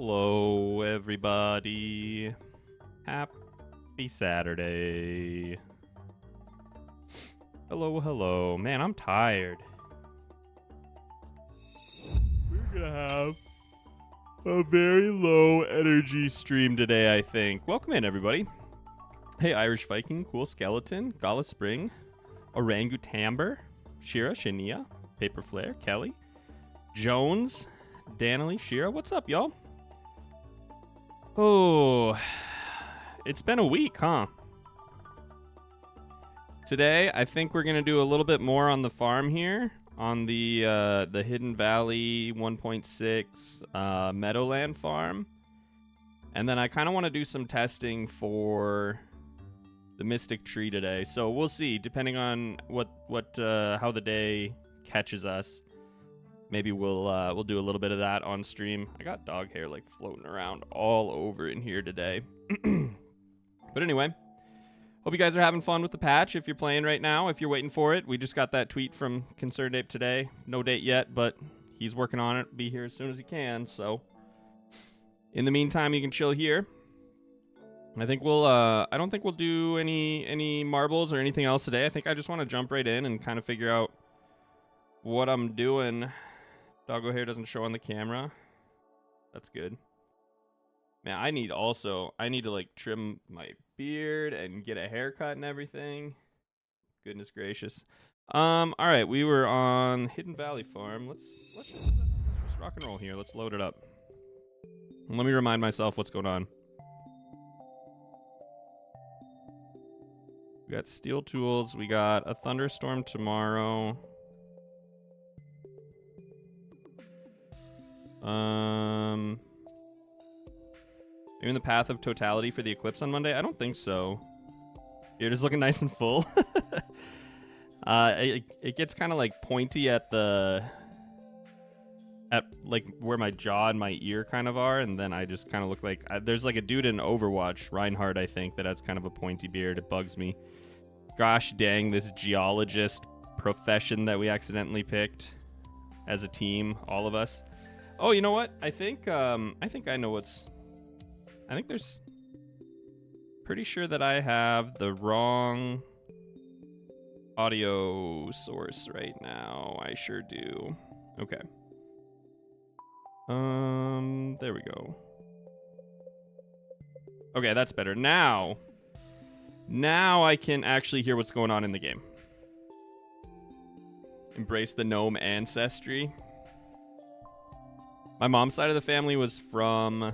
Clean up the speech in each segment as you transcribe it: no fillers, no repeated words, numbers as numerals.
Hello, everybody. Happy Saturday. Hello, hello. Man, I'm tired. We're gonna have a very low energy stream today, I think. Welcome in, everybody. Hey, IrishViking, Cool Skeleton, Gala Spring, Orangutamber, Shira, Shania, Paper Flare, Kelly, Jones, Dani, Shira. What's up, y'all? Oh, it's been a week, huh? Today, I think we're gonna do a little bit more on the farm here, on the Hidden Valley 1.6 Meadowland farm, and then I kind of want to do some testing for the Mystic Tree today. So we'll see, depending on how the day catches us. Maybe we'll do a little bit of that on stream. I got dog hair like floating around all over in here today. But anyway, hope you guys are having fun with the patch if you're playing right now, if you're waiting for it. We just got that tweet from ConcernedApe today. No date yet, but he's working on it. Be here as soon as he can. So in the meantime, you can chill here. I think I don't think we'll do any marbles or anything else today. I think I just want to jump right in and kind of figure out what I'm doing. Doggo hair doesn't show on the camera. That's good. Man, I need to like trim my beard and get a haircut and everything. Goodness gracious. All right, we were on Hidden Valley Farm. Let's just rock and roll here. Let's load it up. And let me remind myself what's going on. We got steel tools. We got a thunderstorm tomorrow. Maybe in the path of totality for the eclipse on Monday? I don't think so. Beard is looking nice and full. It gets kind of like pointy at like where my jaw and my ear kind of are, and then I just kind of look like there's like a dude in Overwatch, Reinhardt, I think, that has kind of a pointy beard. It bugs me. Gosh dang, this geologist profession that we accidentally picked as a team, all of us. Oh, you know what? I think I know what's... I think there's... Pretty sure that I have the wrong audio source right now. I sure do. Okay. There we go. Okay, that's better. Now I can actually hear what's going on in the game. Embrace the gnome ancestry. My mom's side of the family was from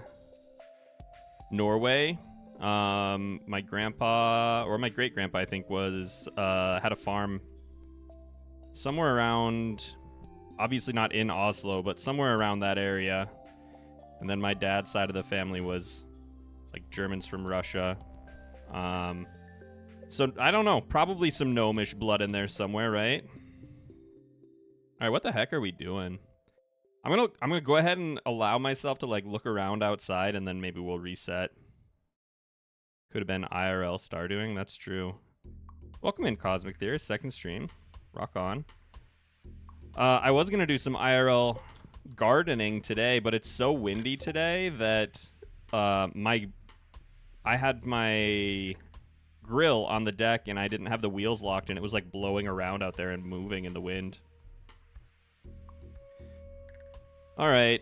Norway. My grandpa, or my great-grandpa, I think, had a farm somewhere around, obviously not in Oslo, but somewhere around that area. And then my dad's side of the family was like Germans from Russia. So I don't know, probably some gnomish blood in there somewhere, right? All right, what the heck are we doing? I'm gonna go ahead and allow myself to like look around outside, and then maybe we'll reset. Could have been IRL Stardewing. That's true. Welcome in, Cosmic Theorist. Second stream. Rock on. I was gonna do some IRL gardening today, but it's so windy today that I had my grill on the deck and I didn't have the wheels locked, and it was like blowing around out there and moving in the wind. All right,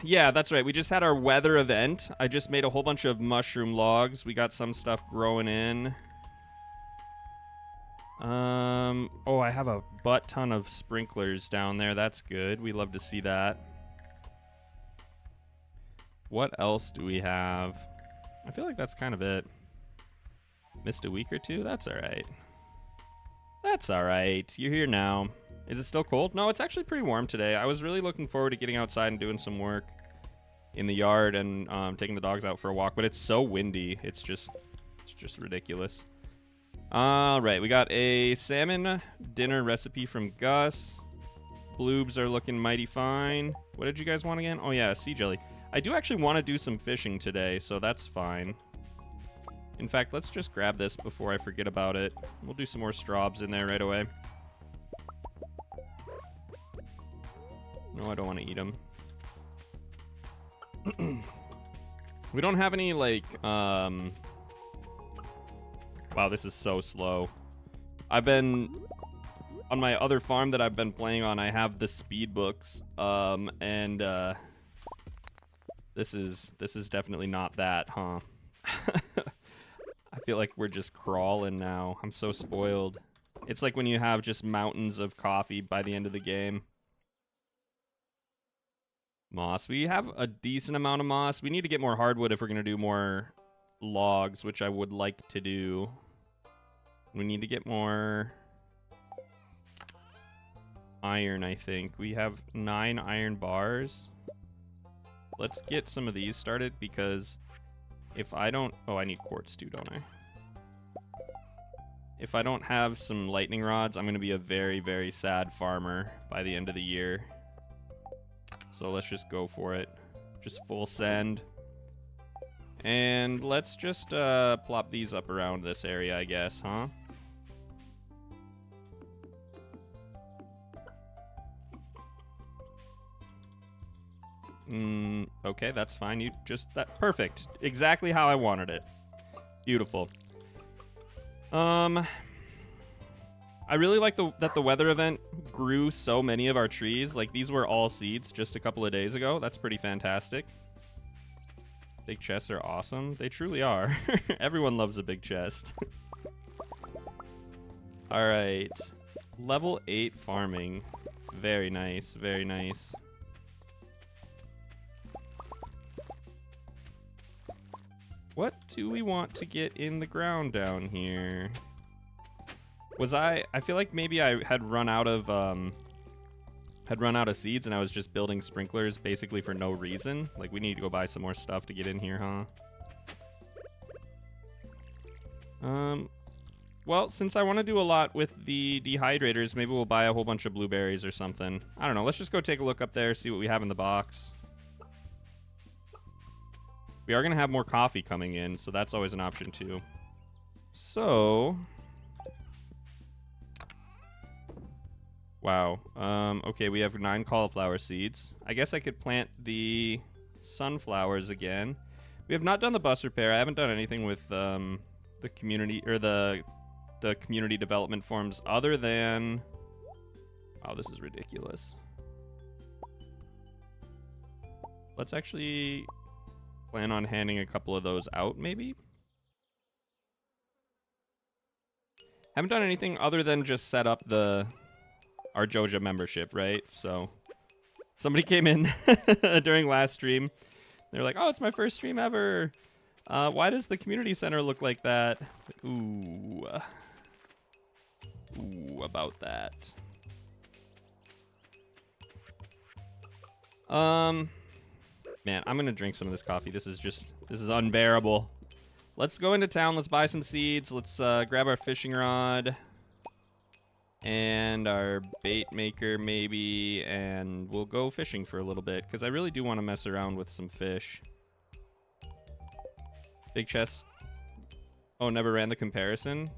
yeah, that's right. We just had our weather event. I just made a whole bunch of mushroom logs. We got some stuff growing in. Oh, I have a butt ton of sprinklers down there. That's good. We love to see that. What else do we have? I feel like that's kind of it. Missed a week or two? That's all right. That's all right. You're here now. Is it still cold? No, it's actually pretty warm today. I was really looking forward to getting outside and doing some work in the yard and taking the dogs out for a walk, but it's so windy. It's just ridiculous. All right, we got a salmon dinner recipe from Gus. Bloobs are looking mighty fine. What did you guys want again? Oh yeah, sea jelly. I do actually want to do some fishing today, so that's fine. In fact, let's just grab this before I forget about it. We'll do some more straws in there right away. No, I don't want to eat them. We don't have any, like, wow, this is so slow. I've been, on my other farm that I've been playing on, I have the speed books, and, this is definitely not that, huh? I feel like we're just crawling now. I'm so spoiled. It's like when you have just mountains of coffee by the end of the game. Moss. We have a decent amount of moss. We need to get more hardwood if we're going to do more logs, which I would like to do. We need to get more iron, I think. We have 9 iron bars. Let's get some of these started because if I don't... Oh, I need quartz too, don't I? If I don't have some lightning rods, I'm going to be a very, very sad farmer by the end of the year. So let's just go for it. Just full send. And let's just plop these up around this area, I guess, huh? Okay, that's fine. You just... that perfect. Exactly how I wanted it. Beautiful. I really like that the weather event grew so many of our trees. Like, these were all seeds just a couple of days ago. That's pretty fantastic. Big chests are awesome. They truly are. Everyone loves a big chest. All right. Level 8 farming. Very nice. Very nice. What do we want to get in the ground down here? I feel like maybe I had run out of seeds and I was just building sprinklers basically for no reason. Like, we need to go buy some more stuff to get in here, huh? Well, since I want to do a lot with the dehydrators, maybe we'll buy a whole bunch of blueberries or something. I don't know. Let's just go take a look up there, see what we have in the box. We are going to have more coffee coming in, so that's always an option too. So... wow. Okay, we have 9 cauliflower seeds. I guess I could plant the sunflowers again. We have not done the bus repair. I haven't done anything with the community or the community development forms other than... wow, this is ridiculous. Let's actually plan on handing a couple of those out, maybe? Haven't done anything other than just set up our Joja membership, right? So somebody came in during last stream. They're like, oh, it's my first stream ever. Why does the community center look like that? Ooh. Ooh, about that. Man, I'm going to drink some of this coffee. This is unbearable. Let's go into town. Let's buy some seeds. Let's grab our fishing rod. And our bait maker, maybe, and we'll go fishing for a little bit, because I really do want to mess around with some fish. Big chest. Oh, never ran the comparison?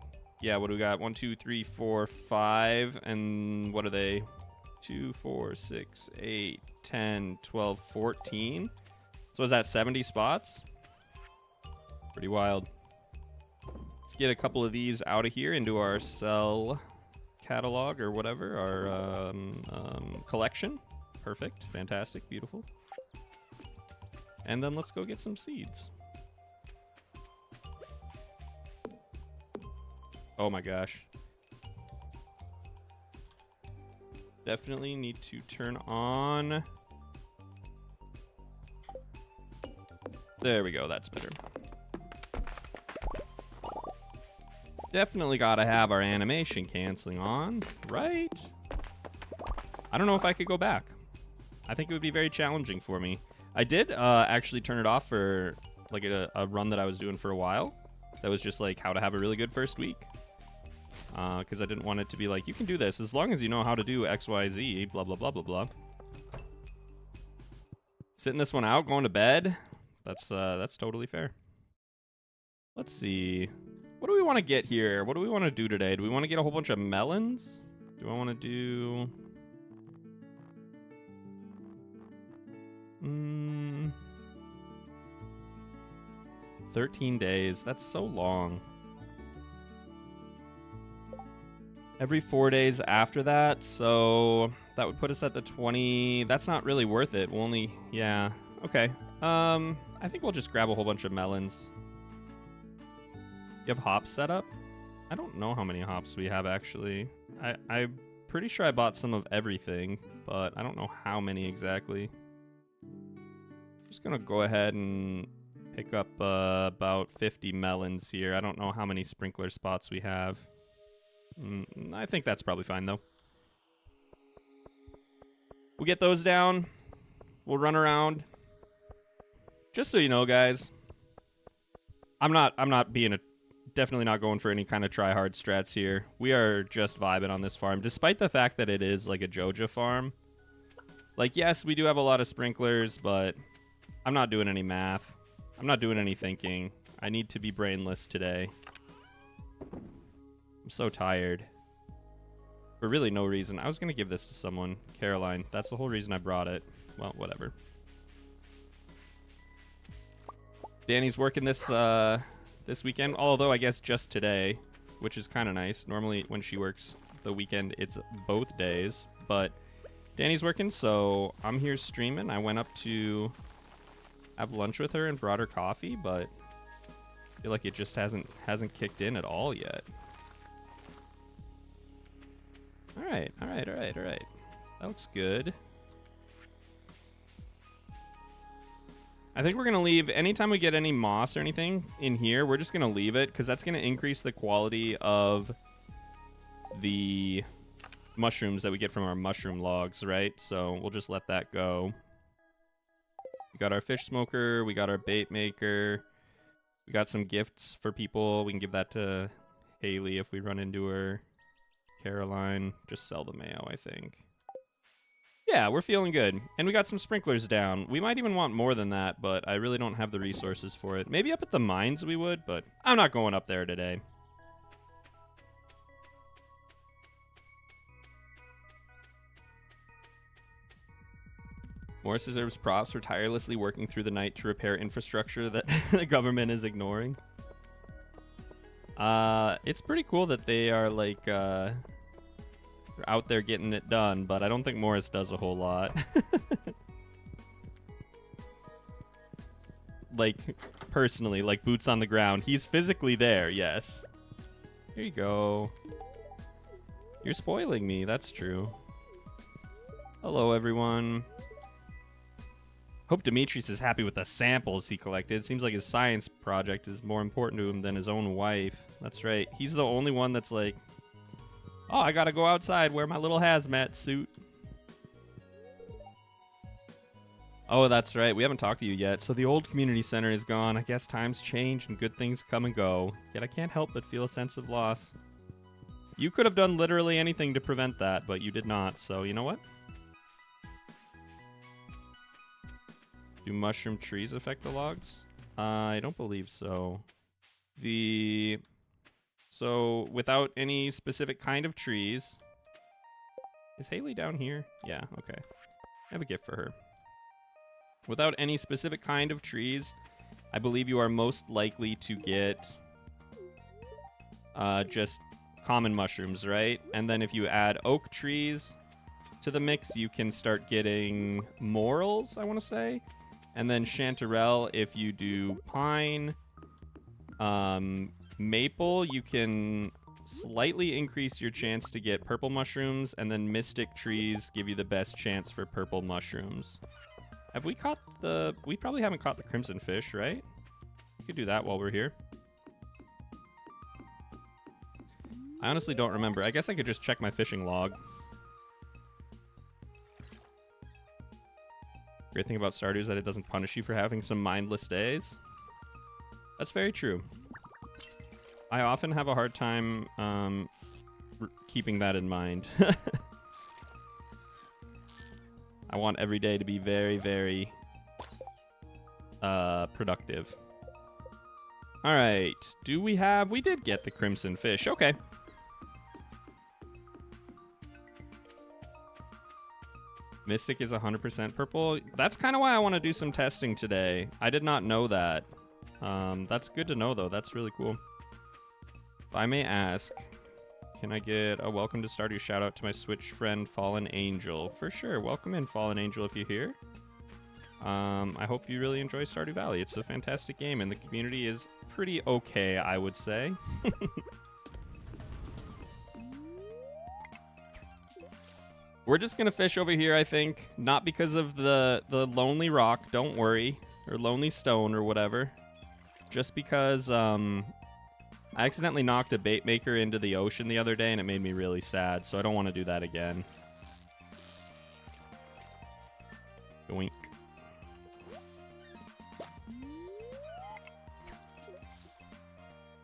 Yeah, what do we got? 1, 2, 3, 4, 5, and what are they? 2, 4, 6, 8, 10, 12, 14. So is that 70 spots? Pretty wild. Let's get a couple of these out of here into our sell catalog or whatever, our collection. Perfect, fantastic, beautiful. And then let's go get some seeds. Oh my gosh. Definitely need to turn on. There we go, that's better. Definitely gotta have our animation canceling on, right? I don't know if I could go back. I think it would be very challenging for me. I did actually turn it off for like a run that I was doing for a while. That was just like how to have a really good first week. Because I didn't want it to be like, you can do this as long as you know how to do XYZ, blah, blah, blah, blah, blah. Sitting this one out, going to bed. That's totally fair. Let's see. What do we want to get here? What do we want to do today? Do we want to get a whole bunch of melons? Do I want to do... 13 days. That's so long. Every 4 days after that, so that would put us at the 20. That's not really worth it. We'll only, yeah, okay. I think we'll just grab a whole bunch of melons. You have hops set up? I don't know how many hops we have, actually. I'm pretty sure I bought some of everything, but I don't know how many exactly. Just gonna go ahead and pick up about 50 melons here. I don't know how many sprinkler spots we have. I think that's probably fine, though. We'll get those down. We'll run around. Just so you know, guys, I'm not being definitely not going for any kind of try-hard strats here. We are just vibing on this farm, despite the fact that it is like a Joja farm. Like, yes, we do have a lot of sprinklers, but I'm not doing any math. I'm not doing any thinking. I need to be brainless today. I'm so tired. For really no reason. I was going to give this to someone. Caroline. That's the whole reason I brought it. Well, whatever. Dani's working this this weekend, although I guess just today, which is kind of nice. Normally when she works the weekend, it's both days. But Dani's working, so I'm here streaming. I went up to have lunch with her and brought her coffee, but I feel like it just hasn't kicked in at all yet. All right. That looks good. I think we're going to leave, anytime we get any moss or anything in here, we're just going to leave it, because that's going to increase the quality of the mushrooms that we get from our mushroom logs, right? So we'll just let that go. We got our fish smoker, we got our bait maker, we got some gifts for people. We can give that to Haley if we run into her. Caroline, just sell the mayo, I think. Yeah, we're feeling good. And we got some sprinklers down. We might even want more than that, but I really don't have the resources for it. Maybe up at the mines we would, but I'm not going up there today. Morris deserves props for tirelessly working through the night to repair infrastructure that the government is ignoring. It's pretty cool that they are, like, out there getting it done, but I don't think Morris does a whole lot. Like, personally, like boots on the ground. He's physically there, yes. Here you go. You're spoiling me, that's true. Hello, everyone. Hope Demetrius is happy with the samples he collected. Seems like his science project is more important to him than his own wife. That's right. He's the only one that's like, oh, I gotta go outside, wear my little hazmat suit. Oh, that's right. We haven't talked to you yet. So the old community center is gone. I guess times change and good things come and go. Yet I can't help but feel a sense of loss. You could have done literally anything to prevent that, but you did not. So you know what? Do mushroom trees affect the logs? I don't believe so. So without any specific kind of trees. Is Haley down here? Yeah, okay. I have a gift for her. Without any specific kind of trees, I believe you are most likely to get just common mushrooms, right? And then if you add oak trees to the mix, you can start getting morels, I want to say. And then chanterelle, if you do pine, maple, you can slightly increase your chance to get purple mushrooms, and then mystic trees give you the best chance for purple mushrooms. Have we caught the... We probably haven't caught the crimson fish, right? We could do that while we're here. I honestly don't remember. I guess I could just check my fishing log. Great thing about Stardew is that it doesn't punish you for having some mindless days. That's very true. I often have a hard time keeping that in mind. I want every day to be very, very productive. All right. Do we have... We did get the crimson fish. Okay. Mystic is 100% purple. That's kind of why I want to do some testing today. I did not know that. That's good to know, though. That's really cool. If I may ask, can I get a welcome to Stardew shout out to my Switch friend Fallen Angel? For sure. Welcome in, Fallen Angel, if you're here. I hope you really enjoy Stardew Valley. It's a fantastic game, and the community is pretty okay, I would say. We're just gonna fish over here, I think. Not because of the lonely rock, don't worry. Or lonely stone or whatever. Just because, I accidentally knocked a bait maker into the ocean the other day, and it made me really sad, so I don't want to do that again. Yoink.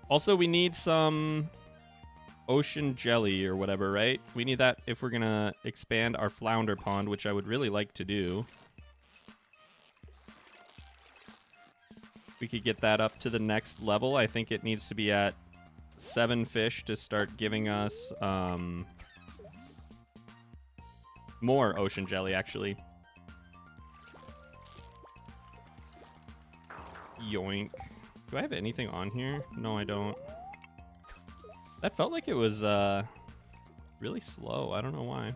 Also, we need some ocean jelly or whatever, right? We need that if we're gonna expand our flounder pond, which I would really like to do. We could get that up to the next level. I think it needs to be at 7 fish to start giving us more ocean jelly, actually. Yoink. Do I have anything on here? No, I don't. That felt like it was really slow. I don't know why.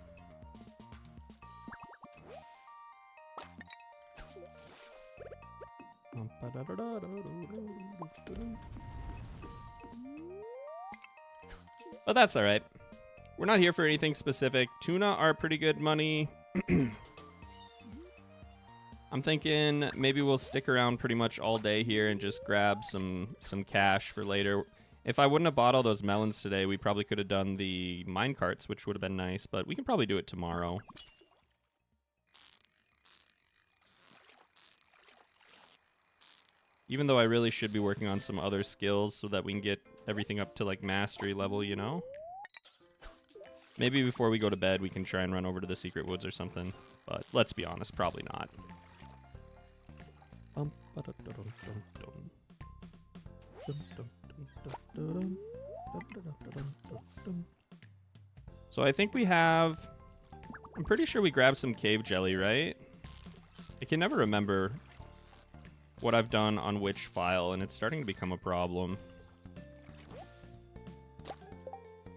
But that's all right. We're not here for anything specific. Tuna are pretty good money. I'm thinking maybe we'll stick around pretty much all day here and just grab some cash for later. If I wouldn't have bought all those melons today, we probably could have done the mine carts, which would have been nice, but we can probably do it tomorrow. Even though I really should be working on some other skills so that we can get everything up to like mastery level, you know? Maybe before we go to bed, we can try and run over to the secret woods or something. But let's be honest, probably not. So I think we have... I'm pretty sure we grabbed some cave jelly, right? I can never remember what I've done on which file, and it's starting to become a problem.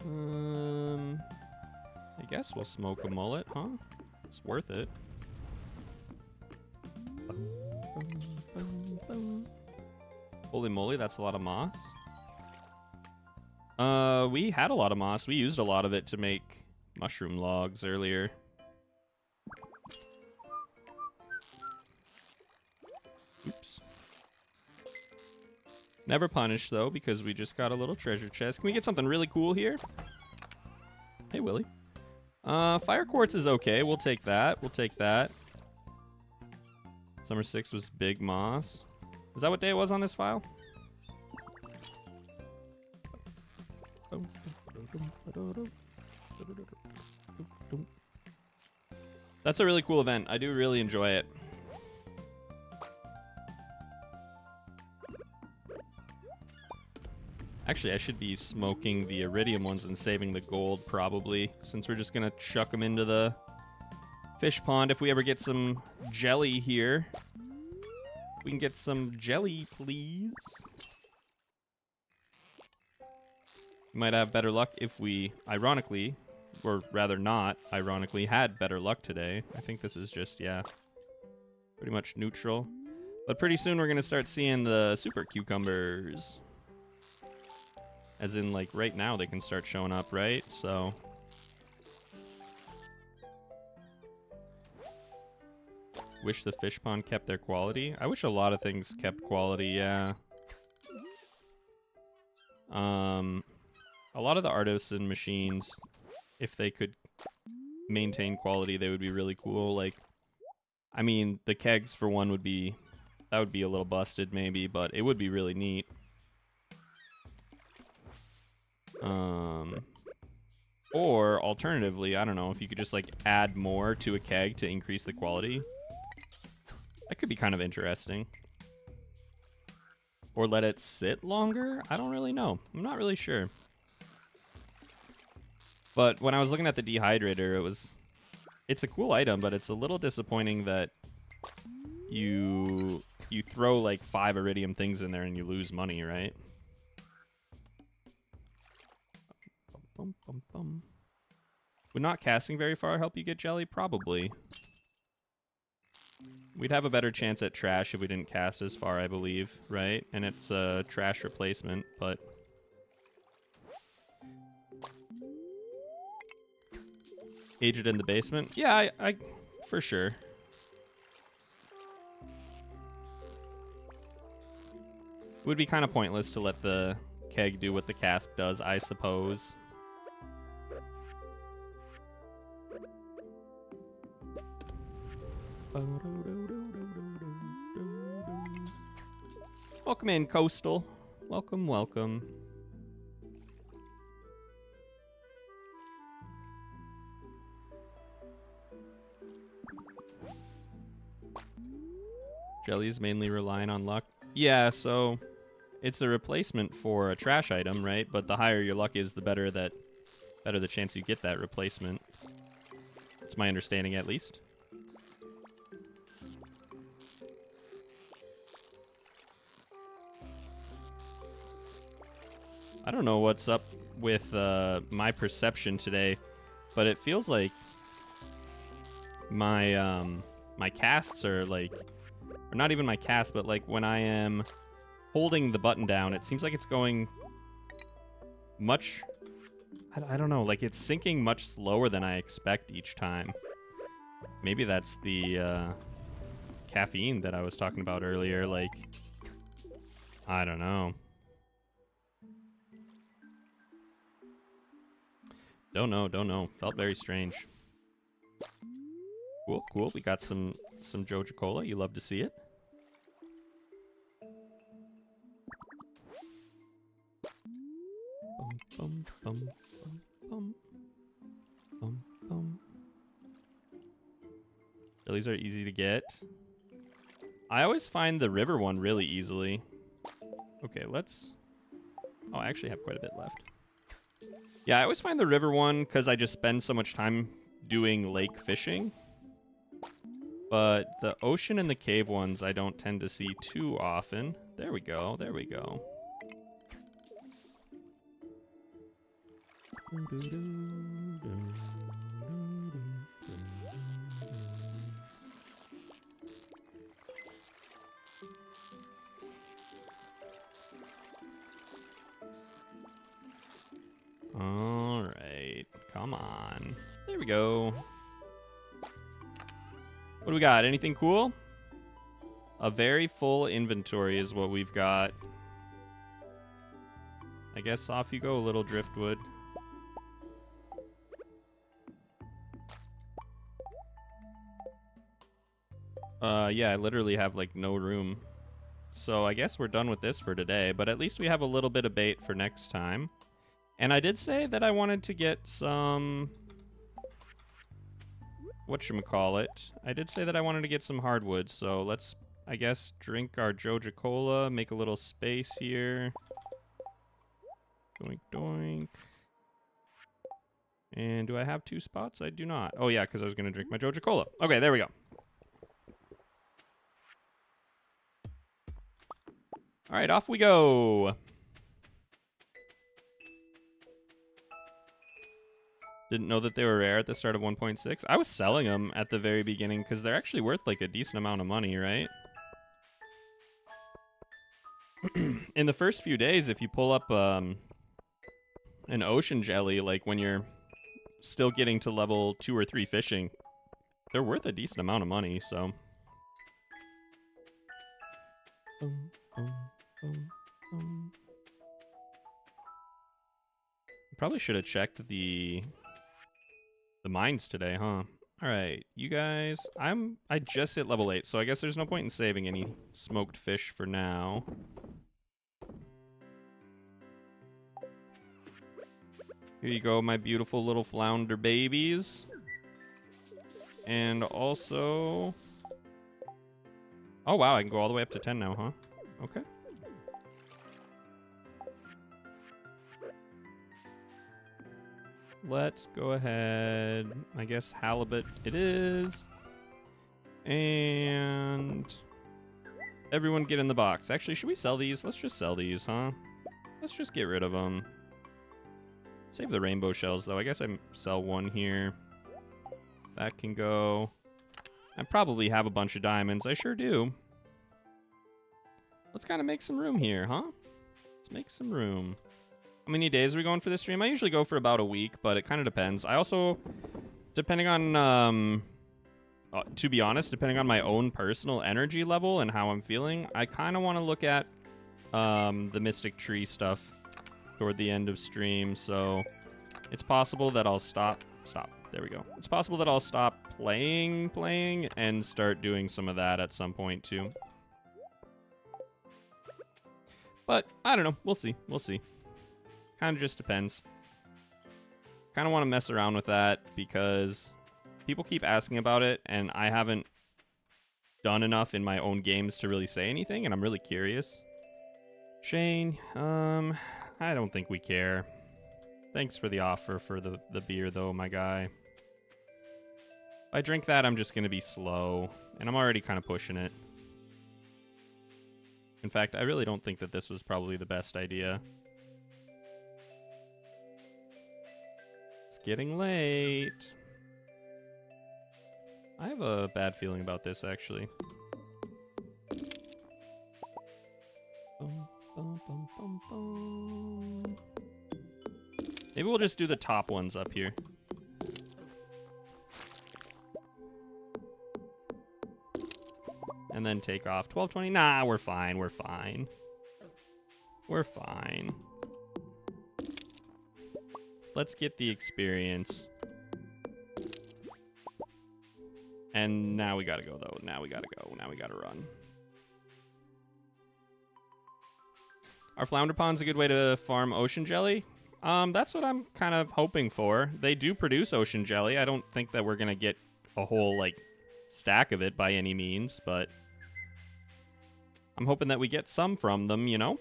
I guess we'll smoke a mullet, huh? It's worth it. Holy moly, that's a lot of moss. We had a lot of moss. We used a lot of it to make mushroom logs earlier. Oops. Never punished, though, because we just got a little treasure chest. Can we get something really cool here? Hey, Willie. Fire quartz is okay. We'll take that. We'll take that. Summer 6 was big moss. Is that what day it was on this file? That's a really cool event. I do really enjoy it. Actually, I should be smoking the iridium ones and saving the gold, probably, since we're just going to chuck them into the fish pond. If we ever get some jelly here, we can get some jelly, please. We might have better luck if we, ironically, or rather not ironically, had better luck today. I think this is just, yeah, pretty much neutral. But pretty soon we're going to start seeing the super cucumbers. As in, like, right now they can start showing up, right? So... Wish the fish pond kept their quality. I wish a lot of things kept quality, yeah. A lot of the artisan machines, if they could maintain quality, they would be really cool. Like, I mean, the kegs, for one, would be... That would be a little busted, maybe, but it would be really neat. Or alternatively, I don't know, if you could just like add more to a keg to increase the quality. That could be kind of interesting. Or let it sit longer? I don't really know. I'm not really sure. But when I was looking at the dehydrator, it's a cool item, but it's a little disappointing that you you throw like 5 iridium things in there and you lose money, right? Bum, bum, bum. Would not casting very far help you get jelly? Probably. We'd have a better chance at trash if we didn't cast as far, I believe, right? And it's a trash replacement, but... Aged in the basement? Yeah, I for sure. Would be kind of pointless to let the keg do what the cask does, I suppose. Welcome in, Coastal. Welcome, welcome. Jelly's mainly relying on luck. Yeah, so it's a replacement for a trash item, right? But the higher your luck is, the better the chance you get that replacement. It's my understanding, at least. I don't know what's up with my perception today, but it feels like my my casts are like, or not even my cast, but like when I am holding the button down, it seems like it's going much, I don't know, like it's sinking much slower than I expect each time. Maybe that's the caffeine that I was talking about earlier, like, I don't know. Don't know. Felt very strange. Cool, cool. We got some Joja Cola. You love to see it. Bum, bum, bum, bum, bum, bum. Jellies are easy to get. I always find the river one really easily. Okay, let's... Oh, I actually have quite a bit left. Yeah, I always find the river one because I just spend so much time doing lake fishing. But the ocean and the cave ones I don't tend to see too often. There we go, there we go. All right, come on. There we go. What do we got? Anything cool? A very full inventory is what we've got. I guess off you go, little driftwood. Yeah, I literally have like no room. So I guess we're done with this for today, but at least we have a little bit of bait for next time. And I did say that I wanted to get some... whatchamacallit. I did say that I wanted to get some hardwood, so let's, I guess, drink our Joja Cola, make a little space here. Doink, doink. And do I have 2 spots? I do not. Oh, yeah, because I was going to drink my Joja Cola. Okay, there we go. All right, off we go. Didn't know that they were rare at the start of 1.6. I was selling them at the very beginning because they're actually worth like a decent amount of money, right? In the first few days, if you pull up an ocean jelly, like when you're still getting to level 2 or 3 fishing, they're worth a decent amount of money, so... Probably should have checked the mines today, huh? All right, you guys, I just hit level 8, so I guess there's no point in saving any smoked fish for now. Here you go, my beautiful little flounder babies. And also... Oh, wow, I can go all the way up to 10 now, huh? Okay. Let's go ahead. I guess halibut it is. And Everyone get in the box. Actually, should we sell these? Let's just sell these, huh? Let's just get rid of them. Save the rainbow shells, though. I guess I sell one here. That can go. I probably have a bunch of diamonds. I sure do. Let's kind of make some room here, huh? Let's make some room. How many days are we going for this stream? I usually go for about a week, but it kind of depends. I also, depending on, to be honest, depending on my own personal energy level and how I'm feeling, I kind of want to look at the Mystic Tree stuff toward the end of stream, so it's possible that I'll stop. There we go. It's possible that I'll stop playing, and start doing some of that at some point, too. But, I don't know. We'll see. We'll see. Kind of just depends. Kind of want to mess around with that, because people keep asking about it, and I haven't done enough in my own games to really say anything, and I'm really curious. Shane, I don't think we care. Thanks for the offer for the beer, though, my guy. If I drink that, I'm just going to be slow, and I'm already kind of pushing it. In fact, I really don't think that this was probably the best idea. It's getting late. I have a bad feeling about this, actually. Maybe we'll just do the top ones up here. And then take off. 12:20. Nah, we're fine. We're fine. We're fine. Let's get the experience. And now we gotta go, though. Now we gotta go. Now we gotta run. Our flounder pond's a good way to farm ocean jelly. That's what I'm kind of hoping for. They do produce ocean jelly. I don't think that we're gonna get a whole, like, stack of it by any means, but I'm hoping that we get some from them, you know?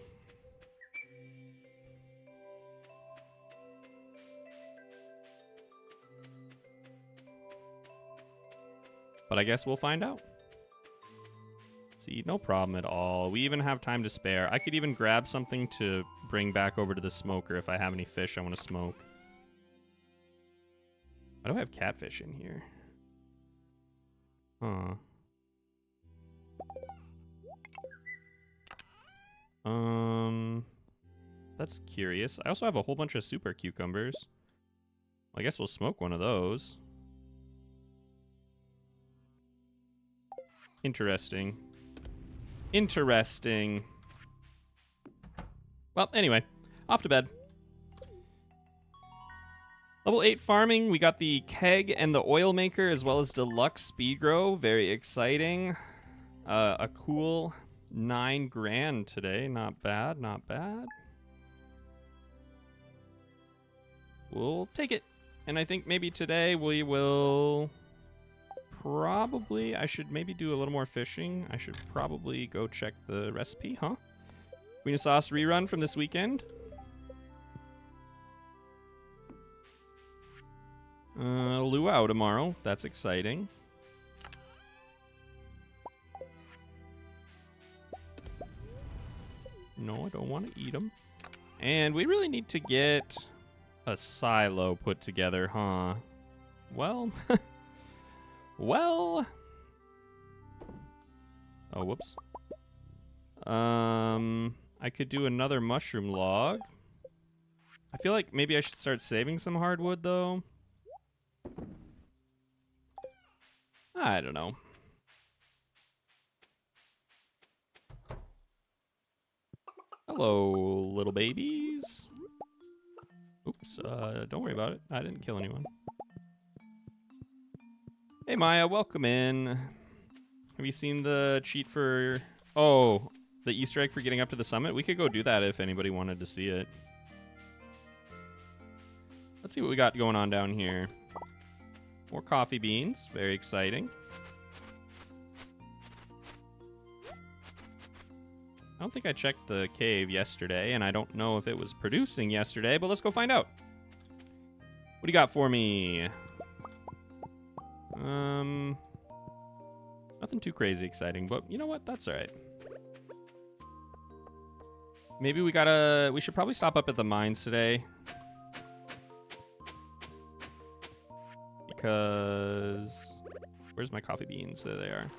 But I guess we'll find out. See, no problem at all. We even have time to spare. I could even grab something to bring back over to the smoker if I have any fish I want to smoke. Why do I have catfish in here? Huh. That's curious. I also have a whole bunch of super cucumbers. Well, I guess we'll smoke one of those. Interesting. Interesting. Well, anyway, off to bed. Level 8 farming, we got the keg and the oil maker as well as deluxe speed grow. Very exciting. A cool 9 grand today. Not bad, not bad. We'll take it. And I think maybe today we will probably, I should maybe do a little more fishing. I should probably go check the recipe, huh? Queen of Sauce rerun from this weekend. Luau tomorrow. That's exciting. No, I don't want to eat them. And we really need to get a silo put together, huh? Well, well. Oh, whoops. I could do another mushroom log. I feel like maybe I should start saving some hardwood, though. I don't know. Hello, little babies. Oops, don't worry about it. I didn't kill anyone. Hey, Maya, welcome in. Have you seen the cheat for... Oh, the Easter egg for getting up to the summit? We could go do that if anybody wanted to see it. Let's see what we got going on down here. More coffee beans. Very exciting. I don't think I checked the cave yesterday, and I don't know if it was producing yesterday, but let's go find out. What do you got for me? Nothing too crazy exciting, but you know what? That's all right. Maybe we should probably stop up at the mines today. Because... Where's my coffee beans? There they are.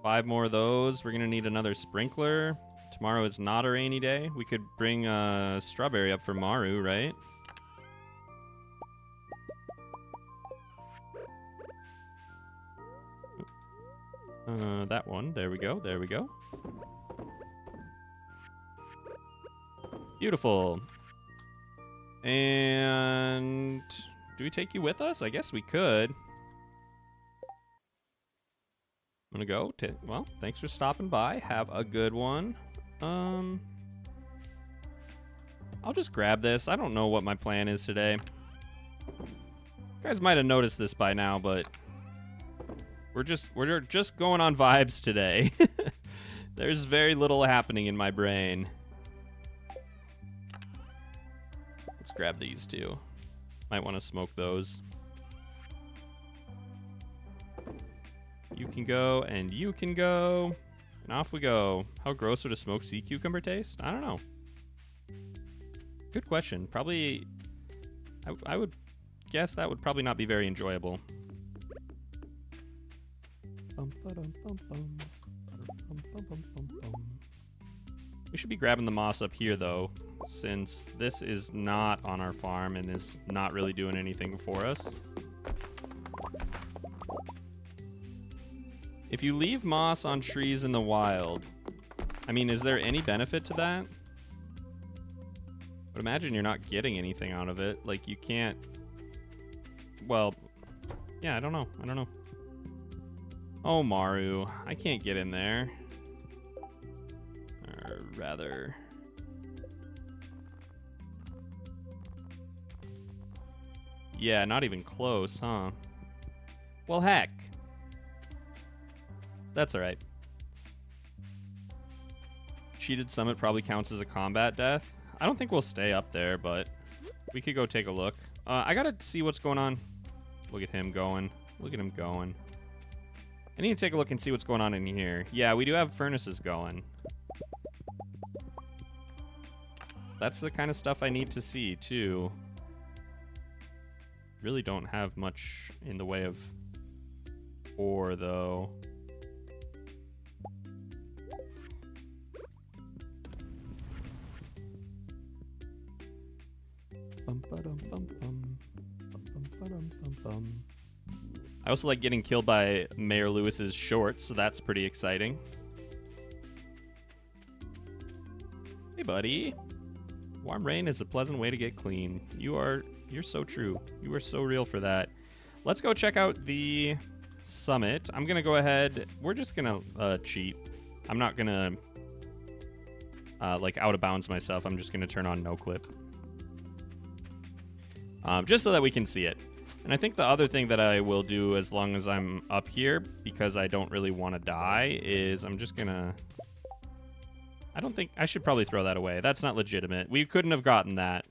5 more of those. We're going to need another sprinkler. Tomorrow is not a rainy day. We could bring strawberry up for Maru, right? That one. There we go. There we go. Beautiful. And do we take you with us? I guess we could. I'm gonna go. Well, thanks for stopping by. Have a good one. I'll just grab this. I don't know what my plan is today. You guys might have noticed this by now, but we're just going on vibes today. There's very little happening in my brain. Let's grab these two. Might want to smoke those. You can go, and you can go. And off we go. How gross would a smoked sea cucumber taste? I don't know. Good question. Probably, I would guess that would probably not be very enjoyable. We should be grabbing the moss up here, though, since this is not on our farm and is not really doing anything for us. If you leave moss on trees in the wild, I mean, is there any benefit to that? But imagine you're not getting anything out of it. Like, you can't... Well, yeah, I don't know. I don't know. Oh, Maru. I can't get in there. Or rather... Yeah, not even close, huh? Well, heck. That's alright. Cheated summit probably counts as a combat death. I don't think we'll stay up there, but we could go take a look. I gotta see what's going on. Look at him going. Look at him going. I need to take a look and see what's going on in here. Yeah, we do have furnaces going. That's the kind of stuff I need to see, too. Really don't have much in the way of ore, though. I also like getting killed by Mayor Lewis's shorts, so that's pretty exciting. Hey, buddy. Warm rain is a pleasant way to get clean. You're so true. You are so real for that. Let's go check out the summit. I'm gonna go ahead. We're just gonna cheat. I'm not gonna like out of bounds myself. I'm just gonna turn on no clip. Just so that we can see it. And I think the other thing that I will do as long as I'm up here, because I don't really want to die, is I'm just gonna... I don't think... I should probably throw that away. That's not legitimate. We couldn't have gotten that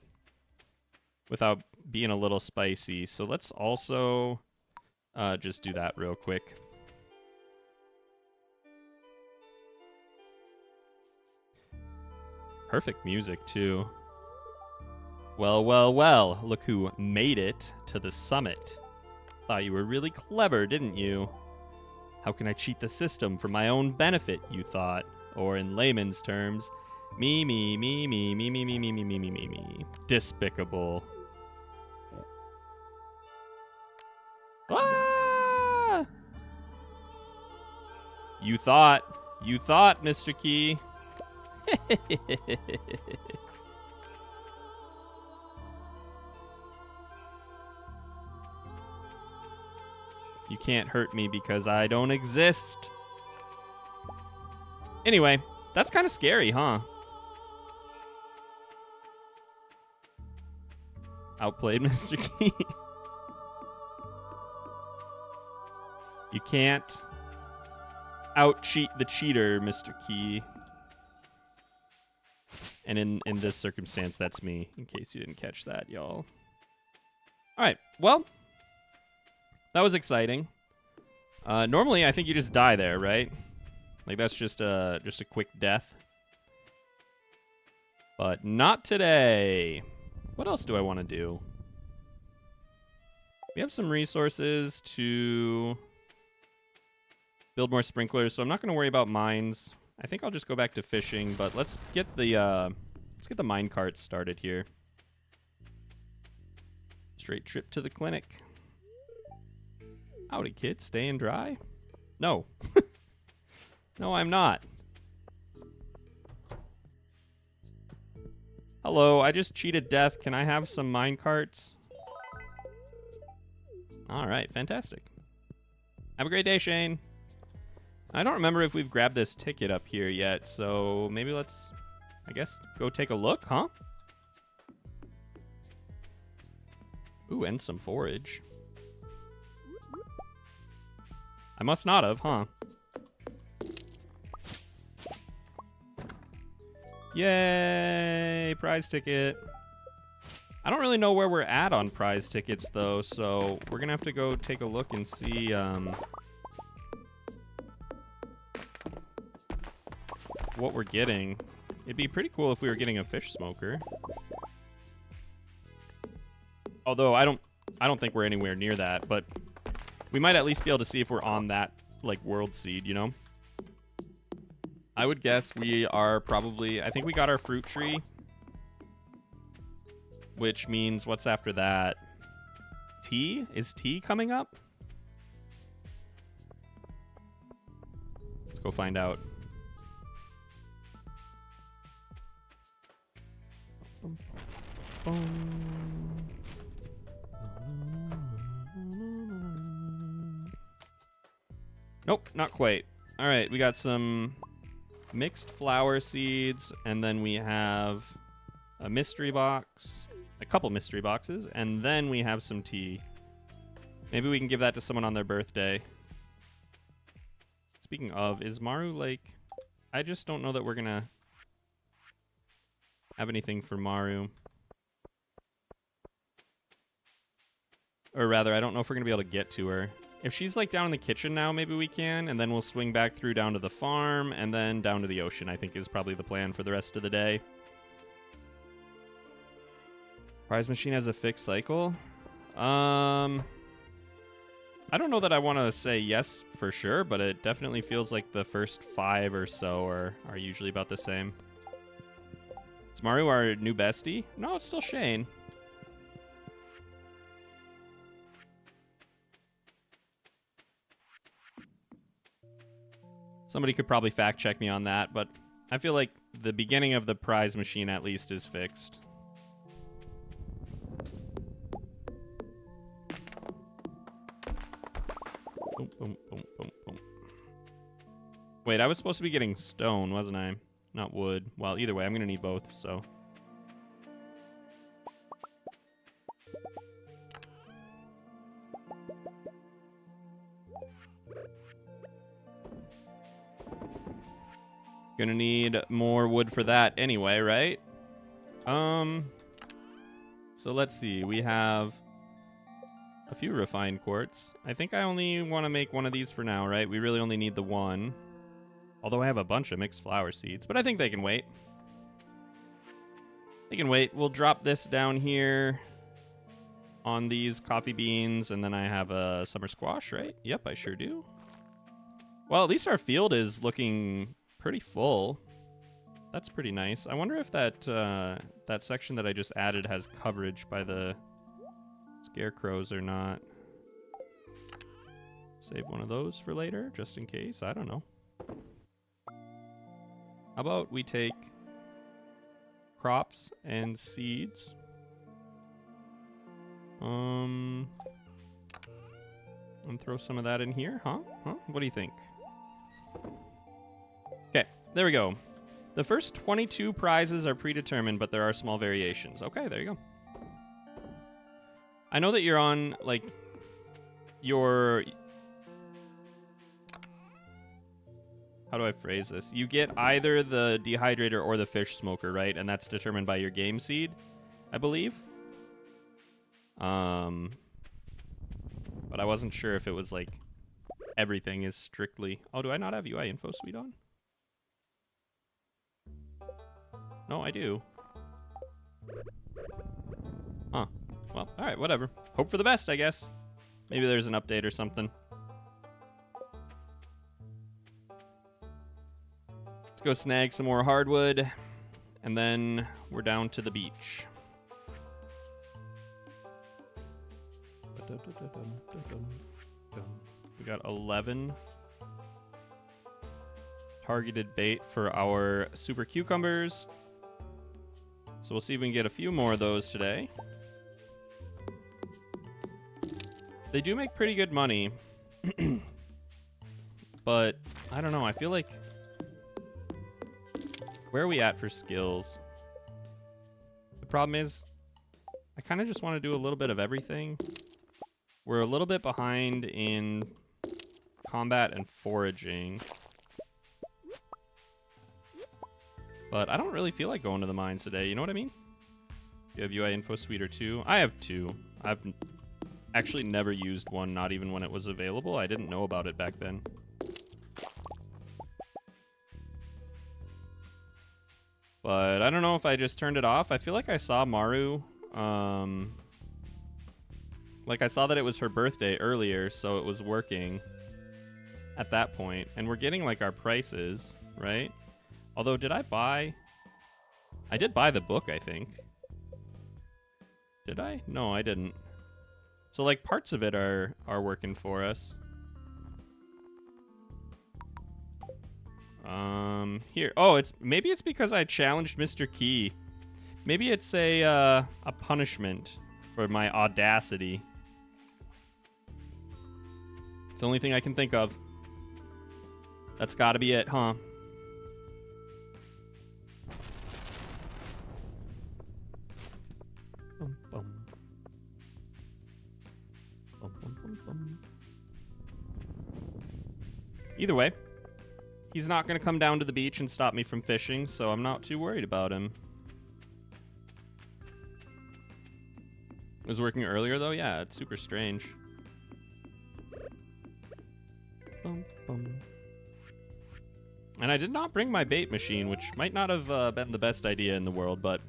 without being a little spicy. So let's also just do that real quick. Perfect music, too. Well, well, well, look who made it to the summit. Thought you were really clever, didn't you? How can I cheat the system for my own benefit, you thought? Or in layman's terms, me. Despicable. Ah! You thought, Mr. Key. You can't hurt me because I don't exist. Anyway, that's kind of scary, huh? Outplayed, Mr. Key. You can't out-cheat the cheater, Mr. Key. And in this circumstance, that's me, in case you didn't catch that, y'all. All right, well... That was exciting. Normally, I think you just die there, right? Like, that's just a quick death. But not today. What else do I want to do? We have some resources to build more sprinklers, so I'm not going to worry about mines. I think I'll just go back to fishing, but let's get the mine carts started here. Straight trip to the clinic. Howdy, kid. Staying dry? No. No, I'm not. Hello, I just cheated death. Can I have some mine carts? Alright, fantastic. Have a great day, Shane. I don't remember if we've grabbed this ticket up here yet, so maybe let's, I guess, go take a look, huh? Ooh, and some forage. I must not have, huh? Yay! Prize ticket. I don't really know where we're at on prize tickets, though, so we're gonna have to go take a look and see, what we're getting. It'd be pretty cool if we were getting a fish smoker. Although I don't think we're anywhere near that, but we might at least be able to see if we're on that, like, world seed, you know? I would guess we are probably... I think we got our fruit tree. Which means, what's after that? Tea? Is tea coming up? Let's go find out. Nope, not quite. All right, we got some mixed flower seeds, and then we have a mystery box, a couple mystery boxes, and then we have some tea. Maybe we can give that to someone on their birthday. Speaking of, is Maru, like... I just don't know that we're gonna have anything for Maru. Or rather, I don't know if we're gonna be able to get to her. If she's, like, down in the kitchen now, maybe we can, and then we'll swing back through down to the farm, and then down to the ocean, I think is probably the plan for the rest of the day. Prize machine has a fixed cycle? I don't know that I want to say yes for sure, but it definitely feels like the first 5 or so are usually about the same. Is Maru our new bestie? No, it's still Shane. Somebody could probably fact check me on that, but I feel like the beginning of the prize machine at least is fixed. Boom, boom, boom, boom, boom. Wait, I was supposed to be getting stone, wasn't I? Not wood. Well, either way, I'm going to need both, so... Gonna need more wood for that anyway, right? So let's see. We have a few refined quartz. I think I only want to make one of these for now, right? We really only need the one. Although I have a bunch of mixed flower seeds, but I think they can wait. They can wait. We'll drop this down here on these coffee beans, and then I have a summer squash, right? Yep, I sure do. Well, at least our field is looking... pretty full. That's pretty nice. I wonder if that that section that I just added has coverage by the scarecrows or not. Save one of those for later, just in case. I don't know. How about we take crops and seeds? And throw some of that in here, huh? What do you think? Okay, there we go. The first 22 prizes are predetermined, but there are small variations. Okay, there you go. I know that you're on, like, your... How do I phrase this? You get either the dehydrator or the fish smoker, right? And that's determined by your game seed, I believe. But I wasn't sure if it was, like, everything is strictly... Oh, do I not have UI info suite on? No, I do. Huh. Well, alright, whatever. Hope for the best, I guess. Maybe there's an update or something. Let's go snag some more hardwood, and then we're down to the beach. We got 11 targeted bait for our super cucumbers. So we'll see if we can get a few more of those today. They do make pretty good money. But, I don't know, I feel like... Where are we at for skills? The problem is, I kind of just want to do a little bit of everything. We're a little bit behind in combat and foraging. But I don't really feel like going to the mines today, you know what I mean? You have UI info suite or 2? I have 2. I've actually never used one, not even when it was available. I didn't know about it back then. But I don't know if I just turned it off. I feel like I saw Maru, like I saw that it was her birthday earlier, so it was working at that point. And we're getting like our prices, right? Although, did I buy? I did buy the book, I think. Did I? No, I didn't. So like parts of it are working for us. Here. Oh, maybe it's because I challenged Mr. Key. Maybe it's a punishment for my audacity. It's the only thing I can think of. That's gotta be it, huh? Bum, bum. Bum, bum, bum, bum. Either way, he's not going to come down to the beach and stop me from fishing, so I'm not too worried about him. It was working earlier, though? Yeah, it's super strange. Bum, bum. And I did not bring my bait machine, which might not have been the best idea in the world, but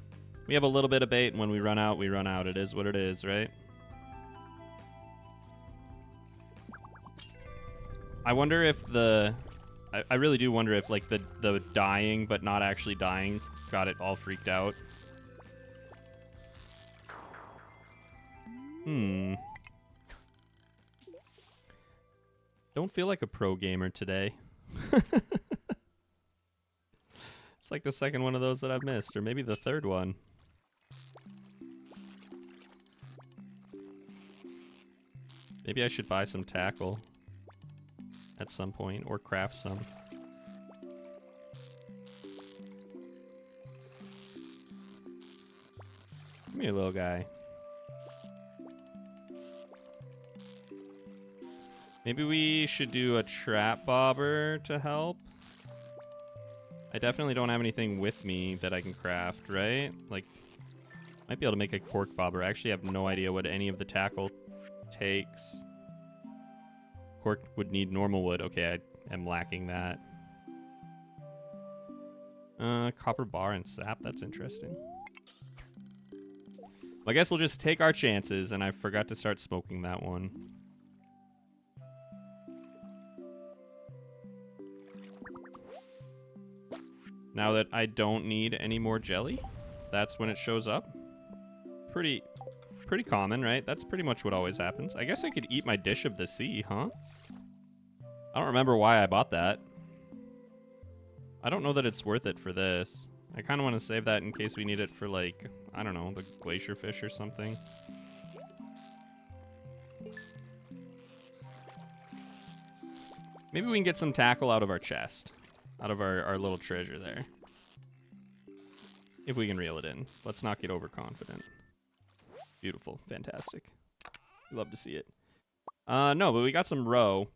we have a little bit of bait, and when we run out, we run out. It is what it is, right? I wonder if the... I really do wonder if, like, the dying but not actually dying got it all freaked out. Don't feel like a pro gamer today. It's like the second one of those that I've missed, or maybe the third one. Maybe I should buy some tackle at some point, or craft some. Come here, little guy. Maybe we should do a trap bobber to help. I definitely don't have anything with me that I can craft, right? Like, might be able to make a cork bobber. I actually have no idea what any of the tackle takes. Cork would need normal wood. Okay, I am lacking that. Copper bar and sap. That's interesting. Well, I guess we'll just take our chances, and I forgot to start smoking that one. Now that I don't need any more jelly, that's when it shows up. Pretty common, right? That's pretty much what always happens. I guess I could eat my dish of the sea, huh? I don't remember why I bought that. I don't know that it's worth it for this. I kind of want to save that in case we need it for, like, I don't know, the glacier fish or something. Maybe we can get some tackle out of our chest. Out of our little treasure there. If we can reel it in. Let's not get overconfident. Beautiful. Fantastic. Love to see it. No, but we got some roe.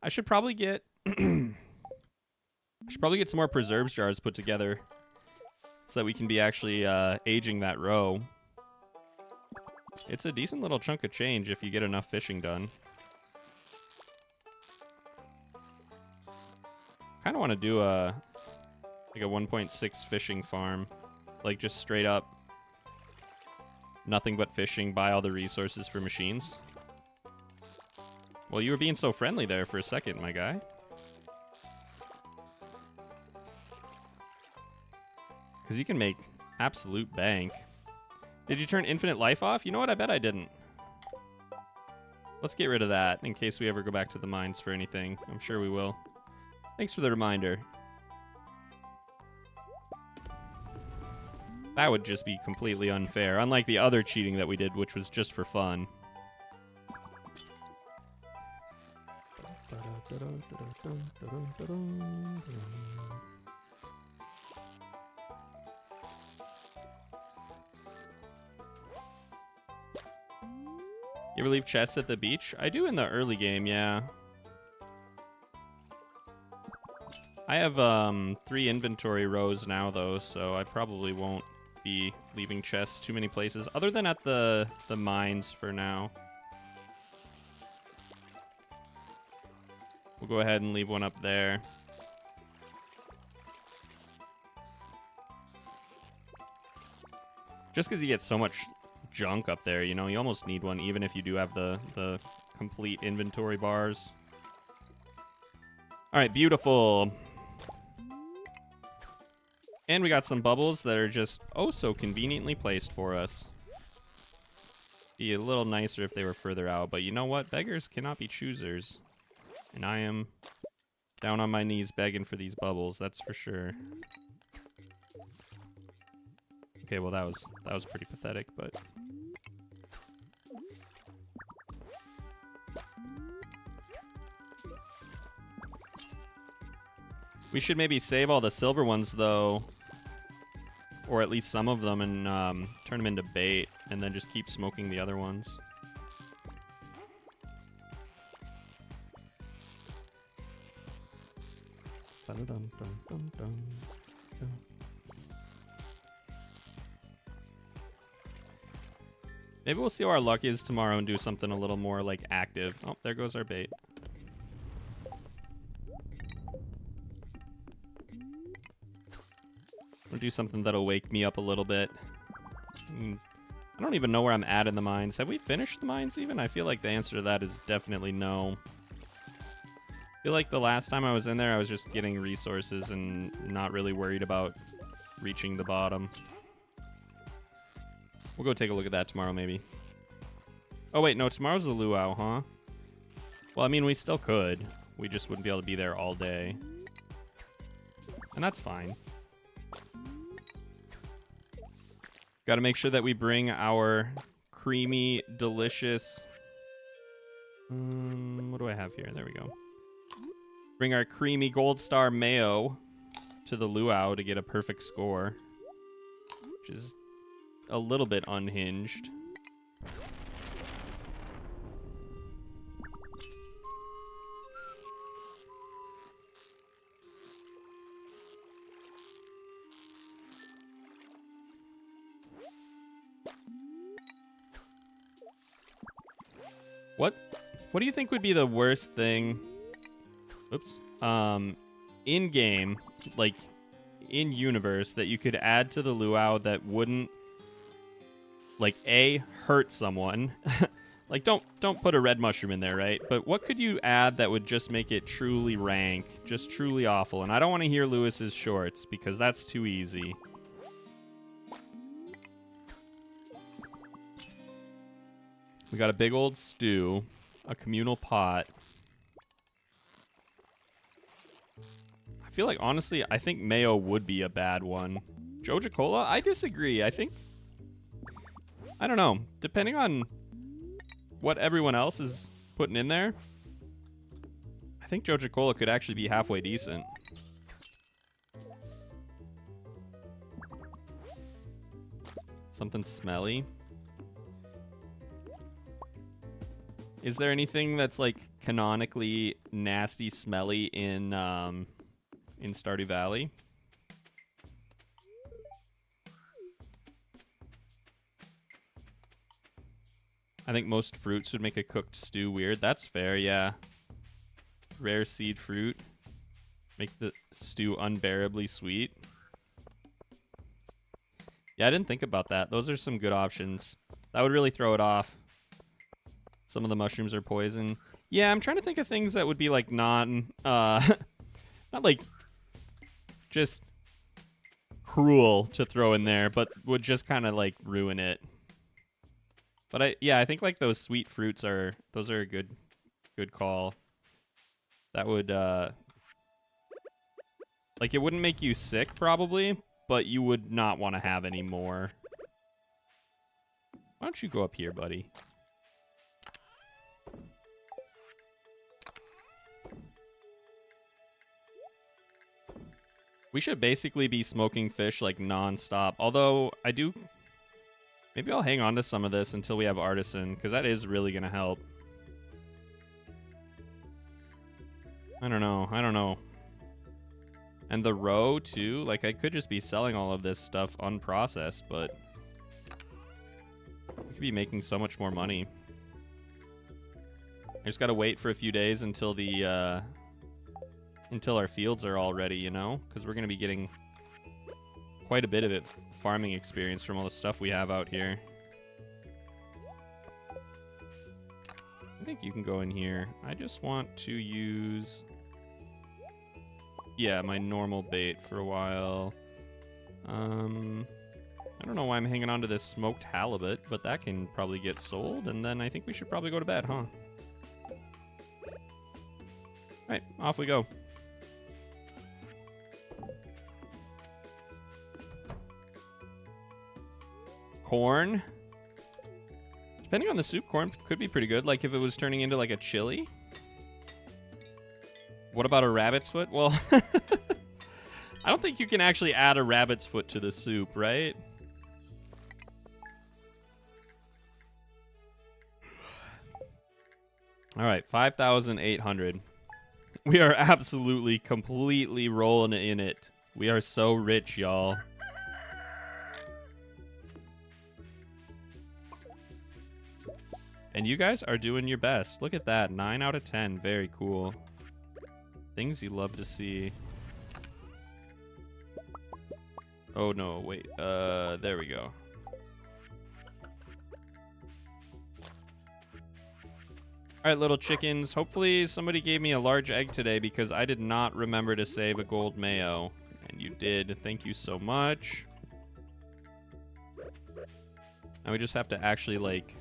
I should probably get... I should probably get some more preserves jars put together so that we can be actually aging that roe. It's a decent little chunk of change if you get enough fishing done. kind of want to do a 1.6 fishing farm, like just straight up nothing but fishing, buy all the resources for machines. Well, you were being so friendly there for a second, my guy. Because you can make absolute bank. Did you turn infinite life off? You know what? I bet I didn't. Let's get rid of that in case we ever go back to the mines for anything. I'm sure we will. Thanks for the reminder. That would just be completely unfair, unlike the other cheating that we did, which was just for fun. You ever leave chests at the beach? I do in the early game, yeah. I have 3 inventory rows now, though, so I probably won't be leaving chests too many places, other than at the mines for now. We'll go ahead and leave one up there. Just because you get so much junk up there, you know, you almost need one, even if you do have the complete inventory bars. All right, beautiful. And we got some bubbles that are just oh so conveniently placed for us. Be a little nicer if they were further out, but you know what? Beggars cannot be choosers. And I am down on my knees begging for these bubbles, that's for sure. Okay, well that was pretty pathetic, but we should maybe save all the silver ones though, or at least some of them, and turn them into bait, and then just keep smoking the other ones. Maybe we'll see how our luck is tomorrow and do something a little more like active. Oh, there goes our bait. We'll do something that'll wake me up a little bit. I don't even know where I'm at in the mines. Have we finished the mines even? I feel like the answer to that is definitely no. I feel like the last time I was in there, I was just getting resources and not really worried about reaching the bottom. We'll go take a look at that tomorrow, maybe. Oh, wait, no, tomorrow's the luau, huh? Well, I mean, we still could. We just wouldn't be able to be there all day. And that's fine. Got to make sure that we bring our creamy, delicious... what do I have here? There we go. Bring our creamy gold star mayo to the luau to get a perfect score. Which is a little bit unhinged. What do you think would be the worst thing? Oops. In game, like in universe, that you could add to the luau that wouldn't, like, A, hurt someone. Like, don't put a red mushroom in there, right? But what could you add that would just make it truly rank, just truly awful? And I don't want to hear Lewis's shorts because that's too easy. We got a big old stew, a communal pot. I feel like, honestly, I think mayo would be a bad one. Joja Cola? I disagree. I don't know. Depending on what everyone else is putting in there, I think Joja Cola could actually be halfway decent. Something smelly. Is there anything that's like canonically nasty, smelly in Stardew Valley? I think most fruits would make a cooked stew weird. That's fair, yeah. Rare seed fruit. Make the stew unbearably sweet. Yeah, I didn't think about that. Those are some good options. That would really throw it off. Some of the mushrooms are poison. Yeah, I'm trying to think of things that would be like not like just cruel to throw in there, but would just kind of like ruin it. But I think like those sweet fruits are a good call. That would like, it wouldn't make you sick probably, but you would not want to have any more. Why don't you go up here, buddy? We should basically be smoking fish like non-stop. Although I do, maybe I'll hang on to some of this until we have artisan, because that is really gonna help. I don't know. And the roe too, like I could just be selling all of this stuff unprocessed, but we could be making so much more money. I just gotta wait for a few days until the until our fields are all ready, you know, because we're gonna be getting quite a bit of farming experience from all the stuff we have out here. I think you can go in here. I just want to use, yeah, my normal bait for a while. I don't know why I'm hanging on to this smoked halibut, but that can probably get sold, and then I think we should probably go to bed, huh? Alright, off we go. Corn. Depending on the soup, corn could be pretty good. Like if it was turning into like a chili. What about a rabbit's foot? Well, I don't think you can actually add a rabbit's foot to the soup, right? All right, 5,800. We are absolutely, completely rolling in it. We are so rich, y'all. And you guys are doing your best. Look at that. 9 out of 10. Very cool. Things you love to see. Oh, no. Wait. There we go. All right, little chickens. Hopefully somebody gave me a large egg today because I did not remember to save a gold mayo. And you did. Thank you so much. Now we just have to actually, like,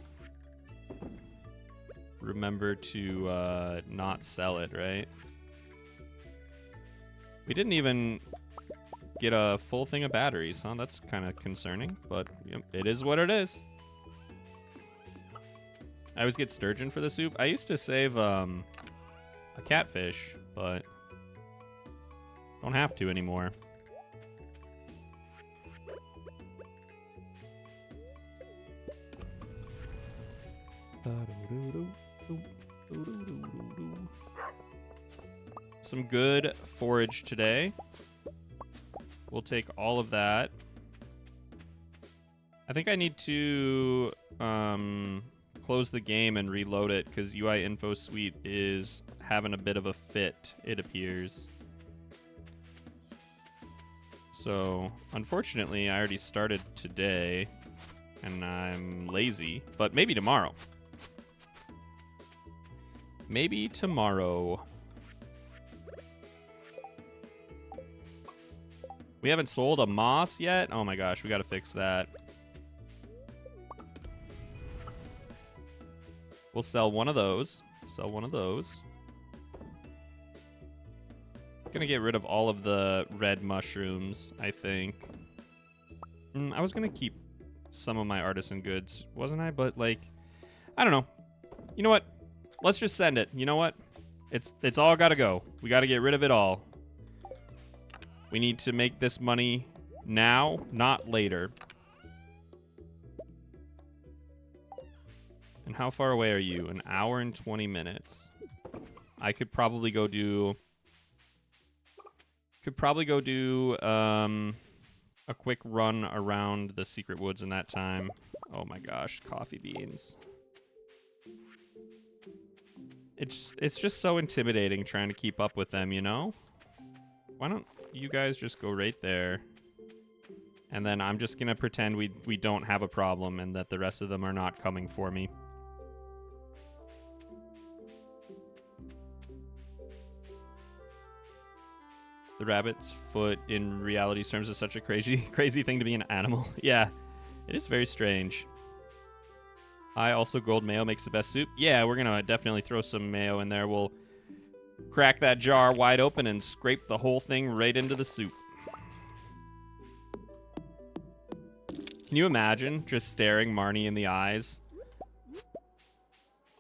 remember to not sell it, right? We didn't even get a full thing of batteries, huh? That's kind of concerning, but yep, it is what it is. I always get sturgeon for the soup. I used to save a catfish, but don't have to anymore. Some good forage today. We'll take all of that. I think I need to close the game and reload it because UI Info Suite is having a bit of a fit, it appears. So, unfortunately, I already started today and I'm lazy, but maybe tomorrow. Maybe tomorrow. We haven't sold a moss yet? Oh my gosh, we gotta fix that. We'll sell one of those. Sell one of those. Gonna get rid of all of the red mushrooms, I think. I was gonna keep some of my artisan goods, wasn't I? But like, I don't know. You know what? Let's just send it. You know what? It's all gotta go. We gotta get rid of it all. We need to make this money now, not later. And how far away are you? An hour and 20 minutes. I could probably go do... a quick run around the secret woods in that time. Oh my gosh, coffee beans. It's just so intimidating trying to keep up with them, you know? Why don't you guys just go right there? And then I'm just going to pretend we don't have a problem and that the rest of them are not coming for me. The rabbit's foot in reality terms is such a crazy thing to be an animal. Yeah, it is very strange. Also, gold mayo makes the best soup. Yeah, we're going to definitely throw some mayo in there. We'll crack that jar wide open and scrape the whole thing right into the soup. Can you imagine just staring Marnie in the eyes?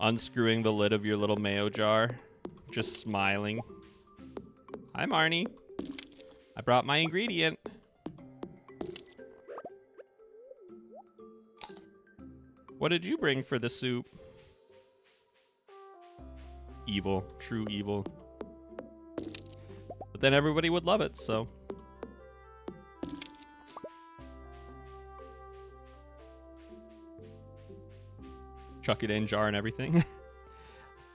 Unscrewing the lid of your little mayo jar. Just smiling. Hi, Marnie. I brought my ingredient. What did you bring for the soup? Evil. True evil. But then everybody would love it, so. Chuck it in jar and everything.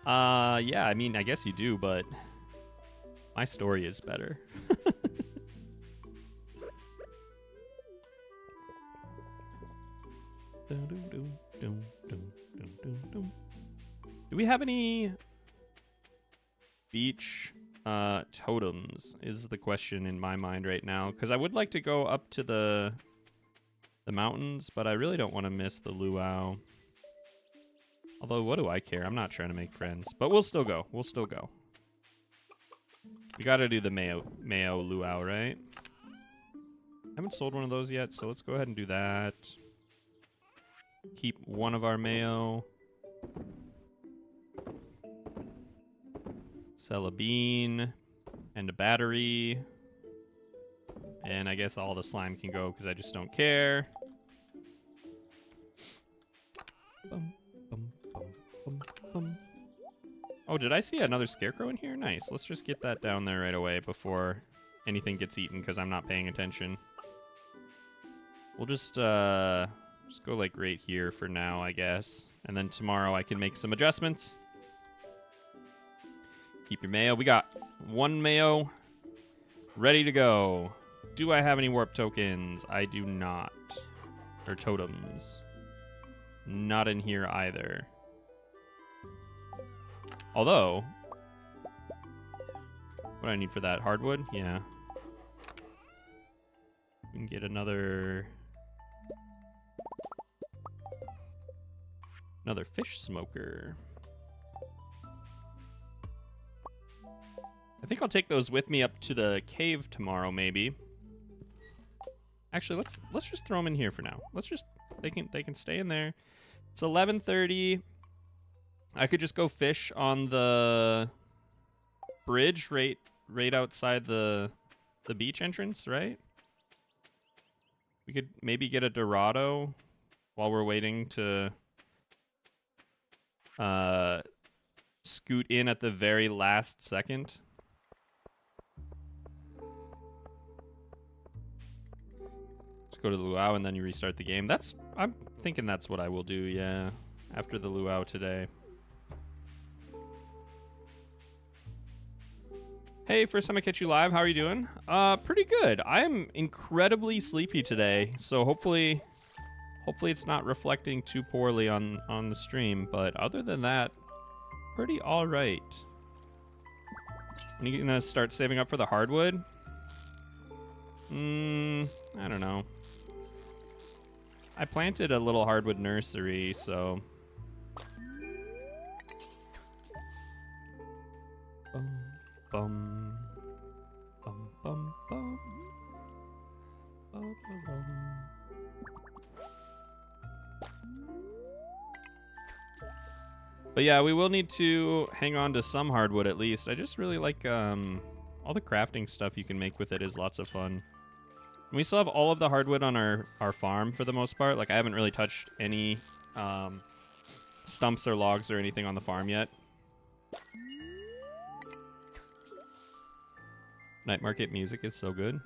Yeah, I mean, I guess you do, but my story is better. Do we have any beach totems is the question in my mind right now, because I would like to go up to the mountains, but I really don't want to miss the luau. Although, what do I care? I'm not trying to make friends, but we'll still go. We'll still go. We got to do the mayo luau, right? I haven't sold one of those yet, so let's go ahead and do that. Keep one of our mayo. Sell a bean and a battery. And I guess all the slime can go because I just don't care. Bum, bum, bum, bum, bum. Oh, did I see another scarecrow in here? Nice. Let's just get that down there right away before anything gets eaten because I'm not paying attention. We'll just go like right here for now, I guess. And then tomorrow I can make some adjustments. Keep your mayo. We got one mayo ready to go. Do I have any warp tokens? I do not. Or totems. Not in here either. Although, what do I need for that? Hardwood? Yeah. We can get another fish smoker. I think I'll take those with me up to the cave tomorrow, maybe. Actually, let's just throw them in here for now. They can stay in there. It's 11:30. I could just go fish on the bridge right outside the beach entrance, right? We could maybe get a Dorado while we're waiting to scoot in at the very last second. Just go to the luau and then you restart the game. I'm thinking that's what I will do, yeah, after the luau today. Hey, first time I catch you live. How are you doing? Pretty good. I am incredibly sleepy today, so hopefully it's not reflecting too poorly on the stream. But other than that, pretty all right. When are you gonna start saving up for the hardwood? I don't know. I planted a little hardwood nursery, so. Bum, bum, bum, bum. Bum, bum, bum. But yeah, we will need to hang on to some hardwood at least. I just really like all the crafting stuff you can make with it is lots of fun. And we still have all of the hardwood on our farm for the most part. Like, I haven't really touched any stumps or logs or anything on the farm yet. Night market music is so good.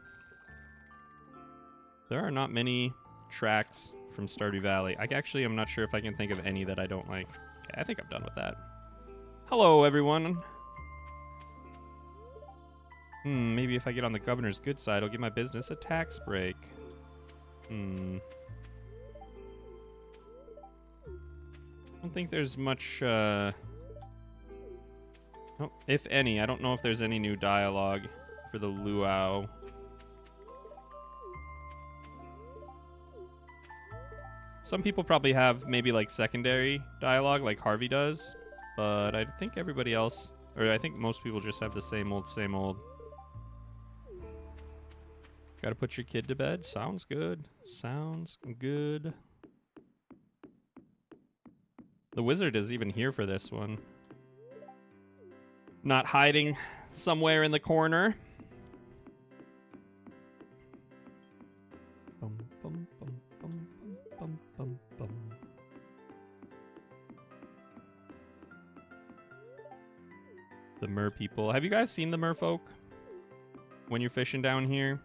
There are not many tracks from Stardew Valley. I'm not sure if I can think of any that I don't like. Okay, I think I'm done with that. Hello, everyone. Maybe if I get on the governor's good side, I'll give my business a tax break. I don't think there's much, oh, if any. I don't know if there's any new dialogue for the luau. Some people probably have maybe like secondary dialogue like Harvey does, but I think everybody else, or I think most people just have the same old, same old. Gotta put your kid to bed. Sounds good. Sounds good. The wizard is even here for this one. Not hiding somewhere in the corner. Bum, bum, bum, bum, bum, bum, bum. The mer people. Have you guys seen the merfolk when you're fishing down here?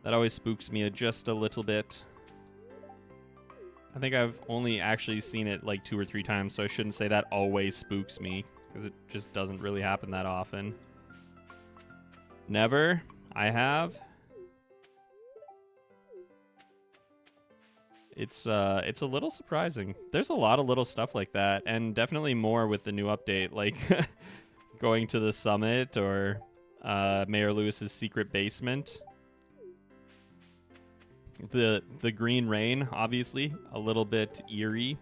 That always spooks me just a little bit. I think I've only actually seen it like 2 or 3 times, so I shouldn't say that always spooks me, because it just doesn't really happen that often. Never. I have. It's a little surprising. There's a lot of little stuff like that, and definitely more with the new update, like going to the summit or Mayor Lewis's secret basement. The green rain, obviously, a little bit eerie.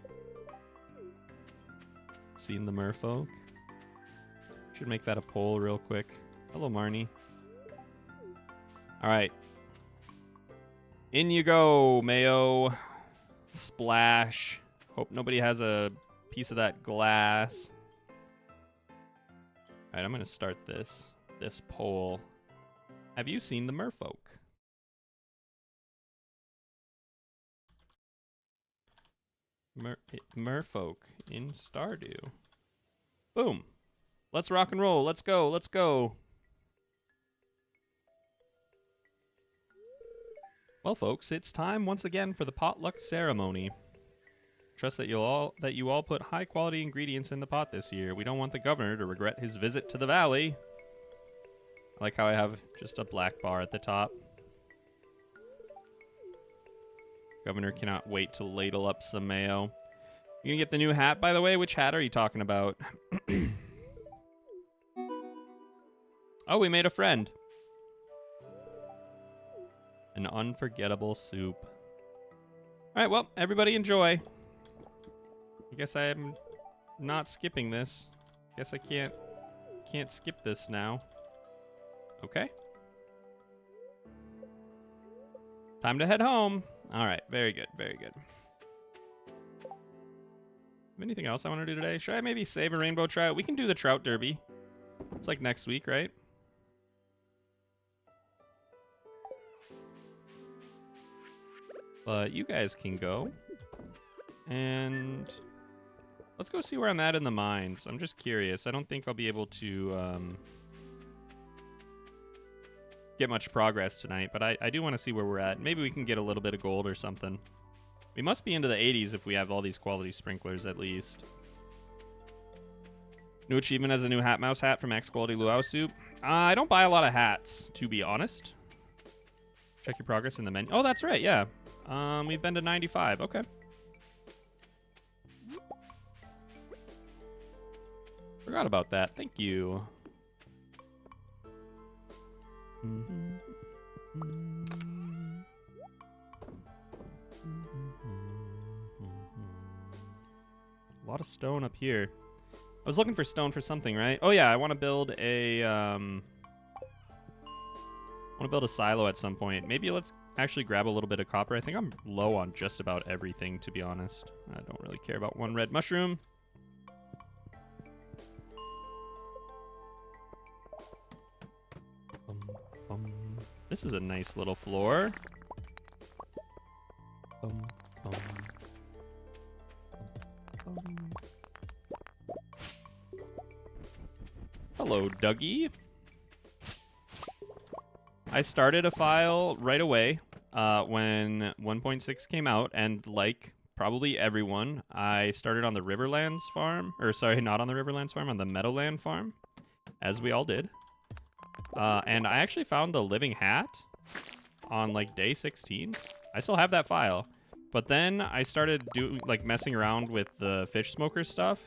Seeing the merfolk. Should make that a poll real quick. Hello, Marnie. All right. In you go, Mayo. Splash. Hope nobody has a piece of that glass. All right, I'm going to start this poll. Have you seen the merfolk? Merfolk in Stardew. Boom. Let's rock and roll. Let's go. Let's go. Well, folks, it's time once again for the potluck ceremony. Trust that you all put high quality ingredients in the pot this year. We don't want the governor to regret his visit to the valley. I like how I have just a black bar at the top. Governor cannot wait to ladle up some mayo. You gonna get the new hat, by the way? Which hat are you talking about? Oh, we made a friend. An unforgettable soup. All right, well, everybody enjoy. I guess I'm not skipping this. Guess I can't skip this now. Okay. Time to head home. All right, very good, very good. Anything else I want to do today? Should I maybe save a rainbow trout? We can do the trout derby. It's like next week, right? But you guys can go. And let's go see where I'm at in the mines. I'm just curious. I don't think I'll be able to get much progress tonight, but I do want to see where we're at. Maybe we can get a little bit of gold or something. We must be into the 80s if we have all these quality sprinklers at least. New achievement as a new hat mouse hat from X Quality Luau Soup. I don't buy a lot of hats, to be honest. Check your progress in the menu. Oh, that's right, yeah. We've been to 95. Okay. Forgot about that. Thank you. A lot of stone up here. I was looking for stone for something, right? Oh yeah, I want to build a silo at some point. Maybe let's actually grab a little bit of copper. I think I'm low on just about everything, to be honest. I don't really care about one red mushroom. This is a nice little floor. Hello, Dougie. I started a file right away when 1.6 came out, and like probably everyone, I started on the Riverlands farm, or sorry, not on the Riverlands farm, on the Meadowland farm, as we all did. And I actually found the living hat on like day 16. I still have that file. But then I started messing around with the fish smoker stuff.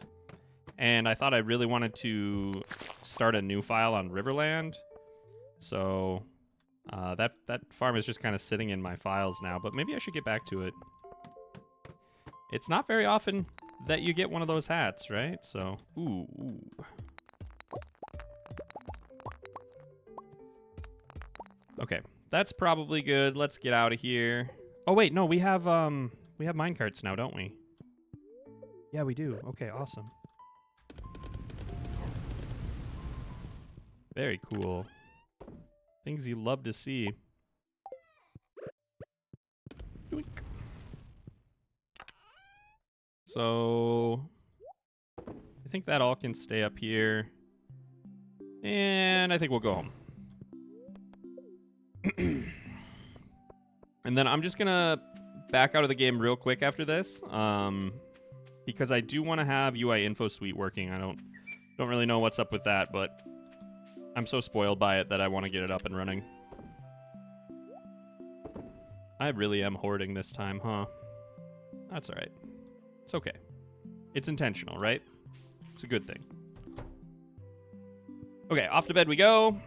And I thought I really wanted to start a new file on Riverland. So that farm is just kind of sitting in my files now. But maybe I should get back to it. It's not very often that you get one of those hats, right? So, ooh. Okay, that's probably good. Let's get out of here. Oh wait, no, we have minecarts now, don't we? Yeah, we do. Okay, awesome. Very cool. Things you love to see. Doink. So I think that all can stay up here. And I think we'll go home. And then I'm just gonna back out of the game real quick after this, because I do want to have UI Info Suite working. I don't really know what's up with that, but I'm so spoiled by it that I want to get it up and running. I really am hoarding this time, huh? That's all right. It's okay. It's intentional, right? It's a good thing. Okay, off to bed we go.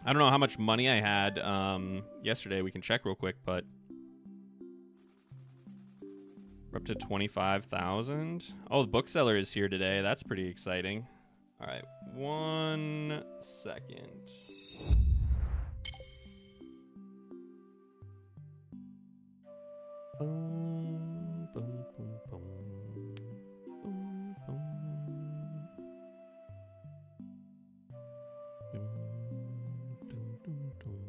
I don't know how much money I had yesterday. We can check real quick, but we're up to 25,000. Oh, the bookseller is here today. That's pretty exciting. All right, 1 second. Boom, boom, boom, boom. Boom, boom. Dum, dum, dum, dum.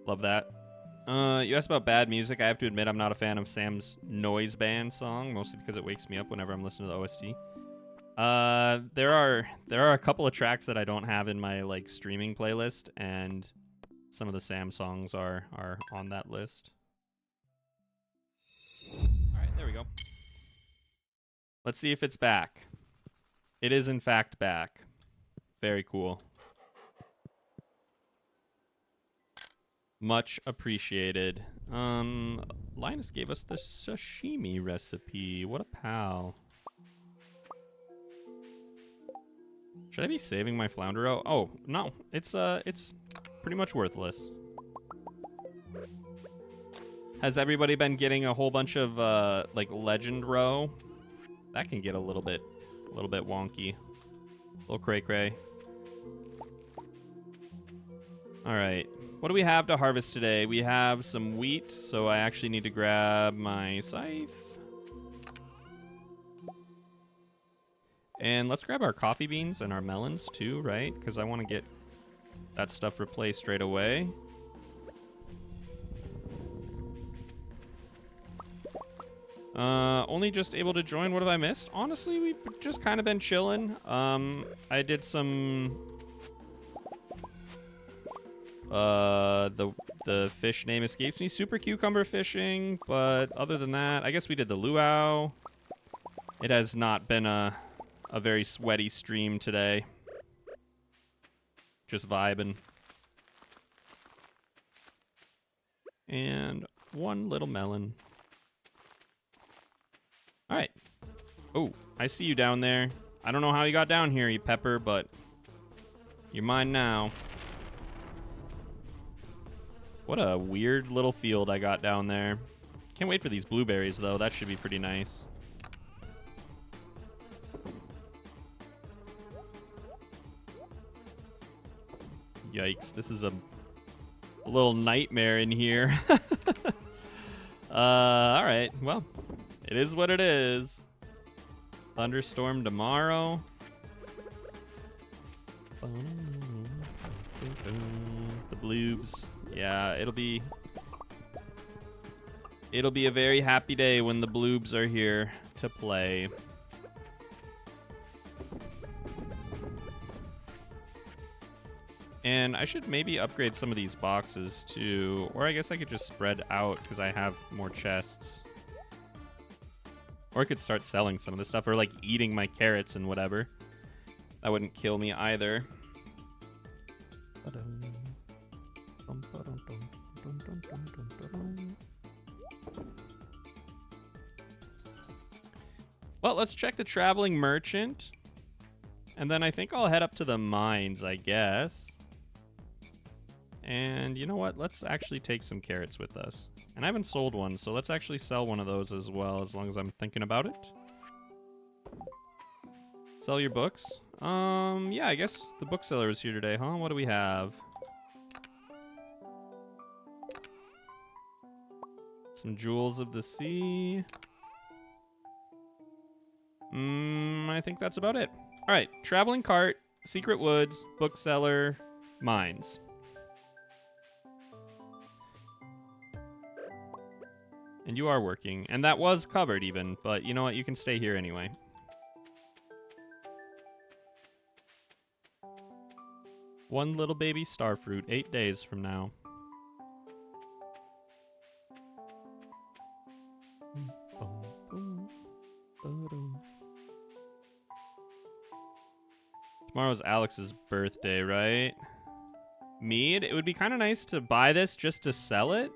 Love that. You asked about bad music. I have to admit I'm not a fan of Sam's noise band song, mostly because it wakes me up whenever I'm listening to the OST. There are a couple of tracks that I don't have in my like streaming playlist, and some of the Sam songs are on that list. All right, there we go. Let's see if it's back. It is in fact back. Very cool. Much appreciated. Linus gave us the sashimi recipe. What a pal. Should I be saving my flounder roe? Oh, no. It's pretty much worthless. Has everybody been getting a whole bunch of like legend roe? That can get a little bit wonky. A little cray-cray. All right. What do we have to harvest today? We have some wheat, so I actually need to grab my scythe. And let's grab our coffee beans and our melons too, right? Because I want to get that stuff replaced straight away. Only just able to join. What have I missed? Honestly, we've just kind of been chilling. I did some... the fish name escapes me. Super cucumber fishing, but other than that, I guess we did the luau. It has not been a very sweaty stream today. Just vibing. And one little melon. All right. Oh, I see you down there. I don't know how you got down here, you pepper, but you're mine now. What a weird little field I got down there. Can't wait for these blueberries, though. That should be pretty nice. Yikes, this is a little nightmare in here. All right, well, it is what it is. Thunderstorm tomorrow. The bloobs. Yeah, it'll be a very happy day when the bloobs are here to play. And I should maybe upgrade some of these boxes too, or I guess I could just spread out because I have more chests. Or I could start selling some of this stuff, or like eating my carrots and whatever. That wouldn't kill me either. Well, let's check the traveling merchant. And then I think I'll head up to the mines, I guess. And you know what? Let's actually take some carrots with us. And I haven't sold one, so let's actually sell one of those as well, as long as I'm thinking about it. Sell your books. Yeah, I guess the bookseller is here today, huh? What do we have? Some jewels of the sea. I think that's about it. All right, traveling cart, secret woods, bookseller, mines. And you are working, and that was covered even, but you know what? You can stay here anyway. One little baby starfruit, 8 days from now. Tomorrow's Alex's birthday, right? Mead? It would be kind of nice to buy this just to sell it,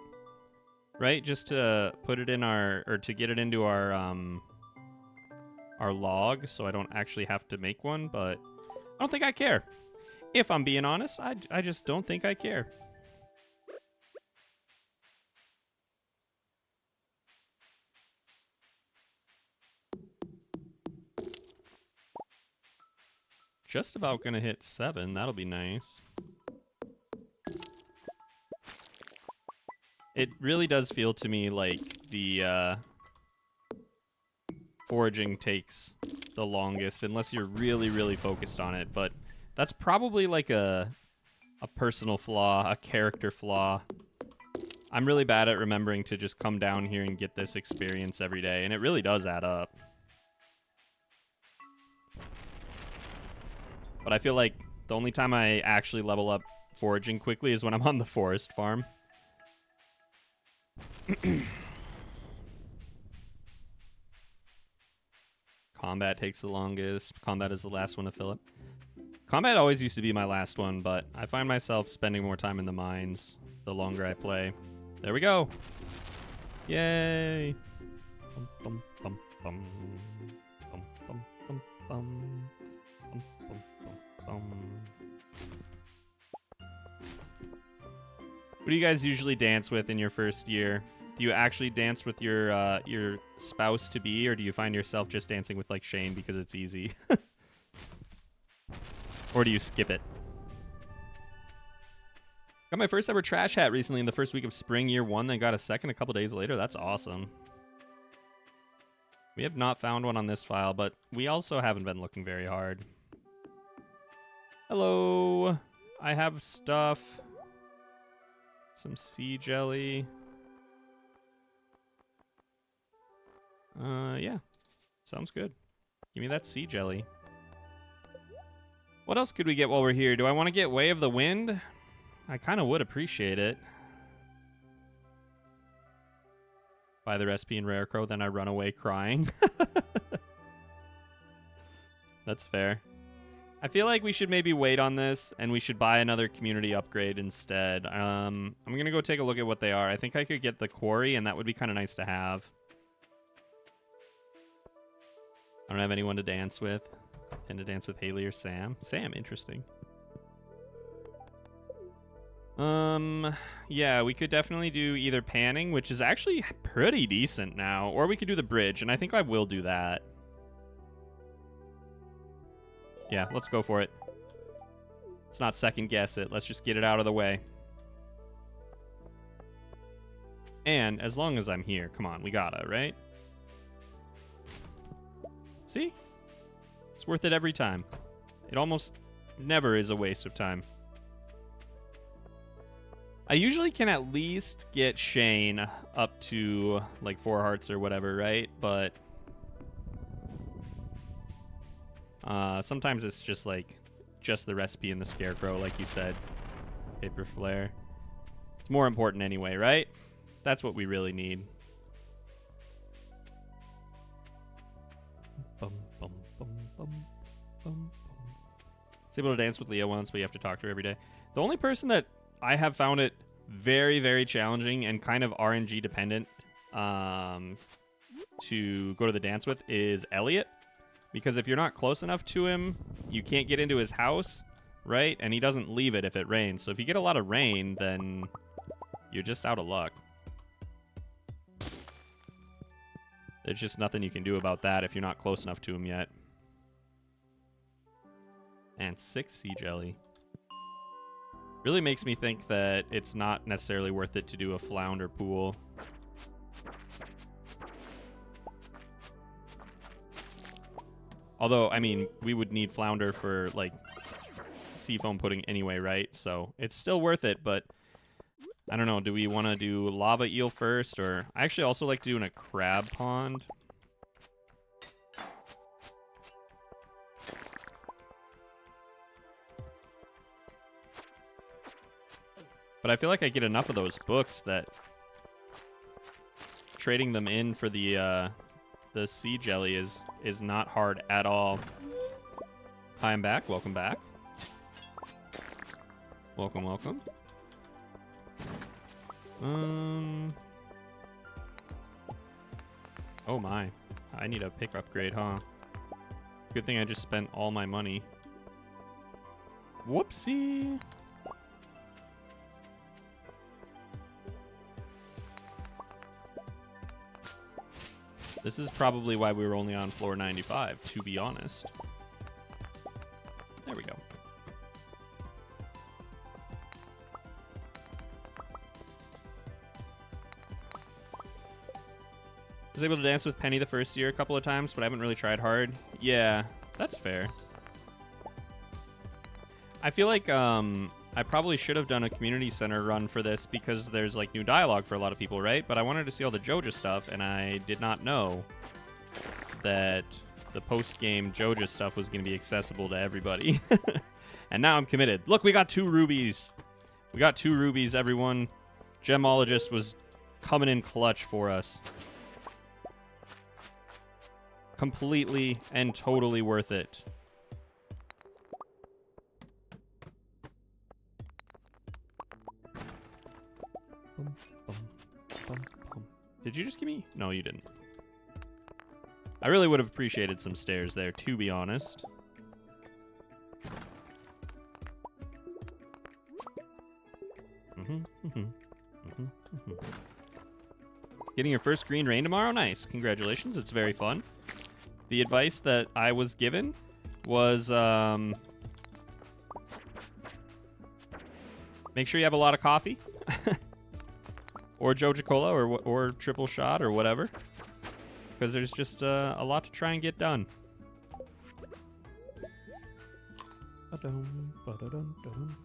right? Just to put it in our, or to get it into our log, so I don't actually have to make one, but I don't think I care. If I'm being honest, I just don't think I care. Just about gonna hit 7. That'll be nice. It really does feel to me like the foraging takes the longest, unless you're really, really focused on it. But that's probably like a personal flaw, a character flaw. I'm really bad at remembering to just come down here and get this experience every day, and it really does add up. But I feel like the only time I actually level up foraging quickly is when I'm on the forest farm. Combat takes the longest. Combat is the last one to fill up. Combat always used to be my last one, but I find myself spending more time in the mines the longer I play. There we go. Yay. Bum, bum, bum, bum. Bum, bum, bum, bum. What do you guys usually dance with in your first year? Do you actually dance with your spouse to be, or do you find yourself just dancing with like Shane because it's easy? Or do you skip it? Got my first ever trash hat recently in the first week of spring year 1, then got a second a couple days later. That's awesome. We have not found one on this file, but we also haven't been looking very hard. Hello. I have stuff. Some sea jelly. Yeah. Sounds good. Give me that sea jelly. What else could we get while we're here? Do I want to get Way of the Wind? I kind of would appreciate it. Buy the recipe in Rarecrow, then I run away crying. That's fair. I feel like we should maybe wait on this, and we should buy another community upgrade instead. I'm going to go take a look at what they are. I think I could get the quarry, and that would be kind of nice to have. I don't have anyone to dance with. And to dance with Haley or Sam. Sam, interesting. Yeah, we could definitely do either panning, which is actually pretty decent now, or we could do the bridge, and I think I will do that. Yeah, let's go for it. Let's not second guess it. Let's just get it out of the way. And as long as I'm here, come on, we gotta, right? See? It's worth it every time. It almost never is a waste of time. I usually can at least get Shane up to like 4 hearts or whatever, right? But sometimes it's just like just the recipe and the scarecrow, like you said. Paper flare. It's more important anyway, right? That's what we really need. It's able to dance with Leah once, but you have to talk to her every day. The only person that I have found it very, very challenging and kind of RNG dependent to go to the dance with is Elliot. Because if you're not close enough to him, you can't get into his house, right? And he doesn't leave it if it rains. So if you get a lot of rain, then you're just out of luck. There's just nothing you can do about that if you're not close enough to him yet. And 6 sea jelly. Really makes me think that it's not necessarily worth it to do a flounder pool. Although, I mean, we would need flounder for, like, seafoam pudding anyway, right? So it's still worth it, but I don't know. Do we want to do lava eel first? Or I actually also like doing a crab pond. But I feel like I get enough of those books that trading them in for the sea jelly is not hard at all. Hi, I'm back. Welcome back. Welcome, welcome. Oh my. I need a pick upgrade, huh? Good thing I just spent all my money. Whoopsie. This is probably why we were only on floor 95, to be honest. There we go. I was able to dance with Penny the first year a couple of times, but I haven't really tried hard. Yeah, that's fair. I feel like I probably should have done a community center run for this because there's like new dialogue for a lot of people, right? But I wanted to see all the Joja stuff, and I did not know that the post-game Joja stuff was going to be accessible to everybody. And now I'm committed. Look, we got 2 rubies. We got 2 rubies, everyone. Gemologist was coming in clutch for us. Completely and totally worth it. Did you just give me? No, you didn't. I really would have appreciated some stairs there, to be honest. Getting your first green rain tomorrow? Nice. Congratulations. It's very fun. The advice that I was given was make sure you have a lot of coffee. Or Joja Cola, or triple shot, or whatever. Because there's just a lot to try and get done.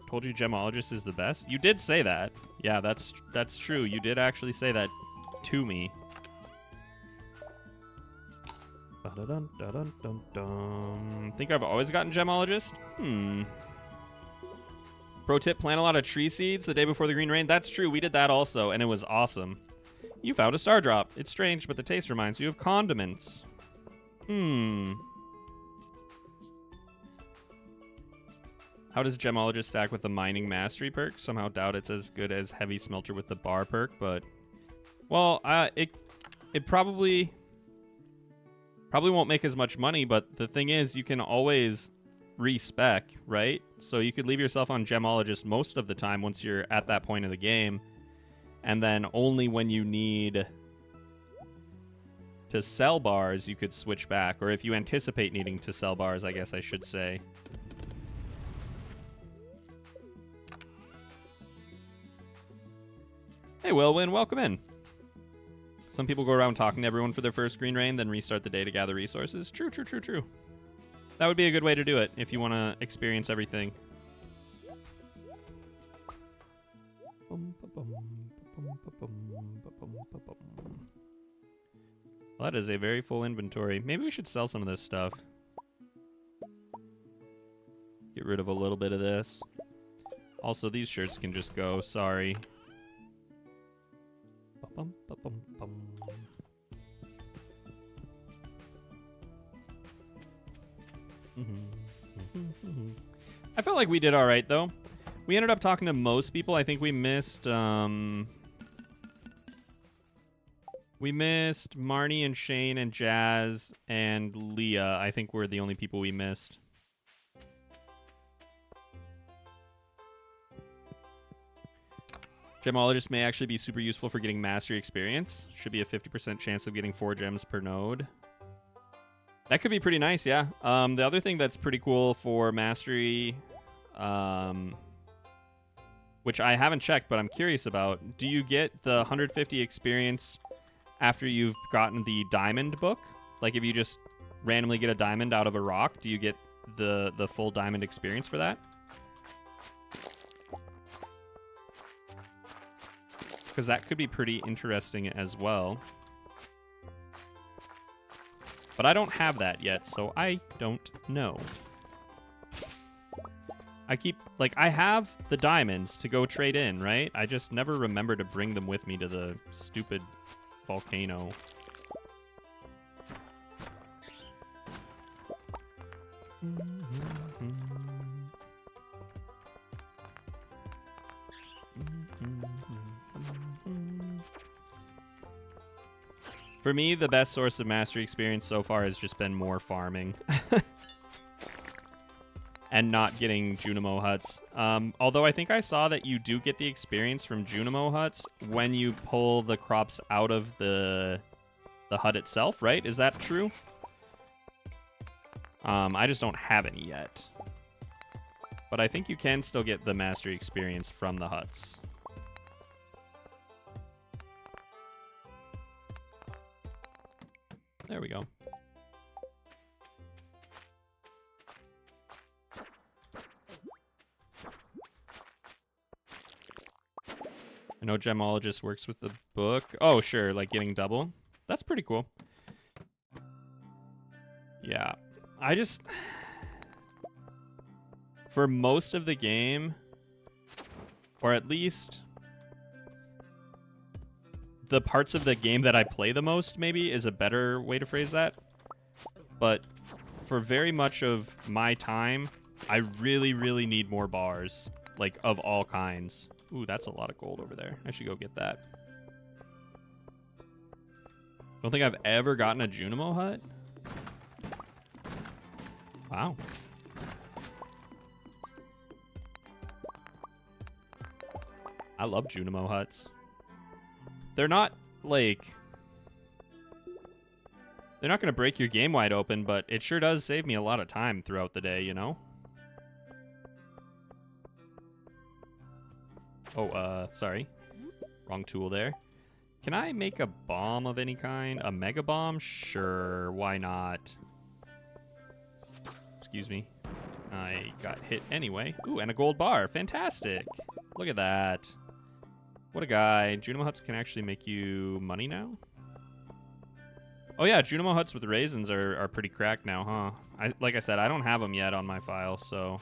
Told you Gemologist is the best? You did say that. Yeah, that's true. You did actually say that to me. Think I've always gotten Gemologist? Pro tip, plant a lot of tree seeds the day before the green rain. That's true. We did that also, and it was awesome. You found a star drop. It's strange, but the taste reminds you of condiments. How does Gemologist stack with the mining mastery perk? Somehow doubt it's as good as heavy smelter with the bar perk, but well, it probably won't make as much money, but the thing is you can always respec, right? So you could leave yourself on Gemologist most of the time once you're at that point of the game, and then only when you need to sell bars you could switch back, or if you anticipate needing to sell bars, I guess I should say. Hey Wilwin, welcome in. Some people go around talking to everyone for their first green rain, then restart the day to gather resources. True. That would be a good way to do it if you want to experience everything. Well, that is a very full inventory. Maybe we should sell some of this stuff. Get rid of a little bit of this. Also, these shirts can just go. Sorry. I felt like we did all right, though. We ended up talking to most people. I think we missed Marnie and Shane and Jazz and Leah. I think we're the only people we missed. Gemologist may actually be super useful for getting mastery experience. Should be a 50% chance of getting 4 gems per node. That could be pretty nice, yeah. The other thing that's pretty cool for mastery, which I haven't checked, but I'm curious about, do you get the 150 experience after you've gotten the diamond book? Like if you just randomly get a diamond out of a rock, do you get the full diamond experience for that? Because that could be pretty interesting as well. But I don't have that yet, so I don't know. I keep, like, I have the diamonds to go trade in, right? I just never remember to bring them with me to the stupid volcano. For me, the best source of mastery experience so far has just been more farming. And not getting Junimo huts. Although I think I saw that you do get the experience from Junimo huts when you pull the crops out of the hut itself, right? Is that true? I just don't have any yet. But I think you can still get the mastery experience from the huts. There we go. I know Gemologist works with the book. Oh, sure, like getting double. That's pretty cool. Yeah. I just... For most of the game, or at least the parts of the game that I play the most, maybe, is a better way to phrase that. But for very much of my time, I really, really need more bars, like, of all kinds. Ooh, that's a lot of gold over there. I should go get that. Don't think I've ever gotten a Junimo hut. Wow. I love Junimo huts. They're not, like... They're not going to break your game wide open, but it sure does save me a lot of time throughout the day, you know? Oh, sorry. Wrong tool there. Can I make a bomb of any kind? A mega bomb? Sure, why not? Excuse me. I got hit anyway. Ooh, and a gold bar. Fantastic. Look at that. What a guy. Junimo huts can actually make you money now? Oh yeah, Junimo huts with raisins are pretty cracked now, huh? Like I said, I don't have them yet on my file, so...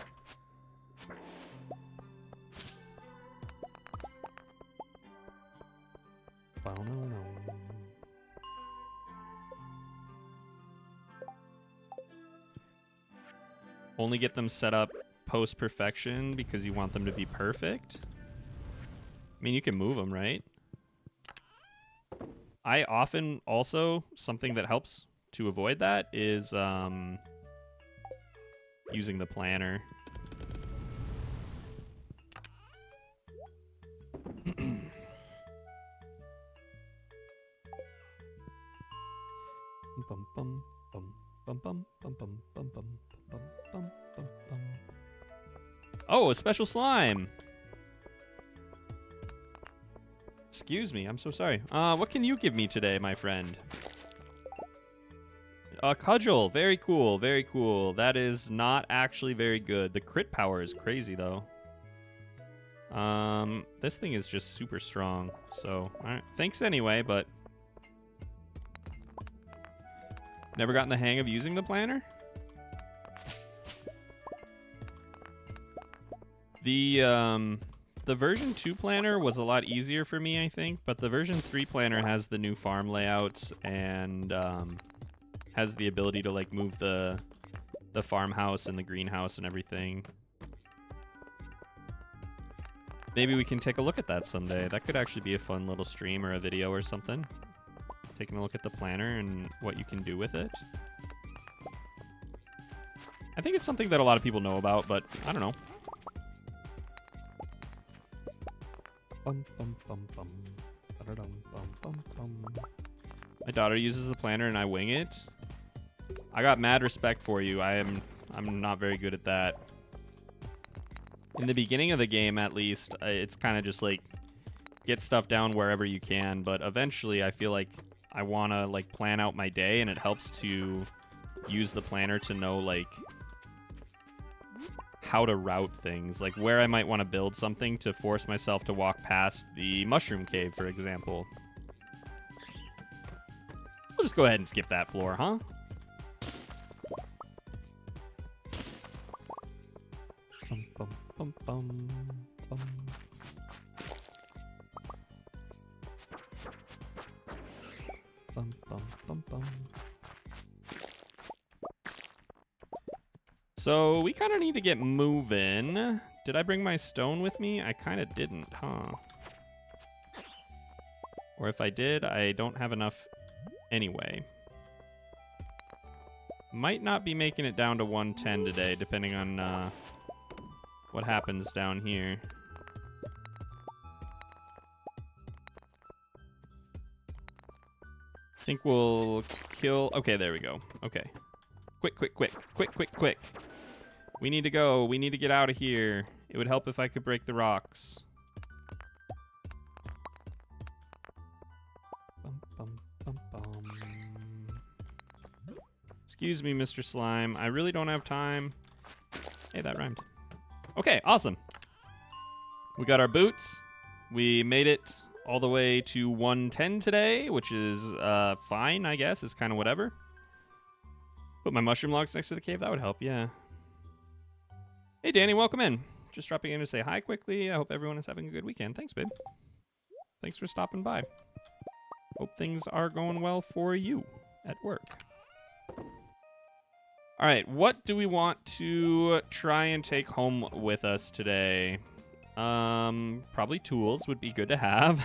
Only get them set up post-perfection because you want them to be perfect? I mean, you can move them, right? I often also, something that helps to avoid that is using the planner. Oh, a special slime. Excuse me, I'm so sorry. What can you give me today, my friend? A cudgel. Very cool, very cool. That is not actually very good. The crit power is crazy, though. This thing is just super strong. So, alright. Thanks anyway, but... Never gotten the hang of using the planner? The version 2 planner was a lot easier for me, I think, but the version 3 planner has the new farm layouts and has the ability to like move the the farmhouse and the greenhouse and everything. Maybe we can take a look at that someday. That could actually be a fun little stream or a video or something. Taking a look at the planner and what you can do with it. I think it's something that a lot of people know about, but I don't know. Bum, bum, bum, bum. Ba-da-dum, bum, bum, bum. My daughter uses the planner and I wing it. I got mad respect for you. I'm not very good at that. In the beginning of the game, at least, it's kind of just like get stuff down wherever you can. But eventually, I feel like I want to like plan out my day, and it helps to use the planner to know like how to route things, like where I might want to build something to force myself to walk past the mushroom cave, for example. We'll just go ahead and skip that floor, huh? Bum, bum, bum, bum, bum. Bum, bum, bum, bum. So we kind of need to get moving. Did I bring my stone with me? I kind of didn't, huh? Or if I did, I don't have enough anyway. Might not be making it down to 110 today, depending on what happens down here. I think we'll kill... Okay, there we go. Okay. Quick, quick, quick. Quick, quick, quick. We need to go. We need to get out of here. It would help if I could break the rocks. Bum, bum, bum, bum. Excuse me, Mr. Slime. I really don't have time. Hey, that rhymed. Okay, awesome. We got our boots. We made it all the way to 110 today, which is fine, I guess. It's kind of whatever. Put my mushroom logs next to the cave. That would help, yeah. Hey, Dani, welcome in. Just dropping in to say hi quickly. I hope everyone is having a good weekend. Thanks, babe. Thanks for stopping by. Hope things are going well for you at work. All right, what do we want to try and take home with us today? Probably tools would be good to have.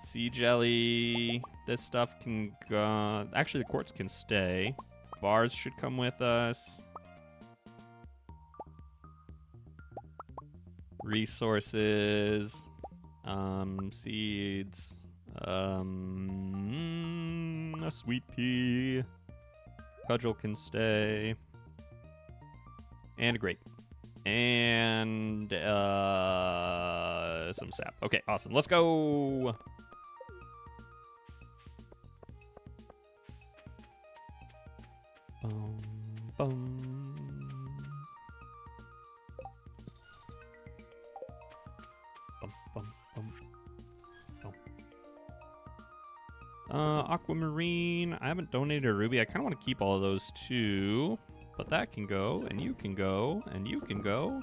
Sea jelly. This stuff can go. Actually, the quartz can stay. Bars should come with us. Resources. Seeds. A sweet pea. Cudgel can stay. And a grape. And some sap. Okay, awesome. Let's go. Boom, boom. Bum, bum, bum. Oh. Aquamarine. I haven't donated a ruby. I kind of want to keep all of those too. But that can go, and you can go, and you can go.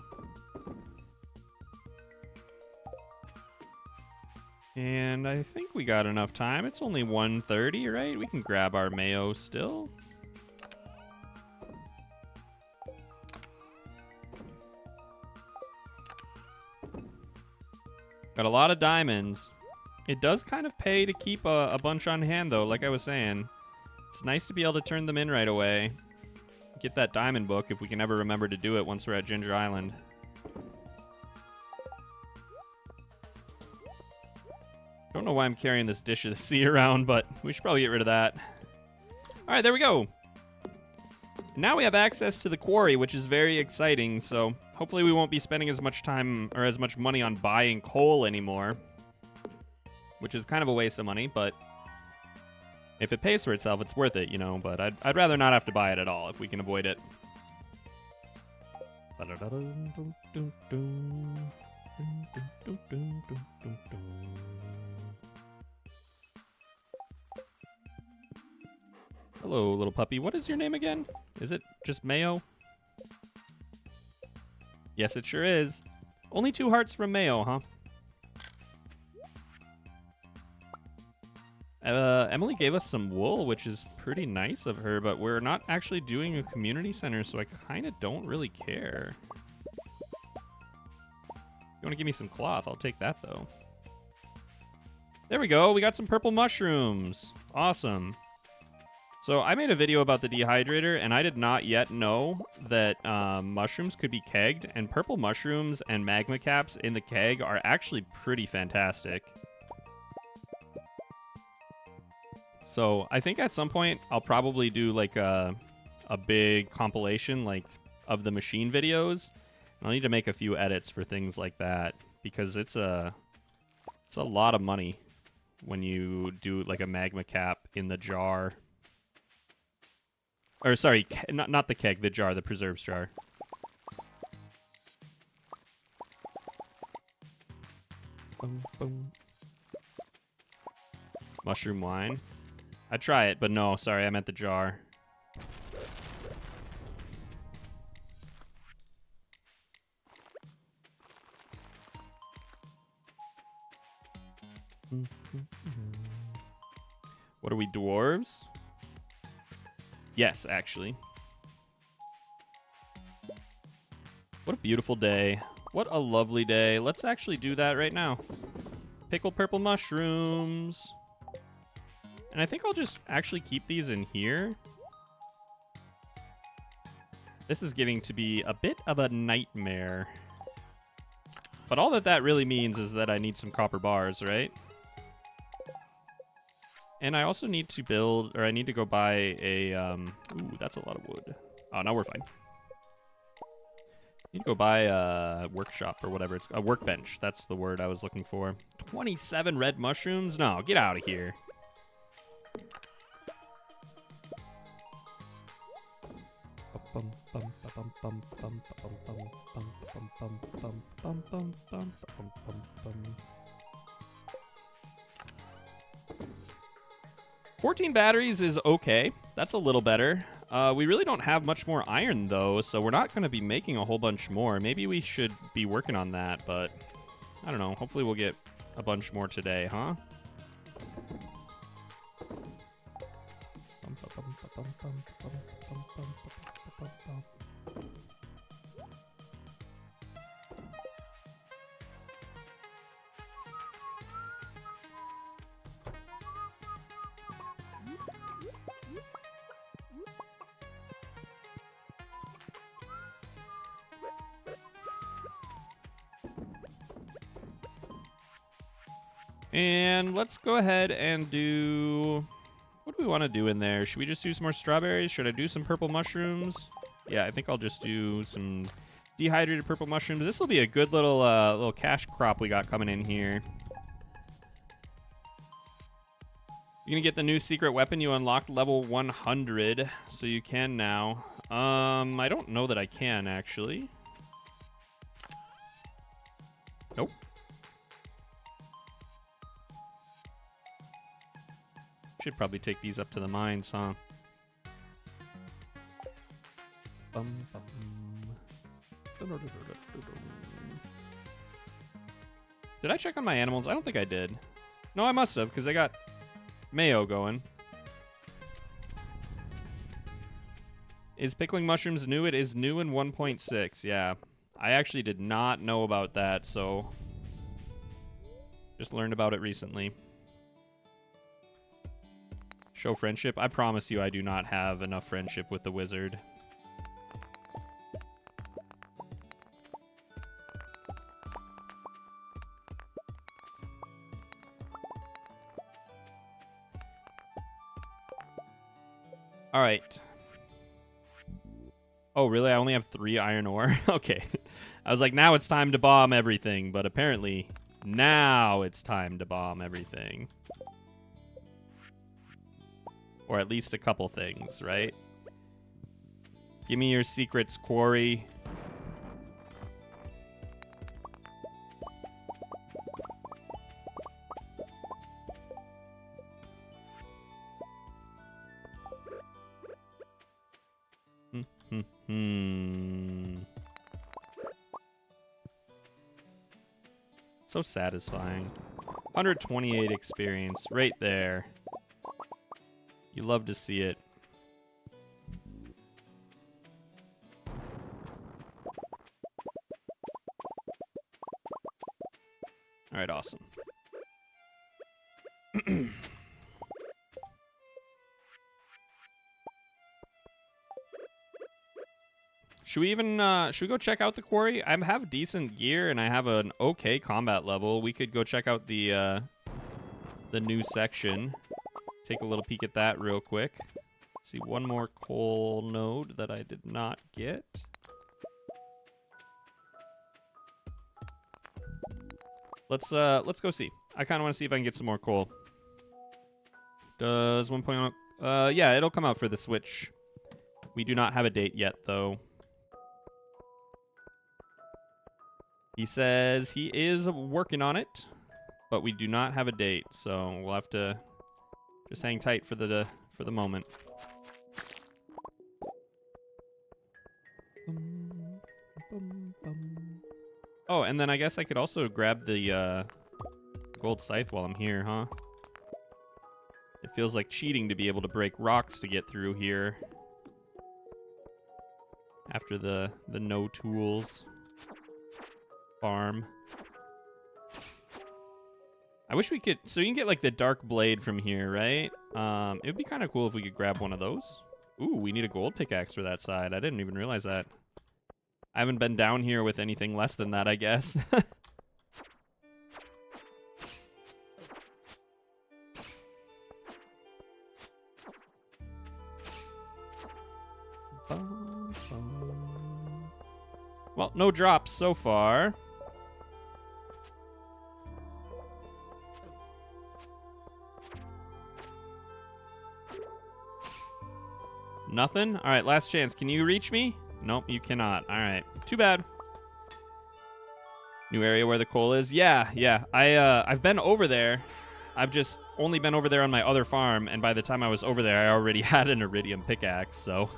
And I think we got enough time. It's only 1:30, right? We can grab our mayo still. Got a lot of diamonds. It does kind of pay to keep a bunch on hand, though, like I was saying. It's nice to be able to turn them in right away. Get that diamond book if we can ever remember to do it once we're at Ginger Island. Don't know why I'm carrying this dish of the sea around, but we should probably get rid of that. All right, there we go. Now we have access to the quarry, which is very exciting, so hopefully we won't be spending as much time or as much money on buying coal anymore, which is kind of a waste of money, but if it pays for itself, it's worth it, you know, but I'd rather not have to buy it at all if we can avoid it. Hello, little puppy. What is your name again? Is it just Mayo? Yes, it sure is. Only 2 hearts from Mayo, huh? Emily gave us some wool, which is pretty nice of her, but we're not actually doing a community center, so I kind of don't really care. You want to give me some cloth? I'll take that, though. There we go. We got some purple mushrooms. Awesome. So I made a video about the dehydrator, and I did not yet know that mushrooms could be kegged, and purple mushrooms and magma caps in the keg are actually pretty fantastic. So I think at some point I'll probably do like a big compilation like of the machine videos. I'll need to make a few edits for things like that because it's a lot of money when you do like a magma cap in the jar. Or sorry, not the keg, the jar, the preserves jar. Boom, boom. Mushroom wine. I'd try it, but no, sorry, I meant the jar. What are we, dwarves? Yes, actually. What a beautiful day. What a lovely day. Let's actually do that right now. Pickle purple mushrooms. And I think I'll just actually keep these in here. This is getting to be a bit of a nightmare. But all that really means is that I need some copper bars, right? And I also need to build, or I need to go buy a, ooh, that's a lot of wood. Oh, no, we're fine. Need to go buy a workshop or whatever. It's a workbench. That's the word I was looking for. 27 red mushrooms? No, get out of here. $14 batteries is okay. That's a little better. We really don't have much more iron, though, so we're not going to be making a whole bunch more. Maybe we should be working on that, but I don't know. Hopefully we'll get a bunch more today, huh? And let's go ahead and do... What do we want to do in there? Should we just do some more strawberries? Should I do some purple mushrooms? Yeah, I think I'll just do some dehydrated purple mushrooms. This will be a good little cash crop we got coming in here. You're going to get the new secret weapon you unlocked level 100. So you can now. I don't know that I can, actually. Nope. Should probably take these up to the mines, huh? Did I check on my animals? I don't think I did. No, I must have, because I got mayo going. Is pickling mushrooms new? It is new in 1.6, yeah. I actually did not know about that, so just learned about it recently. Show friendship. I promise you I do not have enough friendship with the wizard. All right. Oh, really? I only have 3 iron ore? Okay. I was like, now it's time to bomb everything, but apparently now it's time to bomb everything. Or at least a couple things, right? Give me your secrets, quarry. So satisfying. 128 experience right there. You love to see it. All right, awesome. Should we go check out the quarry? I have decent gear and I have an okay combat level. We could go check out the new section. Take a little peek at that real quick. See one more coal node that I did not get. Let's go see. I kind of want to see if I can get some more coal. Does 1.0? Yeah, it'll come out for the Switch. We do not have a date yet, though. He says he is working on it, but we do not have a date, so we'll have to just hang tight for the moment. Oh, and then I guess I could also grab the gold scythe while I'm here, huh? It feels like cheating to be able to break rocks to get through here after the no tools farm. I wish we could, so you can get like the dark blade from here, right? It would be kind of cool if we could grab one of those. Ooh, we need a gold pickaxe for that side. I didn't even realize that. I haven't been down here with anything less than that, I guess. Well, no drops so far. Nothing? All right, last chance. Can you reach me? Nope, you cannot. All right. Too bad. New area where the coal is? Yeah. I've been over there. I've just only been over there on my other farm, and by the time I was over there, I already had an iridium pickaxe, so...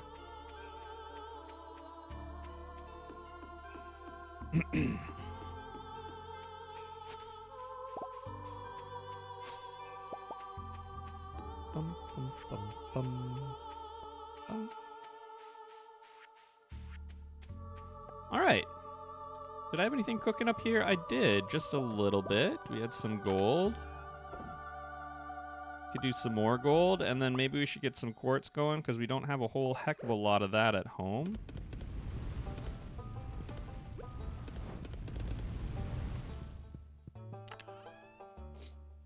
All right. Did I have anything cooking up here? I did, just a little bit. We had some gold. Could do some more gold, and then maybe we should get some quartz going, because we don't have a whole heck of a lot of that at home.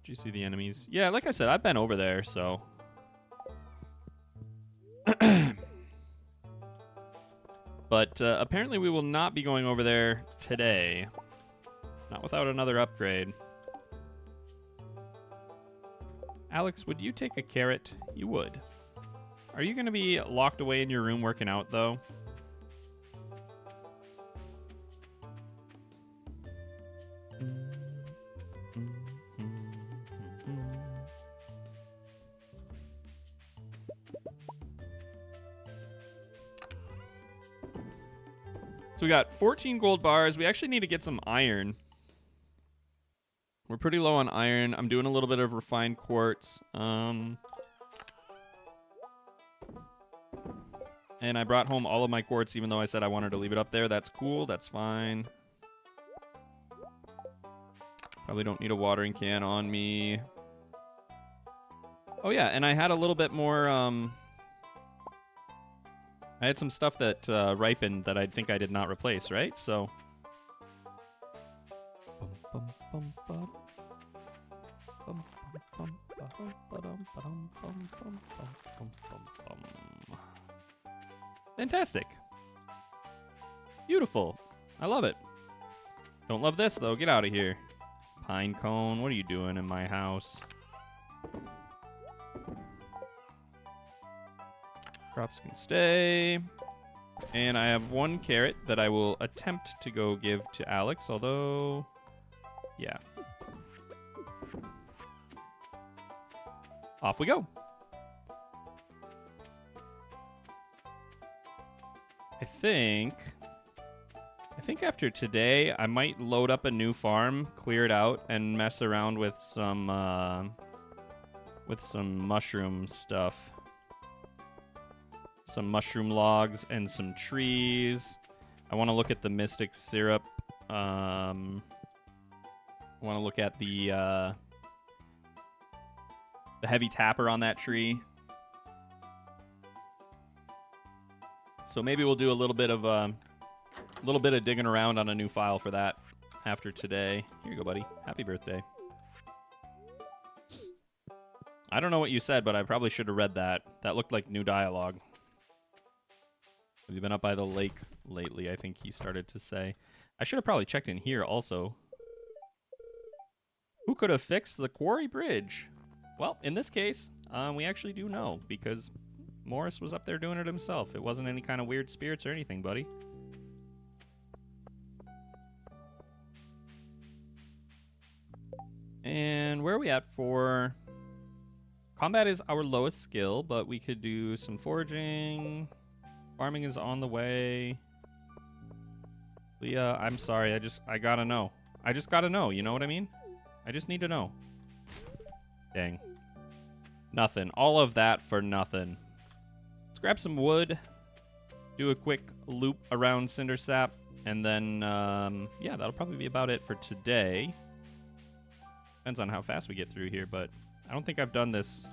Did you see the enemies? Yeah, like I said, I've been over there, so... But apparently we will not be going over there today. Not without another upgrade. Alex, would you take a carrot? You would. Are you going to be locked away in your room working out, though? So we got 14 gold bars. We actually need to get some iron. We're pretty low on iron. I'm doing a little bit of refined quartz. And I brought home all of my quartz, even though I said I wanted to leave it up there. That's cool. That's fine. Probably don't need a watering can on me. Oh, yeah, and I had a little bit more... I had some stuff that ripened that I think I did not replace, right? So... Fantastic. Beautiful. I love it. Don't love this, though. Get out of here. Pine cone, what are you doing in my house? Crops can stay. And I have one carrot that I will attempt to go give to Alex, although... Yeah. Off we go. I think after today, I might load up a new farm, clear it out, and mess around with some mushroom stuff. some mushroom logs, and some trees. I want to look at the mystic syrup. I want to look at the heavy tapper on that tree. So maybe we'll do a little bit of digging around on a new file for that after today. Here you go, buddy. Happy birthday. I don't know what you said, but I probably should have read that. That looked like new dialogue. Have you been up by the lake lately? I think he started to say. I should have probably checked in here also. Who could have fixed the quarry bridge? Well, in this case, we actually do know, because Morris was up there doing it himself. It wasn't any kind of weird spirits or anything, buddy. And where are we at for... Combat is our lowest skill, but we could do some foraging. Farming is on the way. Leah, I'm sorry. I gotta know. I just gotta know. You know what I mean? I just need to know. Dang. Nothing. All of that for nothing. Let's grab some wood. Do a quick loop around Cindersap. And then, yeah, that'll probably be about it for today. Depends on how fast we get through here, but I don't think I've done this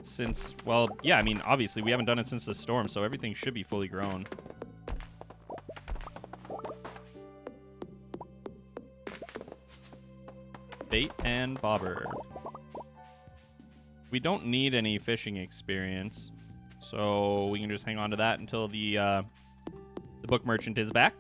since, well, yeah, I mean, obviously, we haven't done it since the storm, so everything should be fully grown. Bait and bobber. We don't need any fishing experience, so we can just hang on to that until the book merchant is back.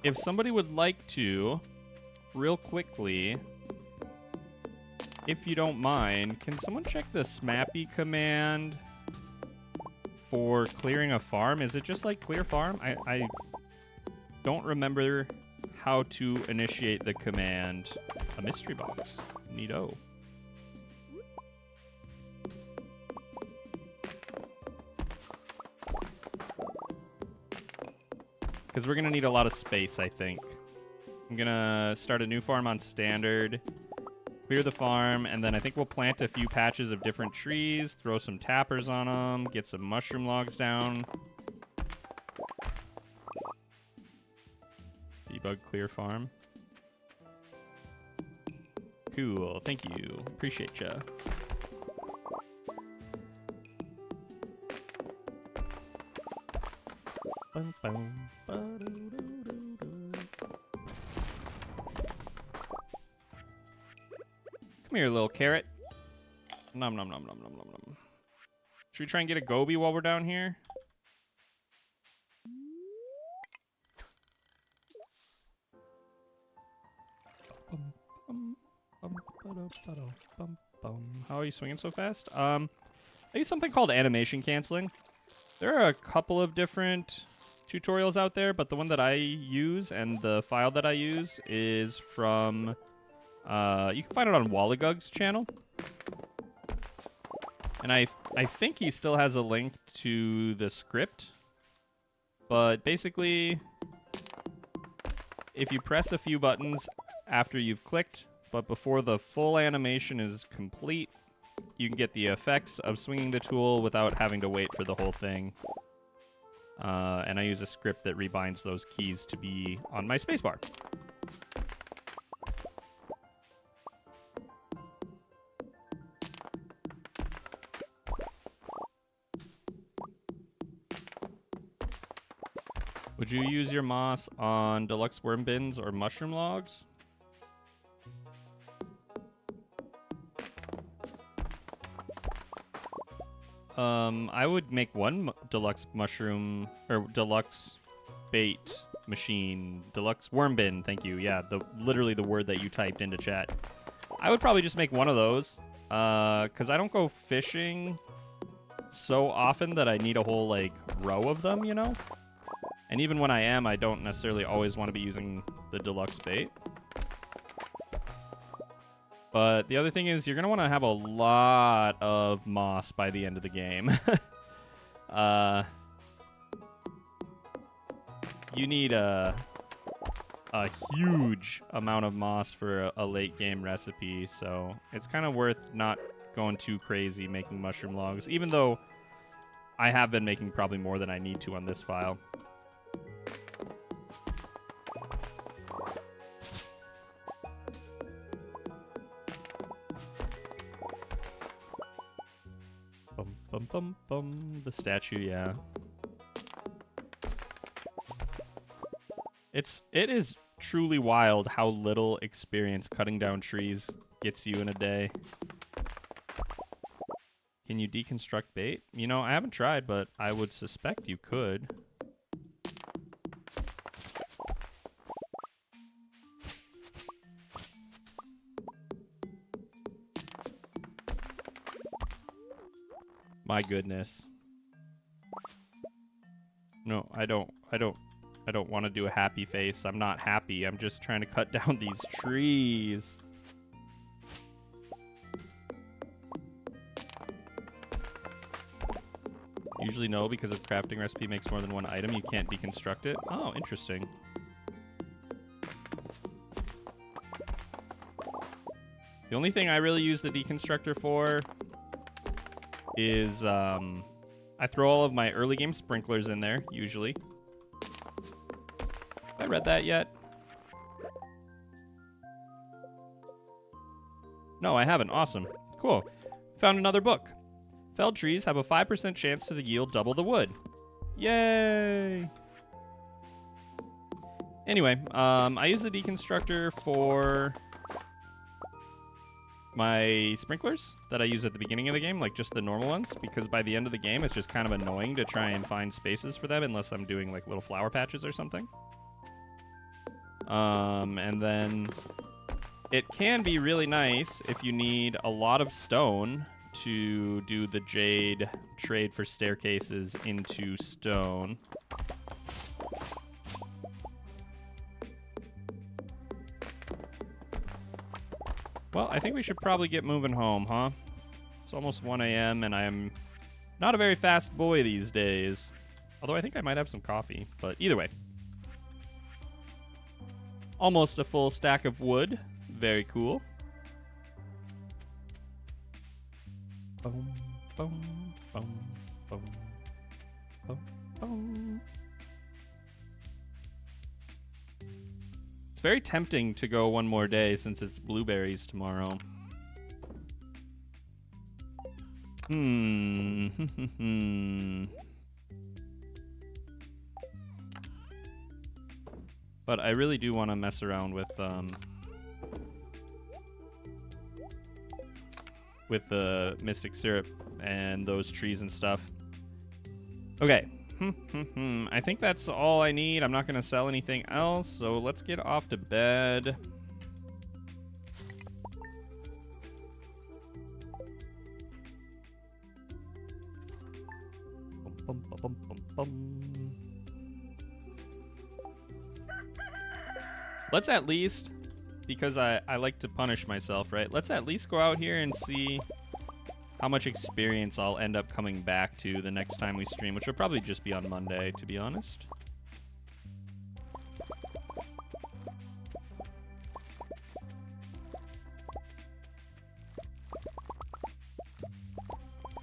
If somebody would like to, real quickly, if you don't mind, can someone check the Smappy command for clearing a farm? Is it just like clear farm? I don't remember how to initiate the command. A mystery box. Neato. Because we're going to need a lot of space, I think. I'm going to start a new farm on standard, clear the farm, and then I think we'll plant a few patches of different trees, throw some tappers on them, get some mushroom logs down. Debug clear farm. Cool, thank you. Appreciate ya. Come here, little carrot. Nom nom nom nom nom nom nom. Should we try and get a goby while we're down here? How are you swinging so fast? I use something called animation canceling. There are a couple of different tutorials out there, but the one that I use and the file that I use is from, you can find it on Wallagug's channel. And I think he still has a link to the script. But basically, if you press a few buttons after you've clicked, but before the full animation is complete, you can get the effects of swinging the tool without having to wait for the whole thing. And I use a script that rebinds those keys to be on my spacebar. Would you use your moss on deluxe worm bins or mushroom logs? I would make one deluxe mushroom or deluxe bait machine, deluxe worm bin. Thank you. Yeah, literally the word that you typed into chat. I would probably just make one of those, because I don't go fishing so often that I need a whole, like, row of them, you know? And even when I am, I don't necessarily always want to be using the deluxe bait. But the other thing is you're going to want to have a lot of moss by the end of the game. You need a huge amount of moss for a late game recipe, so it's kind of worth not going too crazy making mushroom logs, even though I have been making probably more than I need to on this file. Bum, bum, bum, bum. The statue, yeah. It is truly wild how little experience cutting down trees gets you in a day. Can you deconstruct bait? You know, I haven't tried, but I would suspect you could. My goodness. No, I don't want to do a happy face. I'm not happy. I'm just trying to cut down these trees. Usually no, because if crafting recipe makes more than one item, you can't deconstruct it. Oh, interesting. The only thing I really use the deconstructor for is I throw all of my early game sprinklers in there, usually. Have I read that yet? No, I haven't. Awesome. Cool. Found another book. Felled trees have a 5% chance to yield double the wood. Yay! Anyway, I use the deconstructor for my sprinklers that I use at the beginning of the game, like just the normal ones, because by the end of the game, it's just kind of annoying to try and find spaces for them unless I'm doing like little flower patches or something. And then it can be really nice if you need a lot of stone to do the jade trade for staircases into stone. Well, I think we should probably get moving home, huh? It's almost 1 a.m. and I'm not a very fast boy these days. Although I think I might have some coffee, but either way. Almost a full stack of wood. Very cool. Boom, boom, boom, boom, boom, boom. It's very tempting to go one more day since it's blueberries tomorrow. But I really do want to mess around with the mystic syrup and those trees and stuff. Okay. I think that's all I need. I'm not going to sell anything else, so let's get off to bed. Bum, bum, bum, bum, bum. Let's at least, because I like to punish myself, right? Let's at least go out here and see how much experience I'll end up coming back to the next time we stream, which will probably just be on Monday, to be honest.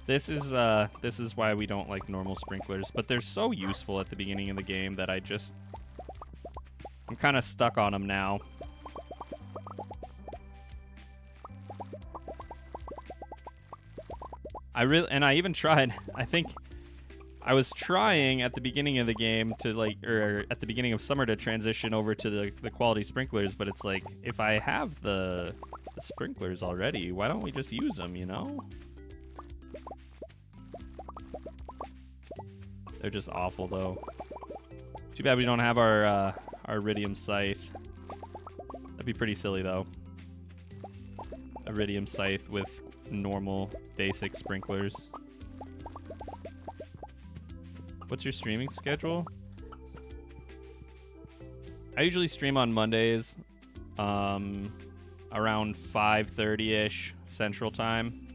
This is why we don't like normal sprinklers, but they're so useful at the beginning of the game that I'm kind of stuck on them now. I even tried, I think I was trying at the beginning of the game to or at the beginning of summer to transition over to the quality sprinklers, but it's like, if I have the sprinklers already, why don't we just use them, you know? They're just awful though. Too bad we don't have our iridium scythe. That'd be pretty silly though. Iridium scythe with normal basic sprinklers. What's your streaming schedule? I usually stream on Mondays, around 5:30ish Central Time,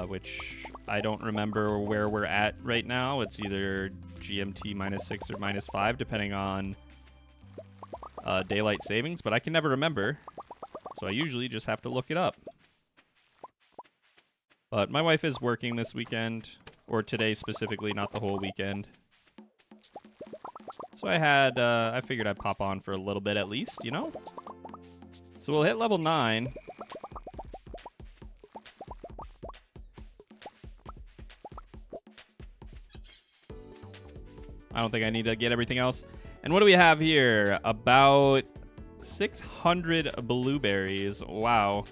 which I don't remember where we're at right now. It's either GMT -6 or -5, depending on daylight savings, but I can never remember, so I usually just have to look it up. But my wife is working this weekend, or today specifically, not the whole weekend. So I figured I'd pop on for a little bit at least, you know? So we'll hit level 9. I don't think I need to get everything else. And what do we have here? About 600 blueberries. Wow.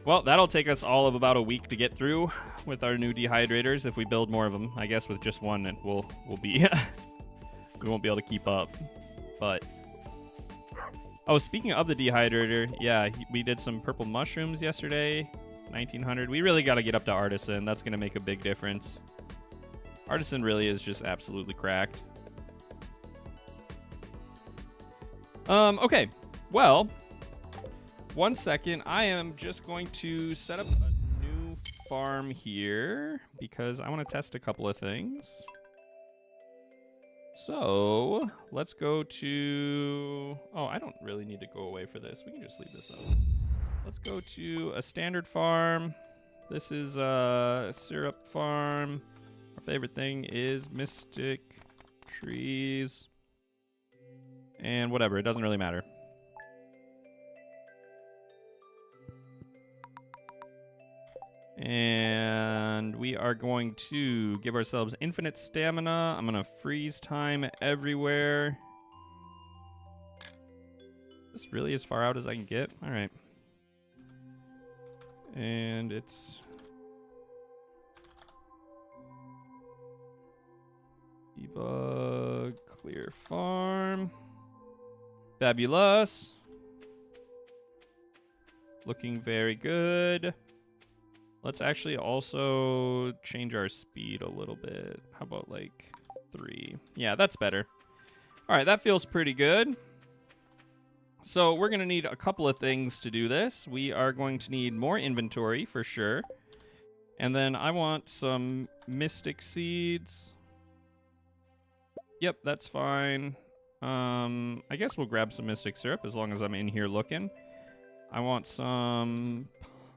Well, that'll take us all of about a week to get through with our new dehydrators if we build more of them. I guess with just one, and we'll be we won't be able to keep up. But oh, speaking of the dehydrator, yeah, we did some purple mushrooms yesterday. 1900. We really got to get up to Artisan. That's going to make a big difference. Artisan really is just absolutely cracked. Okay. Well, 1 second. I am just going to set up a new farm here because I want to test a couple of things. So let's go to... Oh, I don't really need to go away for this. We can just leave this up. Let's go to a standard farm. This is a syrup farm. Our favorite thing is mystic trees. And whatever, it doesn't really matter. And we are going to give ourselves infinite stamina. I'm going to freeze time everywhere. This really as far out as I can get. All right. And it's... debug, clear farm. Fabulous. Looking very good. Let's actually also change our speed a little bit. How about like 3? Yeah, that's better. All right, that feels pretty good. So we're going to need a couple of things to do this. We are going to need more inventory for sure. And then I want some mystic seeds. Yep, that's fine. I guess we'll grab some mystic syrup as long as I'm in here looking. I want some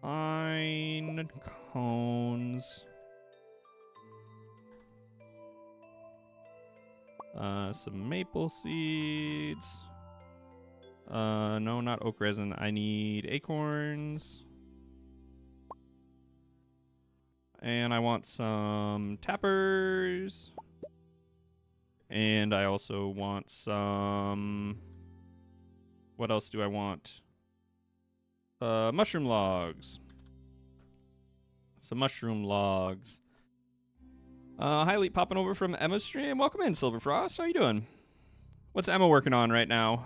pine cones. Some maple seeds. No, not oak resin. I need acorns. And I want some tappers. And I also want some... What else do I want? Mushroom logs. Some mushroom logs. Hi, Leap, popping over from Emma's stream. Welcome in, Silverfrost. How you doing? What's Emma working on right now?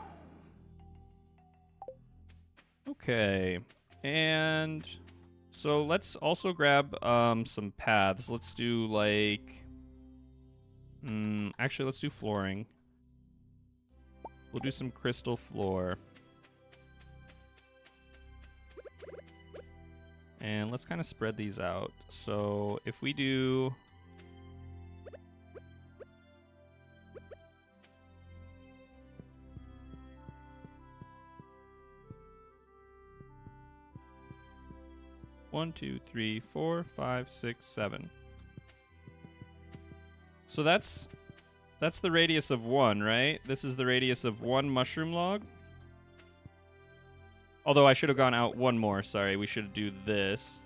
Okay. And so let's also grab some paths. Let's do like... actually, let's do flooring. We'll do some crystal floor. And let's kind of spread these out. So if we do... One, 2, 3, 4, 5, 6, 7. So that's the radius of 1, right? This is the radius of 1 mushroom log. Although I should have gone out 1 more. Sorry, we should do this.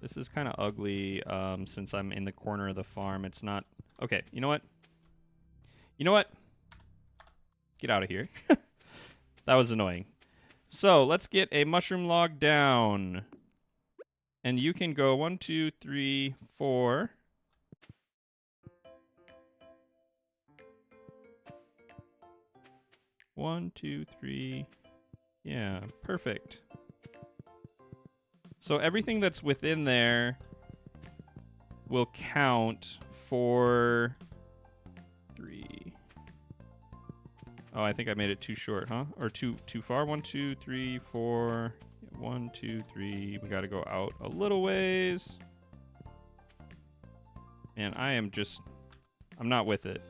This is kind of ugly since I'm in the corner of the farm. It's not... Okay, you know what? You know what? Get out of here. That was annoying. So let's get a mushroom log down. And you can go 1, 2, 3, 4. One, two, three. Yeah, perfect. So everything that's within there will count for 3. Oh, I think I made it too short, huh? Or too far. 1, 2, 3, 4. 1, 2, 3. We got to go out a little ways. And I'm not with it.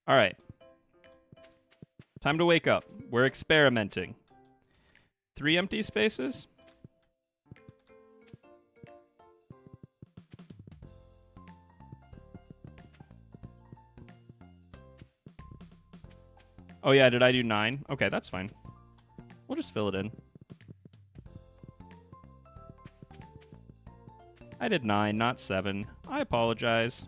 All right. Time to wake up. We're experimenting. 3 empty spaces? Oh yeah, did I do 9? Okay, that's fine. We'll just fill it in. I did 9, not 7. I apologize.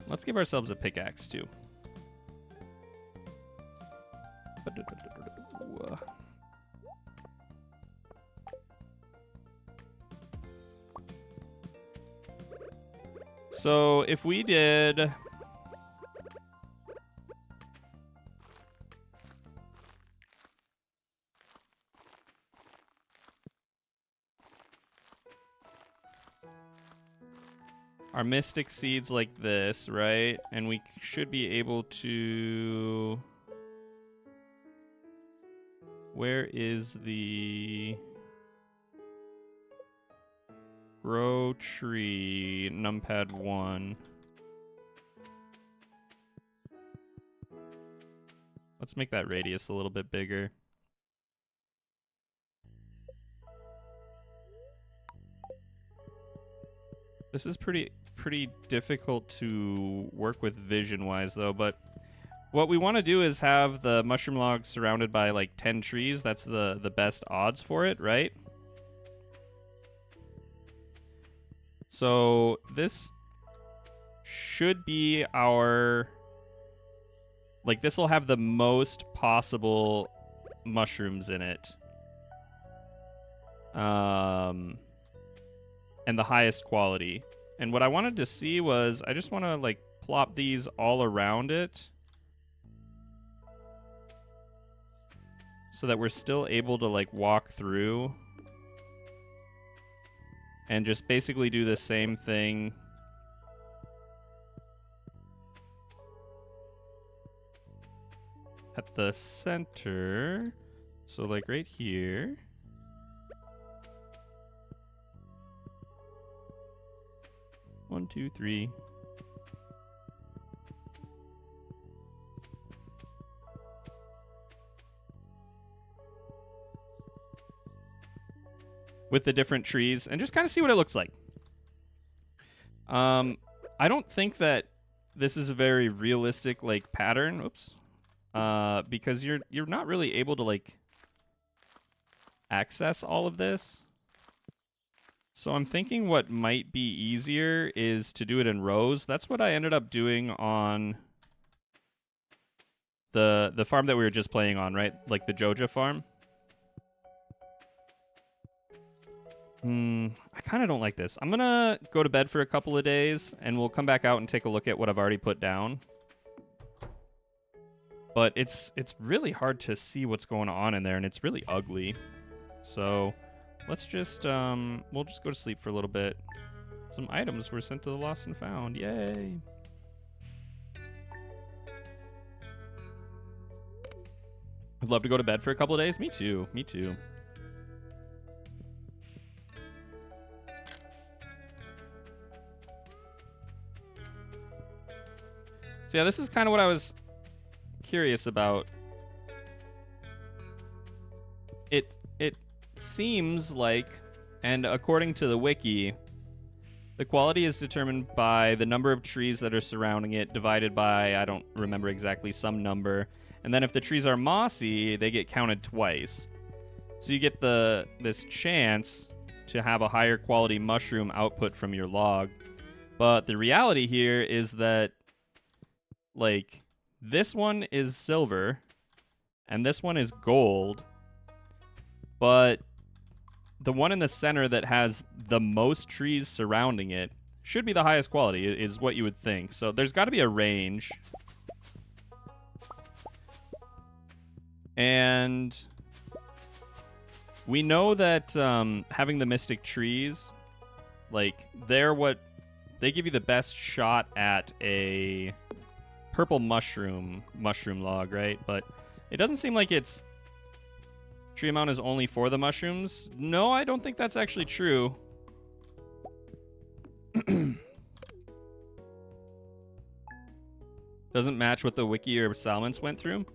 Let's give ourselves a pickaxe, too. So, if we did... our mystic seeds like this, right? And we should be able to... Where is the... grow tree, numpad 1. Let's make that radius a little bit bigger. This is pretty difficult to work with vision-wise, though, but what we want to do is have the mushroom log surrounded by, like, 10 trees. That's the best odds for it, right? So this should be our... Like, this will have the most possible mushrooms in it. And the highest quality. And what I wanted to see was, I just want to, like, plop these all around it. So that we're still able to, like, walk through. And just basically do the same thing. At the center. So, like, right here. One, two, three. With the different trees, and just kind of see what it looks like. I don't think that this is a very realistic, like, pattern. Oops. Because you're not really able to, like, access all of this. So I'm thinking what might be easier is to do it in rows. That's what I ended up doing on the farm that we were just playing on, right? Like the Joja farm. I kind of don't like this. I'm gonna go to bed for a couple of days, and we'll come back out and take a look at what I've already put down. But it's really hard to see what's going on in there, and it's really ugly. So let's just, we'll just go to sleep for a little bit. Some items were sent to the Lost and Found. Yay! I'd love to go to bed for a couple of days. Me too. Me too. So yeah, this is kind of what I was curious about. It seems like, and according to the wiki, the quality is determined by the number of trees that are surrounding it divided by, I don't remember exactly, some number. And then if the trees are mossy, they get counted twice. So you get this chance to have a higher quality mushroom output from your log. But the reality here is that like, this one is silver, and this one is gold, but the one in the center that has the most trees surrounding it should be the highest quality, is what you would think. So there's got to be a range. And we know that having the mystic trees, like, they give you the best shot at a purple mushroom log, right? But it doesn't seem like it's tree amount is only for the mushrooms. No, I don't think that's actually true. Doesn't match what the wiki or Salmons went through.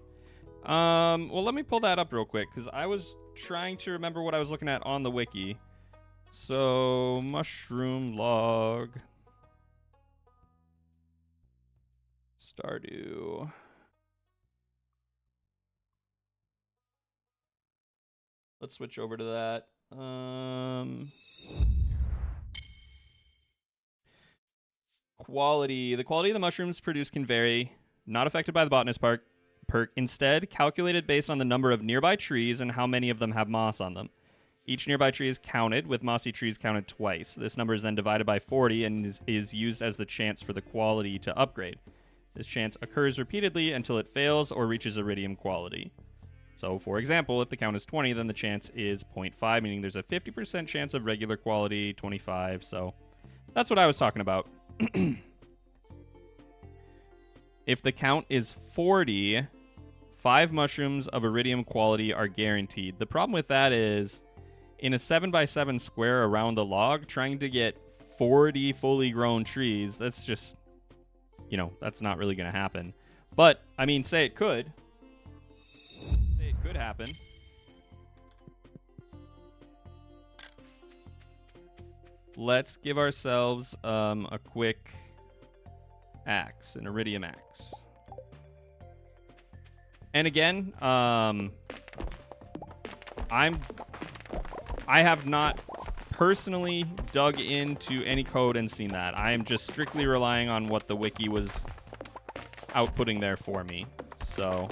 Well, let me pull that up real quick, because I was trying to remember what I was looking at on the wiki. So, mushroom log. Stardew. Let's switch over to that. Quality. The quality of the mushrooms produced can vary. Not affected by the botanist perk. Instead, calculated based on the number of nearby trees and how many of them have moss on them. Each nearby tree is counted, with mossy trees counted twice. This number is then divided by 40 and is used as the chance for the quality to upgrade. This chance occurs repeatedly until it fails or reaches iridium quality. So, for example, if the count is 20, then the chance is 0.5, meaning there's a 50% chance of regular quality, 25, so that's what I was talking about. If the count is 40, 5 mushrooms of iridium quality are guaranteed. The problem with that is, in a 7x7 square around the log, trying to get 40 fully grown trees, that's just, you know, that's not really going to happen. But, I mean, say it could. Say it could happen. Let's give ourselves a quick axe, an iridium axe. And again, I have not personally dug into any code and seen that. I am just strictly relying on what the wiki was outputting there for me. So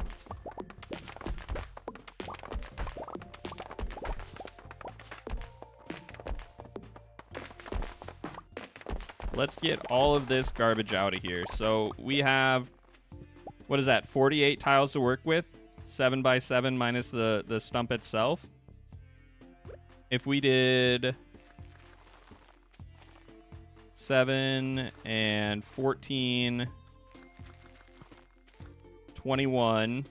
let's get all of this garbage out of here. So we have, what is that, 48 tiles to work with? 7x7 minus the stump itself. If we did 7 and 14, 21,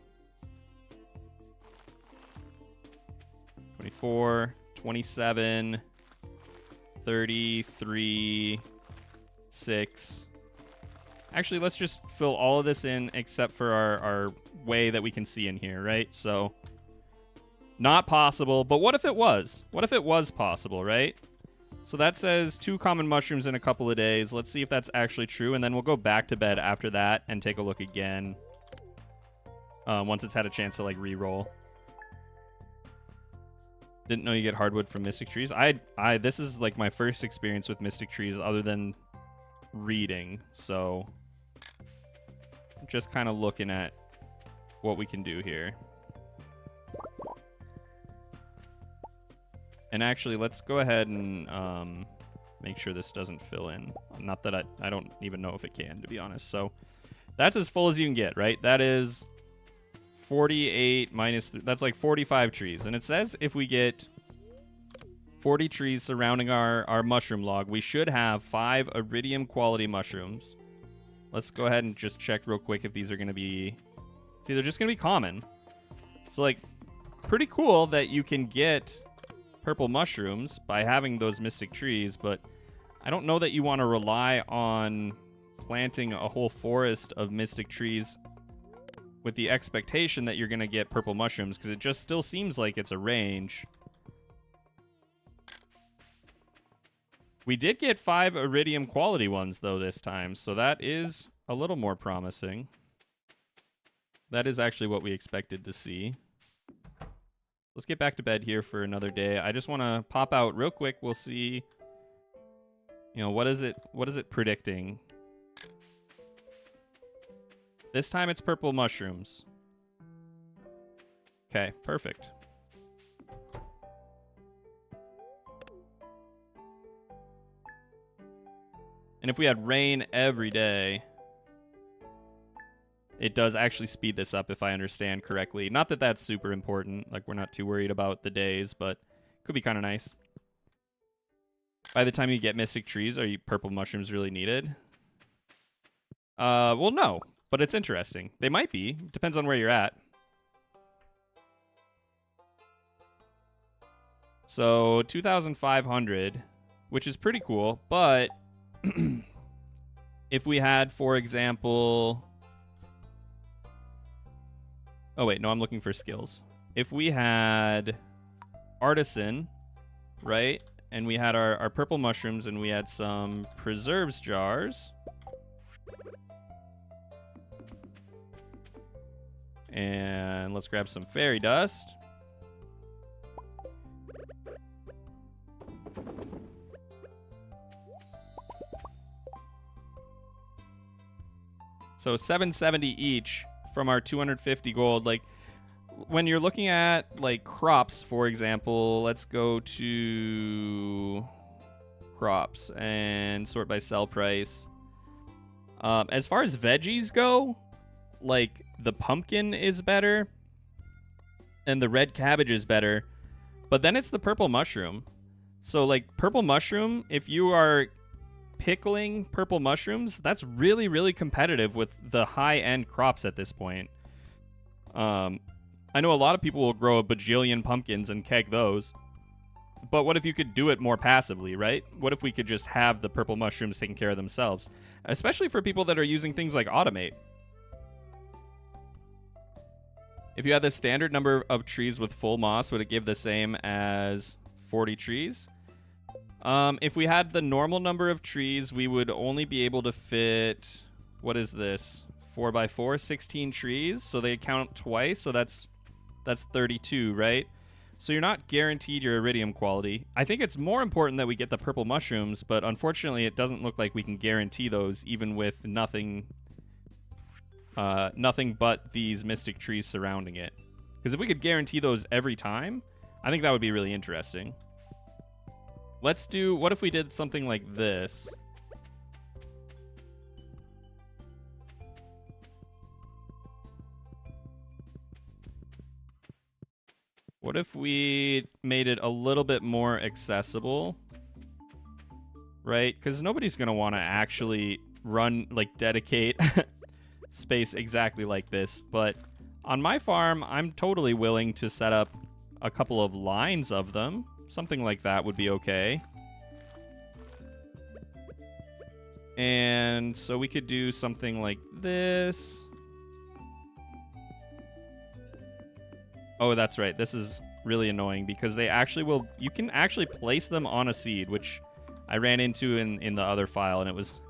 24, 27, 33, 6. Actually, let's just fill all of this in except for our way that we can see in here, right? So, not possible, but what if it was? What if it was possible, right? So that says 2 common mushrooms in a couple of days. Let's see if that's actually true, and then we'll go back to bed after that and take a look again once it's had a chance to, like, re-roll. Didn't know you get hardwood from mystic trees. This is, like, my first experience with mystic trees other than reading, so just kind of looking at what we can do here. And actually, let's go ahead and make sure this doesn't fill in. Not that I don't even know if it can, to be honest. So that's as full as you can get, right? That is 48 minus, that's like 45 trees. And it says if we get 40 trees surrounding our mushroom log, we should have 5 iridium quality mushrooms. Let's go ahead and just check real quick if these are going to be... See, they're just going to be common. So, like, pretty cool that you can get purple mushrooms by having those mystic trees, but I don't know that you want to rely on planting a whole forest of mystic trees with the expectation that you're going to get purple mushrooms, because it just still seems like it's a range. We did get 5 iridium quality ones, though, this time, so that is a little more promising. That is actually what we expected to see. Let's get back to bed here for another day. I just want to pop out real quick. We'll see, you know, what is it predicting? This time it's purple mushrooms. Okay, perfect. And if we had rain every day, it does actually speed this up if I understand correctly. Not that that's super important. Like, we're not too worried about the days, but it could be kind of nice. By the time you get mystic trees, are purple mushrooms really needed? Well, no, but it's interesting. They might be. Depends on where you're at. So 2,500, which is pretty cool, but if we had, for example... Oh, wait, no, I'm looking for skills. If we had artisan, right, and we had our purple mushrooms and we had some preserves jars... And let's grab some fairy dust. So 770 each from our 250 gold. Like, when you're looking at, like, crops, for example, let's go to crops and sort by sell price. As far as veggies go, like, the pumpkin is better and the red cabbage is better, but then it's the purple mushroom. So, like, purple mushroom, if you are pickling purple mushrooms, that's really, really competitive with the high-end crops at this point. I know a lot of people will grow a bajillion pumpkins and keg those, but what if you could do it more passively, right? What if we could just have the purple mushrooms taking care of themselves? Especially for people that are using things like Automate. If you had the standard number of trees with full moss, would it give the same as 40 trees? If we had the normal number of trees, we would only be able to fit... What is this? 4x4, 16 trees. So they count twice, so that's 32, right? So you're not guaranteed your iridium quality. I think it's more important that we get the purple mushrooms, but unfortunately it doesn't look like we can guarantee those even with nothing but these mystic trees surrounding it. Because if we could guarantee those every time, I think that would be really interesting. Let's do... What if we did something like this? What if we made it a little bit more accessible? Right? Because nobody's going to want to actually run, like, dedicate... space exactly like this, but on my farm I'm totally willing to set up a couple of lines of them. Something like that would be okay. And so we could do something like this. Oh, that's right. This is really annoying because they actually will... You can actually place them on a seed, which I ran into in the other file, and it was...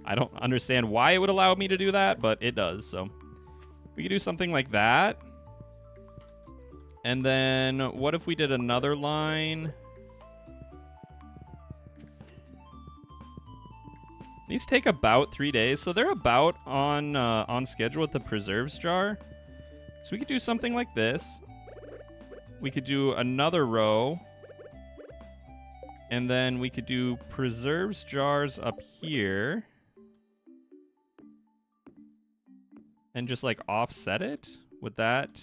I don't understand why it would allow me to do that, but it does. So we could do something like that. And then what if we did another line? These take about 3 days, so they're about on schedule with the preserves jar. So we could do something like this. We could do another row. And then we could do preserves jars up here. And just, like, offset it with that.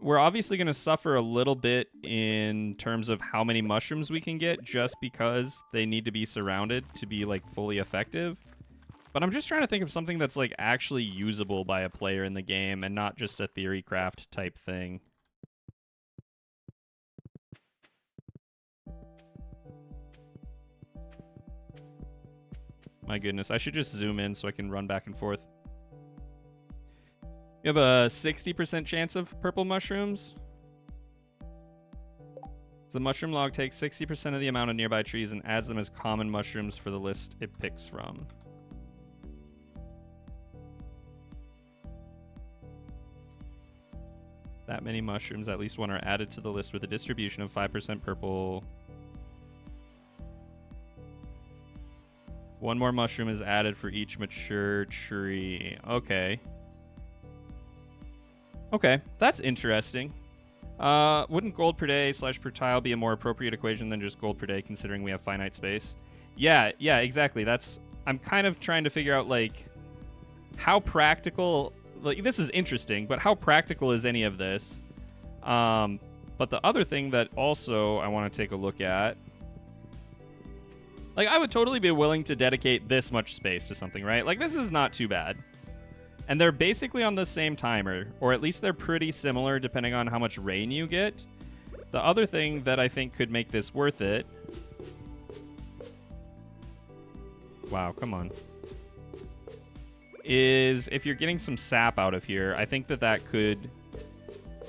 We're obviously going to suffer a little bit in terms of how many mushrooms we can get just because they need to be surrounded to be, like, fully effective. But I'm just trying to think of something that's, like, actually usable by a player in the game and not just a theory craft type thing. My goodness, I should just zoom in so I can run back and forth. You have a 60% chance of purple mushrooms. The mushroom log takes 60% of the amount of nearby trees and adds them as common mushrooms for the list it picks from. That many mushrooms, at least one, are added to the list with a distribution of 5% purple. 1 more mushroom is added for each mature tree. Okay. Okay, that's interesting. Wouldn't gold per day / per tile be a more appropriate equation than just gold per day, considering we have finite space? Yeah, exactly. I'm kind of trying to figure out, like, how practical... Like, this is interesting, but how practical is any of this? But the other thing that also I want to take a look at... Like, I would totally be willing to dedicate this much space to something, right? Like, this is not too bad. And they're basically on the same timer, or at least they're pretty similar depending on how much rain you get. The other thing that I think could make this worth it... Wow, come on. Is if you're getting some sap out of here, I think that could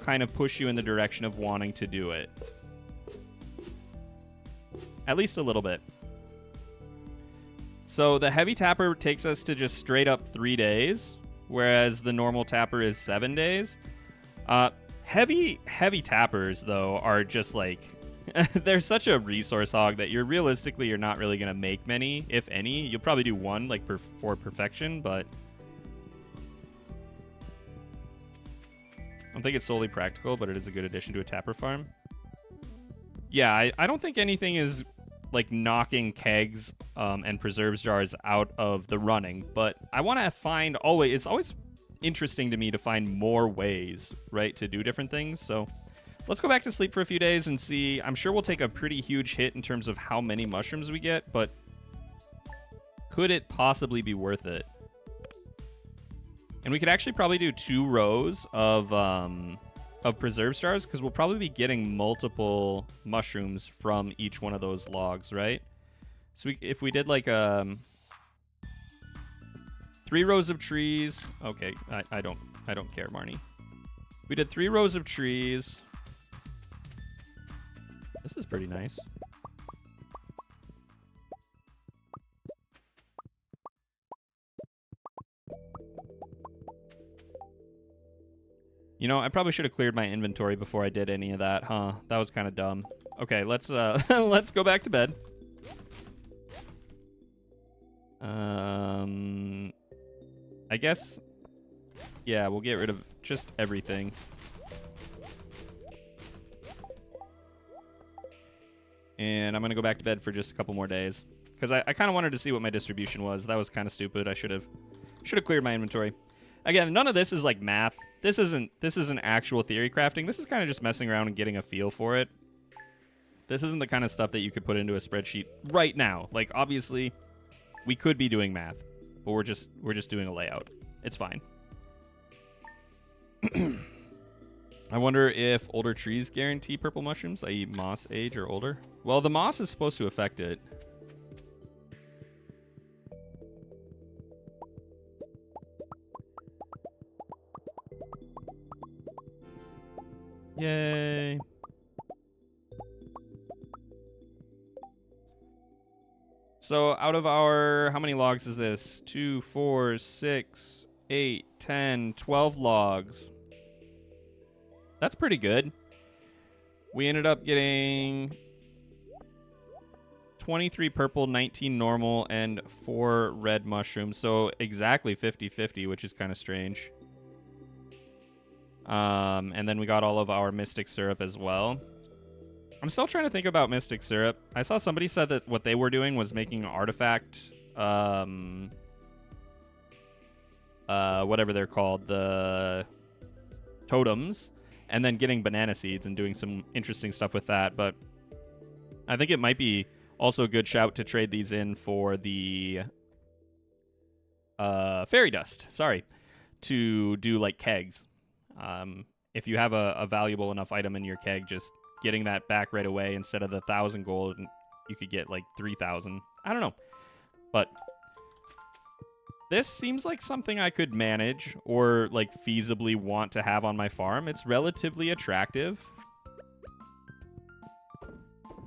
kind of push you in the direction of wanting to do it. At least a little bit. So the heavy tapper takes us to just straight up 3 days, whereas the normal tapper is 7 days. Heavy tappers, though, are just like... they're such a resource hog that you're not really going to make many, if any. You'll probably do 1, like, for perfection, but... I don't think it's solely practical, but it is a good addition to a tapper farm. Yeah, I don't think anything is... like knocking kegs and preserves jars out of the running, but I want to find it's always interesting to me to find more ways, right, to do different things. So let's go back to sleep for a few days and see. I'm sure we'll take a pretty huge hit in terms of how many mushrooms we get, but could it possibly be worth it? And we could actually probably do 2 rows of preserve stars, because we'll probably be getting multiple mushrooms from each one of those logs, right? So if we did like 3 rows of trees, okay, I don't care, Marnie. We did 3 rows of trees. This is pretty nice. You know, I probably should have cleared my inventory before I did any of that, huh? That was kind of dumb. Okay, let's let's go back to bed. I guess, yeah, we'll get rid of just everything. And I'm gonna go back to bed for just a couple more days, because I kind of wanted to see what my distribution was. That was kind of stupid. I should have cleared my inventory. Again, none of this is like math. This isn't actual theory crafting. This is kind of just messing around and getting a feel for it. This isn't the kind of stuff that you could put into a spreadsheet right now. Like, obviously, we could be doing math, but we're just doing a layout. It's fine. I wonder if older trees guarantee purple mushrooms, i.e. moss age or older. Well, the moss is supposed to affect it. Yay. So out of our, how many logs is this? 2, 4, 6, 8, 10, 12 logs. That's pretty good. We ended up getting 23 purple, 19 normal, and 4 red mushrooms. So exactly 50-50, which is kind of strange. And then we got all of our mystic syrup as well. I'm still trying to think about mystic syrup. I saw somebody said that what they were doing was making artifact, whatever they're called, the totems, and then getting banana seeds and doing some interesting stuff with that. But I think it might be also a good shout to trade these in for the fairy dust. Sorry, to do like kegs. If you have a valuable enough item in your keg, just getting that back right away instead of the 1,000 gold, you could get like 3,000. I don't know. But this seems like something I could manage or like feasibly want to have on my farm. It's relatively attractive.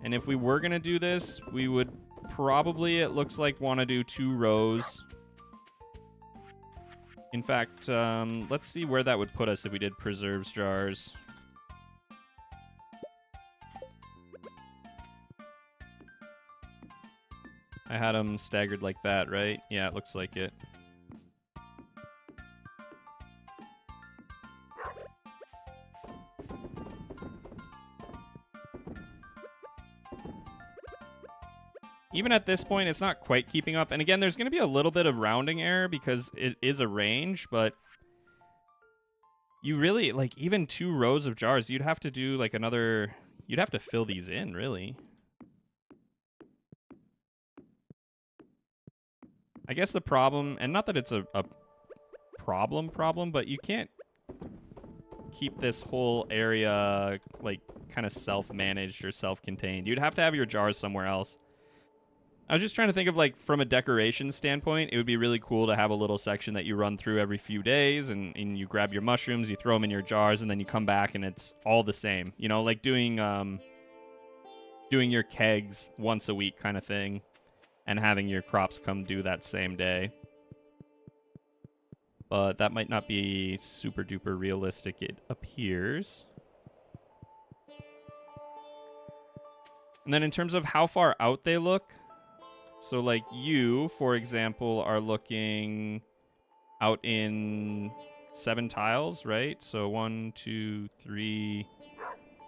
And if we were going to do this, we would probably, it looks like, want to do 2 rows. In fact, let's see where that would put us if we did preserves jars. I had them staggered like that, right? Yeah, it looks like it. Even at this point, it's not quite keeping up. And again, there's going to be a little bit of rounding error because it is a range, but you really, like, even 2 rows of jars, you'd have to do, like, another... You'd have to fill these in, really. I guess the problem, and not that it's a problem, but you can't keep this whole area, like, kind of self-managed or self-contained. You'd have to have your jars somewhere else. I was just trying to think of, like, from a decoration standpoint, it would be really cool to have a little section that you run through every few days, and you grab your mushrooms, you throw them in your jars, and then you come back and it's all the same. You know, like doing your kegs once a week kind of thing, and having your crops come due that same day. But that might not be super duper realistic, it appears. And then in terms of how far out they look, so, like, you, for example, are looking out in 7 tiles, right? So 1, 2, 3.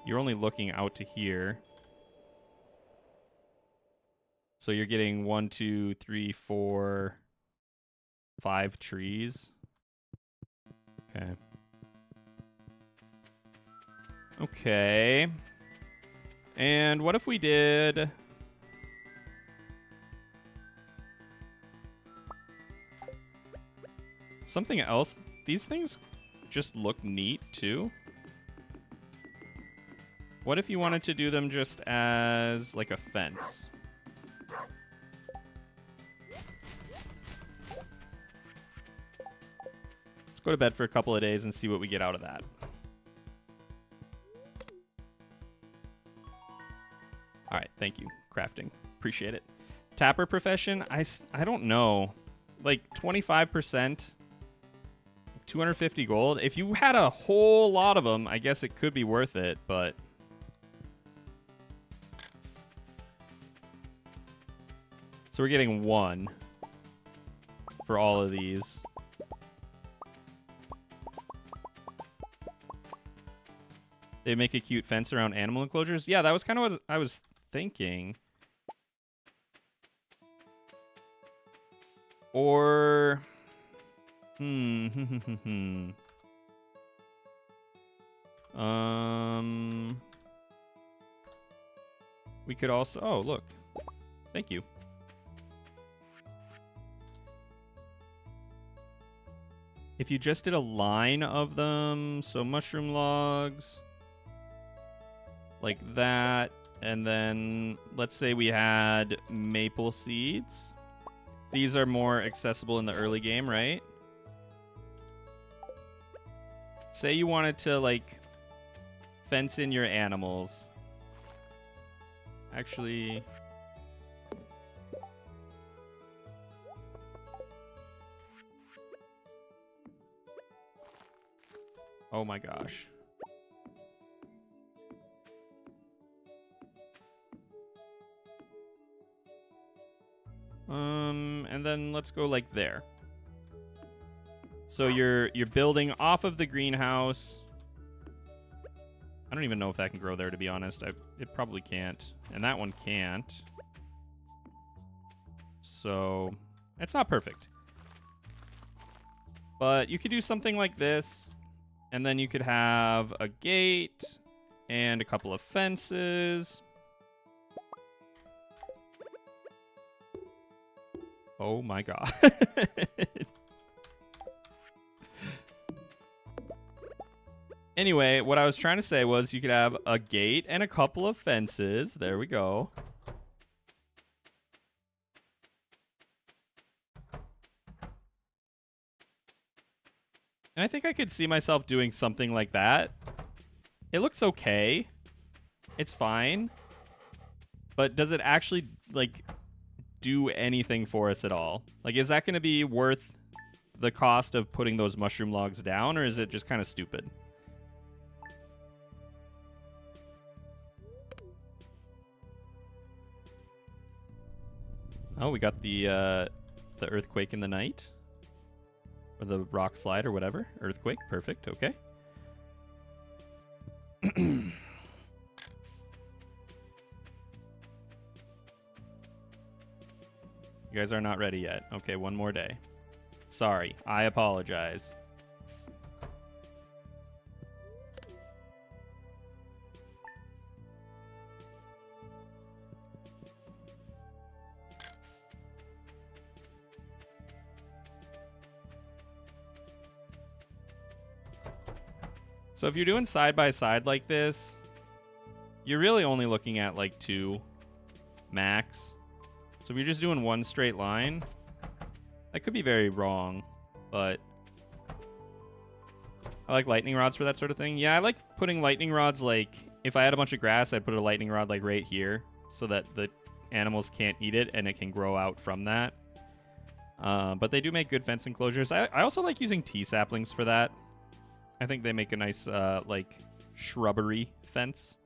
You're only looking out to here. So you're getting 1, 2, 3, 4, 5 trees. Okay. Okay. And what if we did... something else? These things just look neat, too. What if you wanted to do them just as, like, a fence? Let's go to bed for a couple of days and see what we get out of that. All right, thank you, crafting. Appreciate it. Tapper profession? I don't know. Like, 25%... 250 gold. If you had a whole lot of them, I guess it could be worth it, but... So we're getting 1 for all of these. They make a cute fence around animal enclosures. Yeah, that was kind of what I was thinking. Or... we could also... Oh, look. Thank you. If you just did a line of them, so mushroom logs, like that, and then let's say we had maple seeds. These are more accessible in the early game, right? Say you wanted to, like, fence in your animals. Actually... Oh my gosh. And then let's go like there. So you're building off of the greenhouse. I don't even know if that can grow there, to be honest. It probably can't. And that one can't. So it's not perfect. But you could do something like this. And then you could have a gate and a couple of fences. Oh my god. Anyway, what I was trying to say was you could have a gate and a couple of fences. There we go. And I think I could see myself doing something like that. It looks okay. It's fine. But does it actually, like, do anything for us at all? Like, is that going to be worth the cost of putting those mushroom logs down, or is it just kind of stupid? Oh, we got the earthquake in the night. Or the rock slide or whatever. Earthquake, perfect, okay. You guys are not ready yet. Okay, one more day. Sorry, I apologize. So if you're doing side by side like this, you're really only looking at like 2 max. So if you're just doing one straight line, that could be very wrong, but I like lightning rods for that sort of thing. Yeah, I like putting lightning rods, like if I had a bunch of grass, I'd put a lightning rod like right here so that the animals can't eat it and it can grow out from that. But they do make good fence enclosures. I also like using T-saplings for that. I think they make a nice, like, shrubbery fence.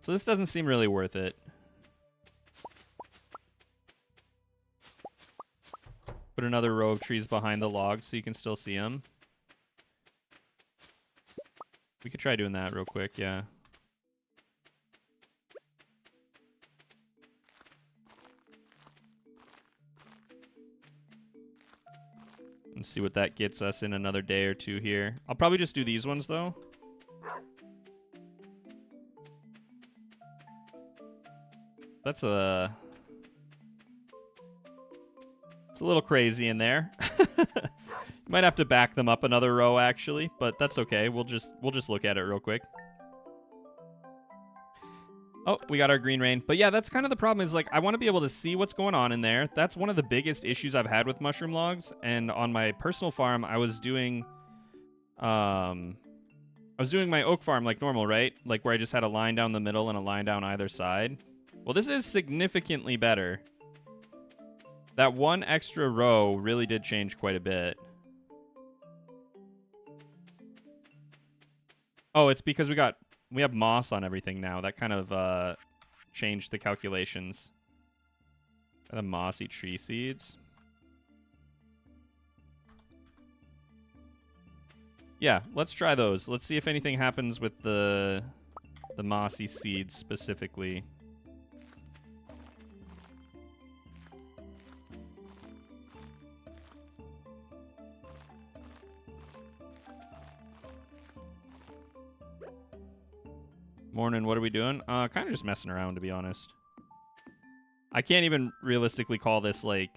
So this doesn't seem really worth it. Put another row of trees behind the logs so you can still see them. We could try doing that real quick, yeah. And see what that gets us in another day or 2 here. I'll probably just do these ones, though. That's a... It's a little crazy in there. Might have to back them up another row, actually, but that's okay. We'll just look at it real quick. Oh, we got our green rain. But yeah, that's kind of the problem is, like, I want to be able to see what's going on in there. That's one of the biggest issues I've had with mushroom logs. And on my personal farm, I was doing my oak farm like normal, right? Like where I just had a line down the middle and a line down either side. Well, this is significantly better. That one extra row really did change quite a bit. Oh, it's because we have moss on everything now. That kind of changed the calculations. The mossy tree seeds. Yeah, let's try those. Let's see if anything happens with the mossy seeds specifically. Morning, what are we doing? Kind of just messing around, to be honest. I can't even realistically call this, like,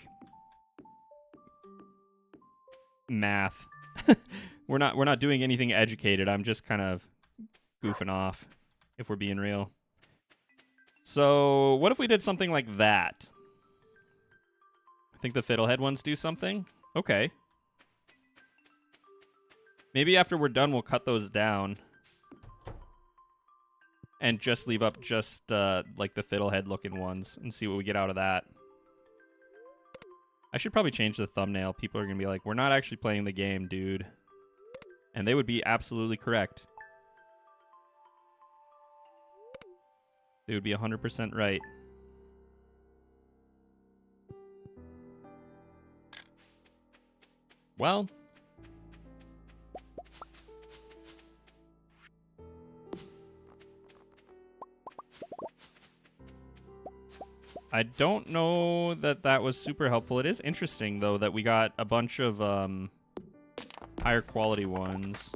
math. We're not doing anything educated. I'm just kind of goofing off, if we're being real. So, what if we did something like that? I think the fiddlehead ones do something? Okay. Maybe after we're done, we'll cut those down. And just leave up just, like, the fiddlehead-looking ones and see what we get out of that. I should probably change the thumbnail. People are going to be like, we're not actually playing the game, dude. And they would be absolutely correct. They would be 100% right. Well... I don't know that that was super helpful. It is interesting, though, that we got a bunch of higher quality ones.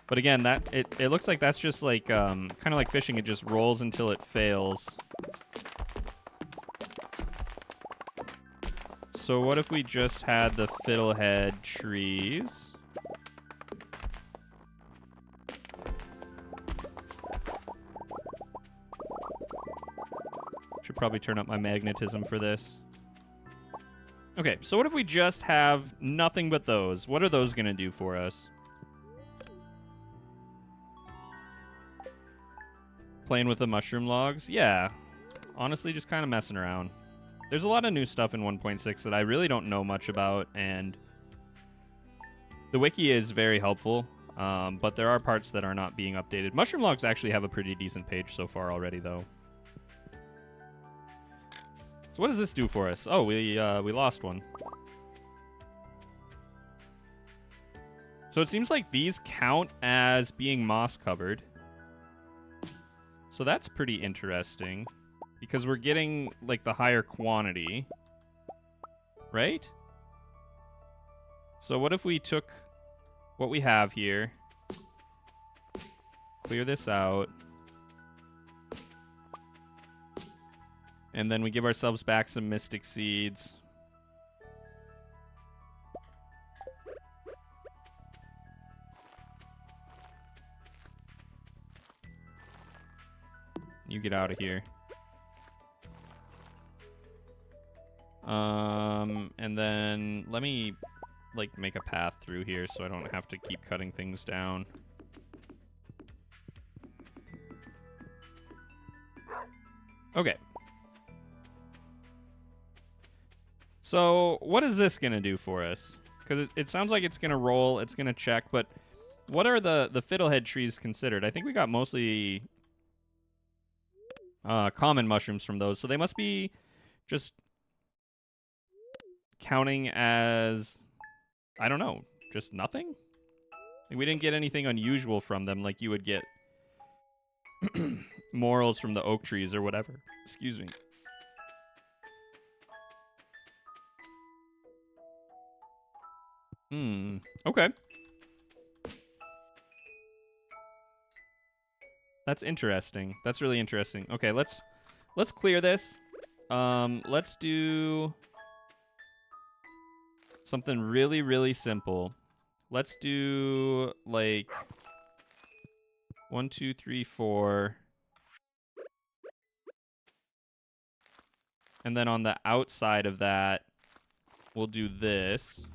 But again, that it looks like that's just like kind of like fishing. It just rolls until it fails. So what if we just had the fiddlehead trees? Should probably turn up my magnetism for this. Okay, so what if we just have nothing but those? What are those going to do for us? Playing with the mushroom logs? Yeah. Honestly, just kind of messing around. There's a lot of new stuff in 1.6 that I really don't know much about, and the wiki is very helpful, but there are parts that are not being updated. Mushroom logs actually have a pretty decent page so far already, though. So what does this do for us? Oh, we lost one. So it seems like these count as being moss covered. So that's pretty interesting because we're getting like the higher quantity, right? So what if we took what we have here, clear this out, and then we give ourselves back some mystic seeds. You get out of here. And then let me like make a path through here so I don't have to keep cutting things down. Okay. So what is this going to do for us? Because it sounds like it's going to roll, it's going to check, but what are the fiddlehead trees considered? I think we got mostly common mushrooms from those, so they must be just counting as, I don't know, just nothing? Like we didn't get anything unusual from them like you would get morels from the oak trees or whatever. Excuse me. Okay. That's interesting. That's really interesting. Okay, let's clear this. Let's do something really, really simple. Let's do like 1, 2, 3, 4. And then on the outside of that, we'll do this.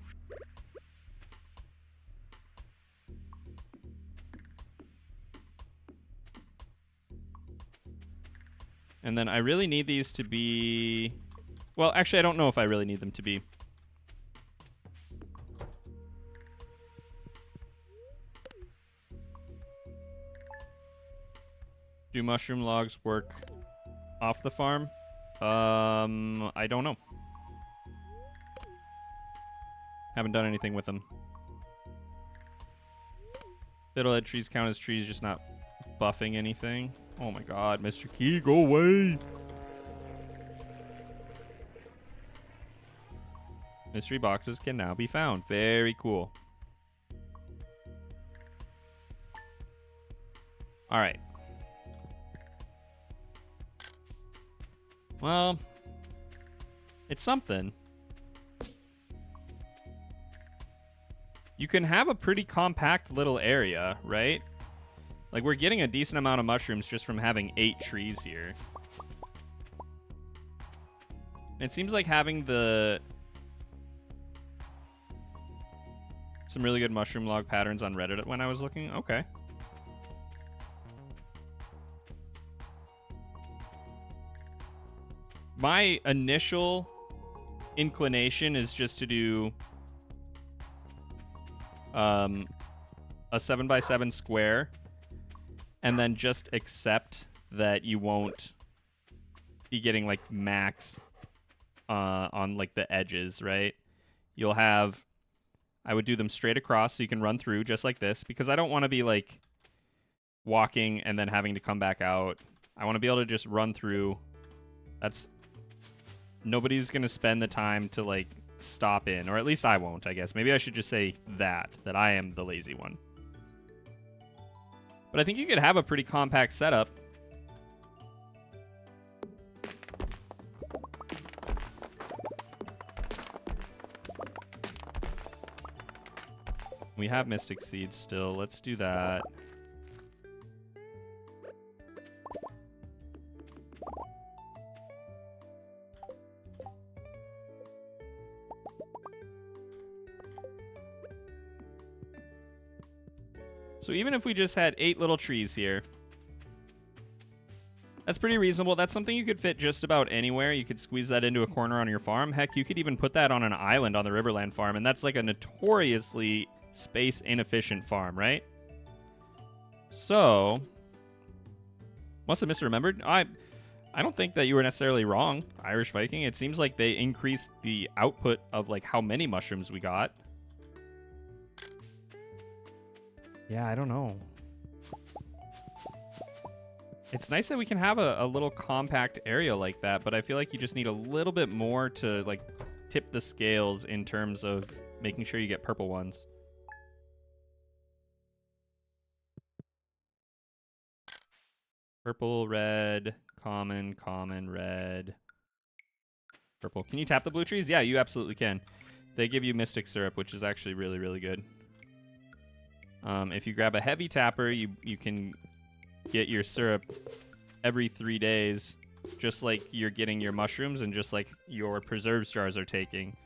And then I really need these to be... Well, actually, I don't know if I really need them to be. Do mushroom logs work off the farm? I don't know. Haven't done anything with them. Fiddlehead trees count as trees, just not buffing anything. Oh my god, Mr. Key, go away! Mystery boxes can now be found. Very cool. Alright. Well, it's something. You can have a pretty compact little area, right? Like, we're getting a decent amount of mushrooms just from having 8 trees here. It seems like having some really good mushroom log patterns on Reddit when I was looking. Okay. My initial inclination is just to do a 7x7 square and then just accept that you won't be getting like max on like the edges, right? You'll have, I would do them straight across so you can run through just like this, because I don't want to be like walking and then having to come back out. I want to be able to just run through. That's, nobody's going to spend the time to like stop in, or at least I won't, I guess. Maybe I should just say that I am the lazy one. But I think you could have a pretty compact setup. We have Mystic Seeds still. Let's do that. So even if we just had 8 little trees here, that's pretty reasonable. That's something you could fit just about anywhere. You could squeeze that into a corner on your farm. Heck, you could even put that on an island on the Riverland farm, and that's like a notoriously space inefficient farm, right? So, must have misremembered. I I don't think that you were necessarily wrong, IrishViking. It seems like they increased the output of like how many mushrooms we got. Yeah, I don't know. It's nice that we can have a little compact area like that, but I feel like you just need a little bit more to like tip the scales in terms of making sure you get purple ones. Purple, red, common, common, red, purple. Can you tap the blue trees? Yeah, you absolutely can. They give you mystic syrup, which is actually really, really good. If you grab a heavy tapper, you can get your syrup every 3 days, just like you're getting your mushrooms and just like your preserves jars are taking.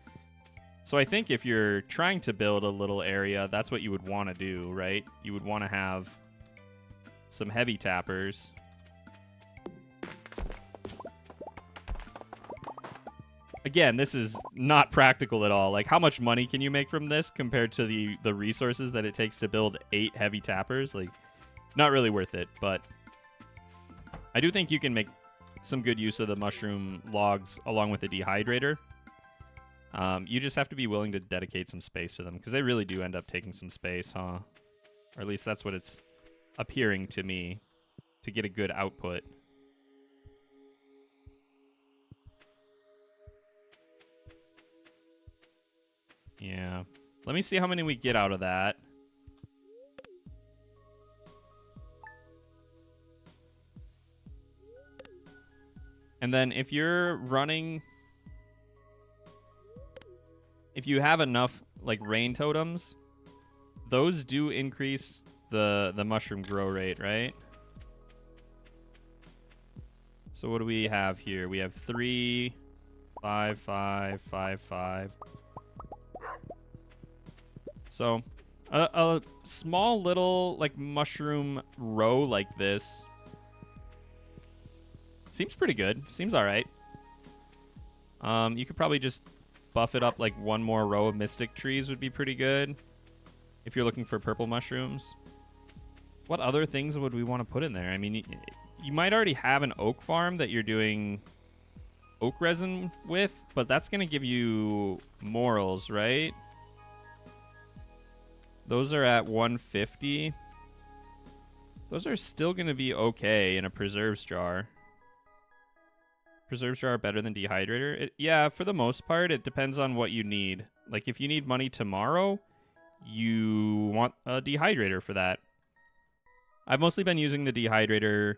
So I think if you're trying to build a little area, that's what you would want to do, right? You would want to have some heavy tappers. Again, this is not practical at all. Like, how much money can you make from this compared to the resources that it takes to build 8 heavy tappers? Like, not really worth it, but I do think you can make some good use of the mushroom logs along with the dehydrator. You just have to be willing to dedicate some space to them, because they really do end up taking some space, huh? Or at least that's what it's appearing to me, to get a good output. Yeah. Let me see how many we get out of that. And then if you're running... If you have enough, like, rain totems, those do increase the mushroom grow rate, right? So what do we have here? We have 3, 5, 5, 5, 5. So, a small little, like, mushroom row like this seems pretty good. Seems all right. You could probably just buff it up, like, one more row of mystic trees would be pretty good if you're looking for purple mushrooms. What other things would we want to put in there? I mean, you might already have an oak farm that you're doing oak resin with, but that's going to give you morels, right? Those are at 150. Those are still going to be okay in a preserves jar. Preserves jar better than dehydrator? Yeah, for the most part, it depends on what you need. Like, if you need money tomorrow, you want a dehydrator for that. I've mostly been using the dehydrator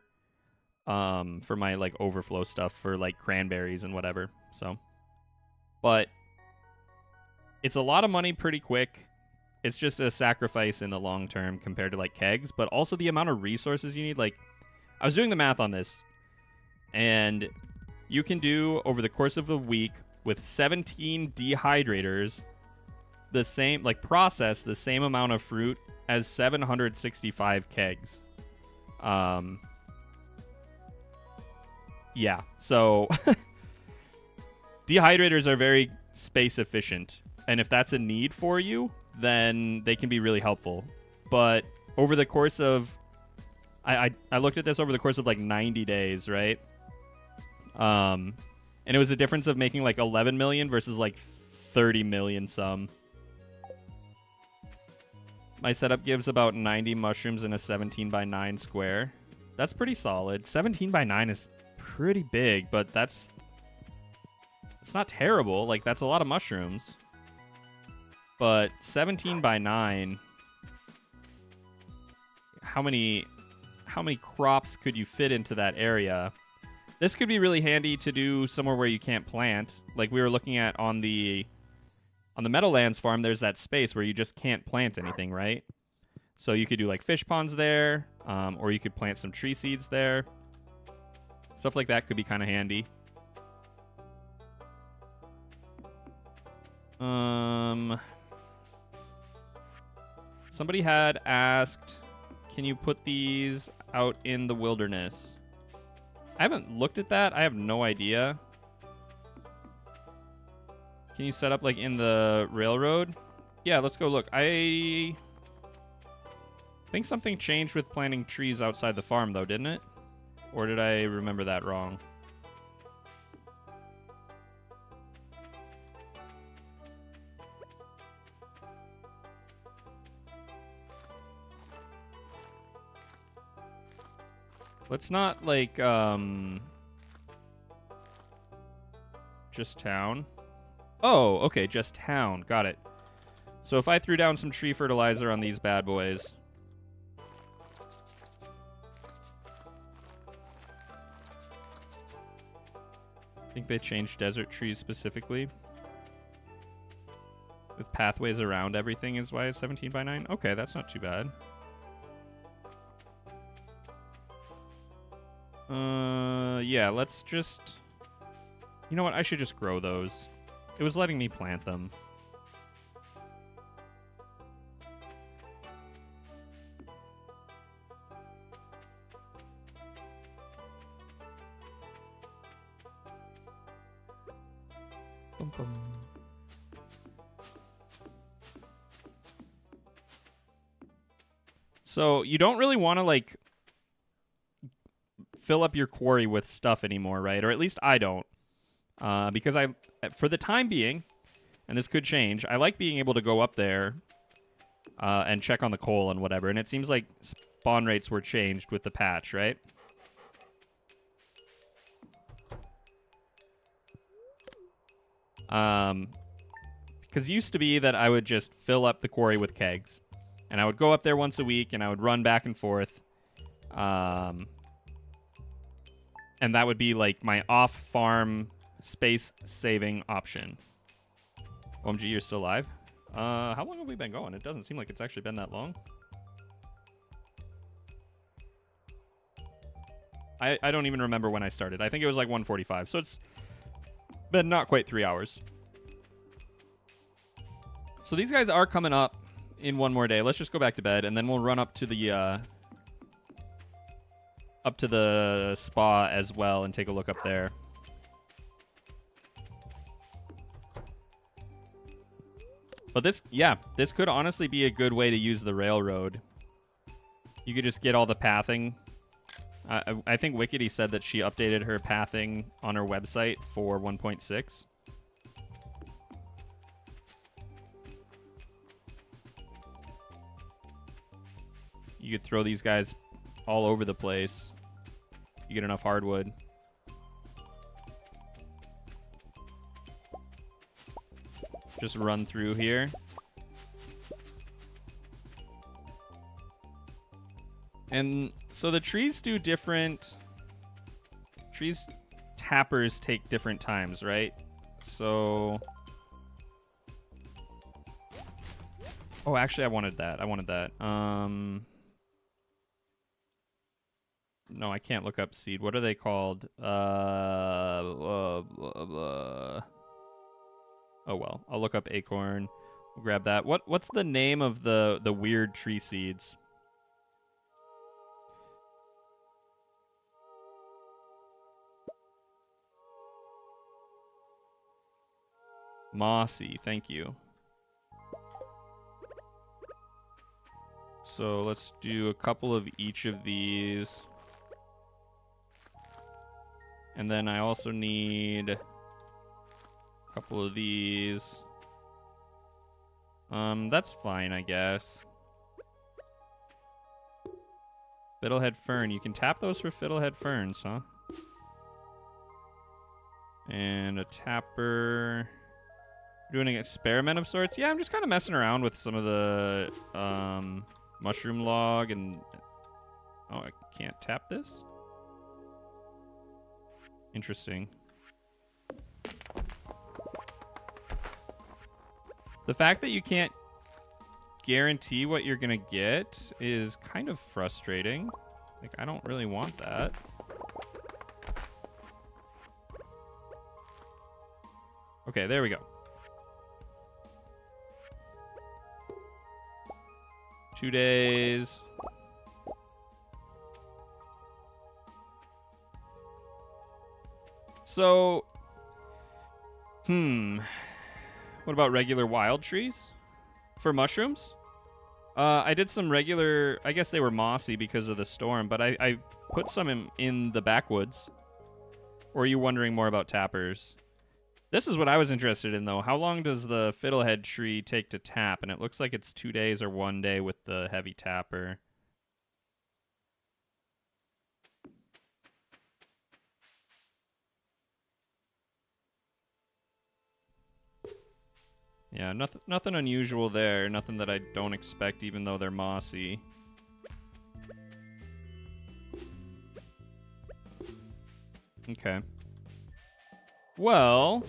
for my, like, overflow stuff for, like, cranberries and whatever. So, but it's a lot of money pretty quick. It's just a sacrifice in the long term compared to, like, kegs, but also the amount of resources you need. Like, I was doing the math on this, and you can do, over the course of the week, with 17 dehydrators, the same, like, process the same amount of fruit as 765 kegs. Yeah, so dehydrators are very space efficient, and if that's a need for you, then they can be really helpful. But over the course of... I looked at this over the course of, like, 90 days, right? And it was a difference of making, like, 11 million versus, like, 30 million some. My setup gives about 90 mushrooms in a 17 by 9 square. That's pretty solid. 17 by 9 is pretty big, but it's not terrible. Like, that's a lot of mushrooms. But 17 by 9, how many crops could you fit into that area? This could be really handy to do somewhere where you can't plant. Like we were looking at on the Meadowlands farm, there's that space where you just can't plant anything, right? So you could do like fish ponds there, or you could plant some tree seeds there. Stuff like that could be kind of handy. Somebody had asked, can you put these out in the wilderness? I haven't looked at that. I have no idea. Can you set up like in the railroad? Yeah, let's go look. I think something changed with planting trees outside the farm though, didn't it? Or did I remember that wrong? Let's not, like, just town. Oh, okay, just town. Got it. So if I threw down some tree fertilizer on these bad boys... I think they changed desert trees specifically. With pathways around everything is why it's 17 by 9. Okay, that's not too bad. Yeah, let's just... You know what? I should just grow those. It was letting me plant them. Bum, bum. So you don't really want to, like, fill up your quarry with stuff anymore, right? Or at least I don't. Because for the time being, and this could change, I like being able to go up there and check on the coal and whatever. And it seems like spawn rates were changed with the patch, right? Because it used to be that I would just fill up the quarry with kegs. And I would go up there once a week, and I would run back and forth. And that would be, like, my off-farm space-saving option. OMG, you're still alive? How long have we been going? It doesn't seem like it's actually been that long. I don't even remember when I started. I think it was, like, 1:45. So it's been not quite 3 hours. So these guys are coming up in one more day. Let's just go back to bed, and then we'll run up to the spa as well and take a look up there. But this could honestly be a good way to use the railroad. You could just get all the pathing. I think Wickedy said that she updated her pathing on her website for 1.6. You could throw these guys all over the place. You get enough hardwood. Just run through here. And so the trees do different... Trees tappers take different times, right? So... Oh, actually, I wanted that. No, I can't look up seed. What are they called? Oh, well. I'll look up acorn. We'll grab that. What's the name of the weird tree seeds? Mossy. Thank you. So let's do a couple of each of these. And then I also need a couple of these. That's fine, I guess. Fiddlehead fern. You can tap those for fiddlehead ferns, huh? And a tapper. Doing an experiment of sorts. Yeah, I'm just kind of messing around with some of the mushroom log and... Oh, I can't tap this? Interesting. The fact that you can't guarantee what you're gonna get is kind of frustrating. Like, I don't really want that. Okay, there we go. 2 days. So, what about regular wild trees? For mushrooms? I did some regular, I guess they were mossy because of the storm, but I put some in the backwoods. Or are you wondering more about tappers? This is what I was interested in, though. How long does the fiddlehead tree take to tap? And it looks like it's 2 days or 1 day with the heavy tapper. Yeah, nothing unusual there. Nothing that I don't expect, even though they're mossy. Okay. Well...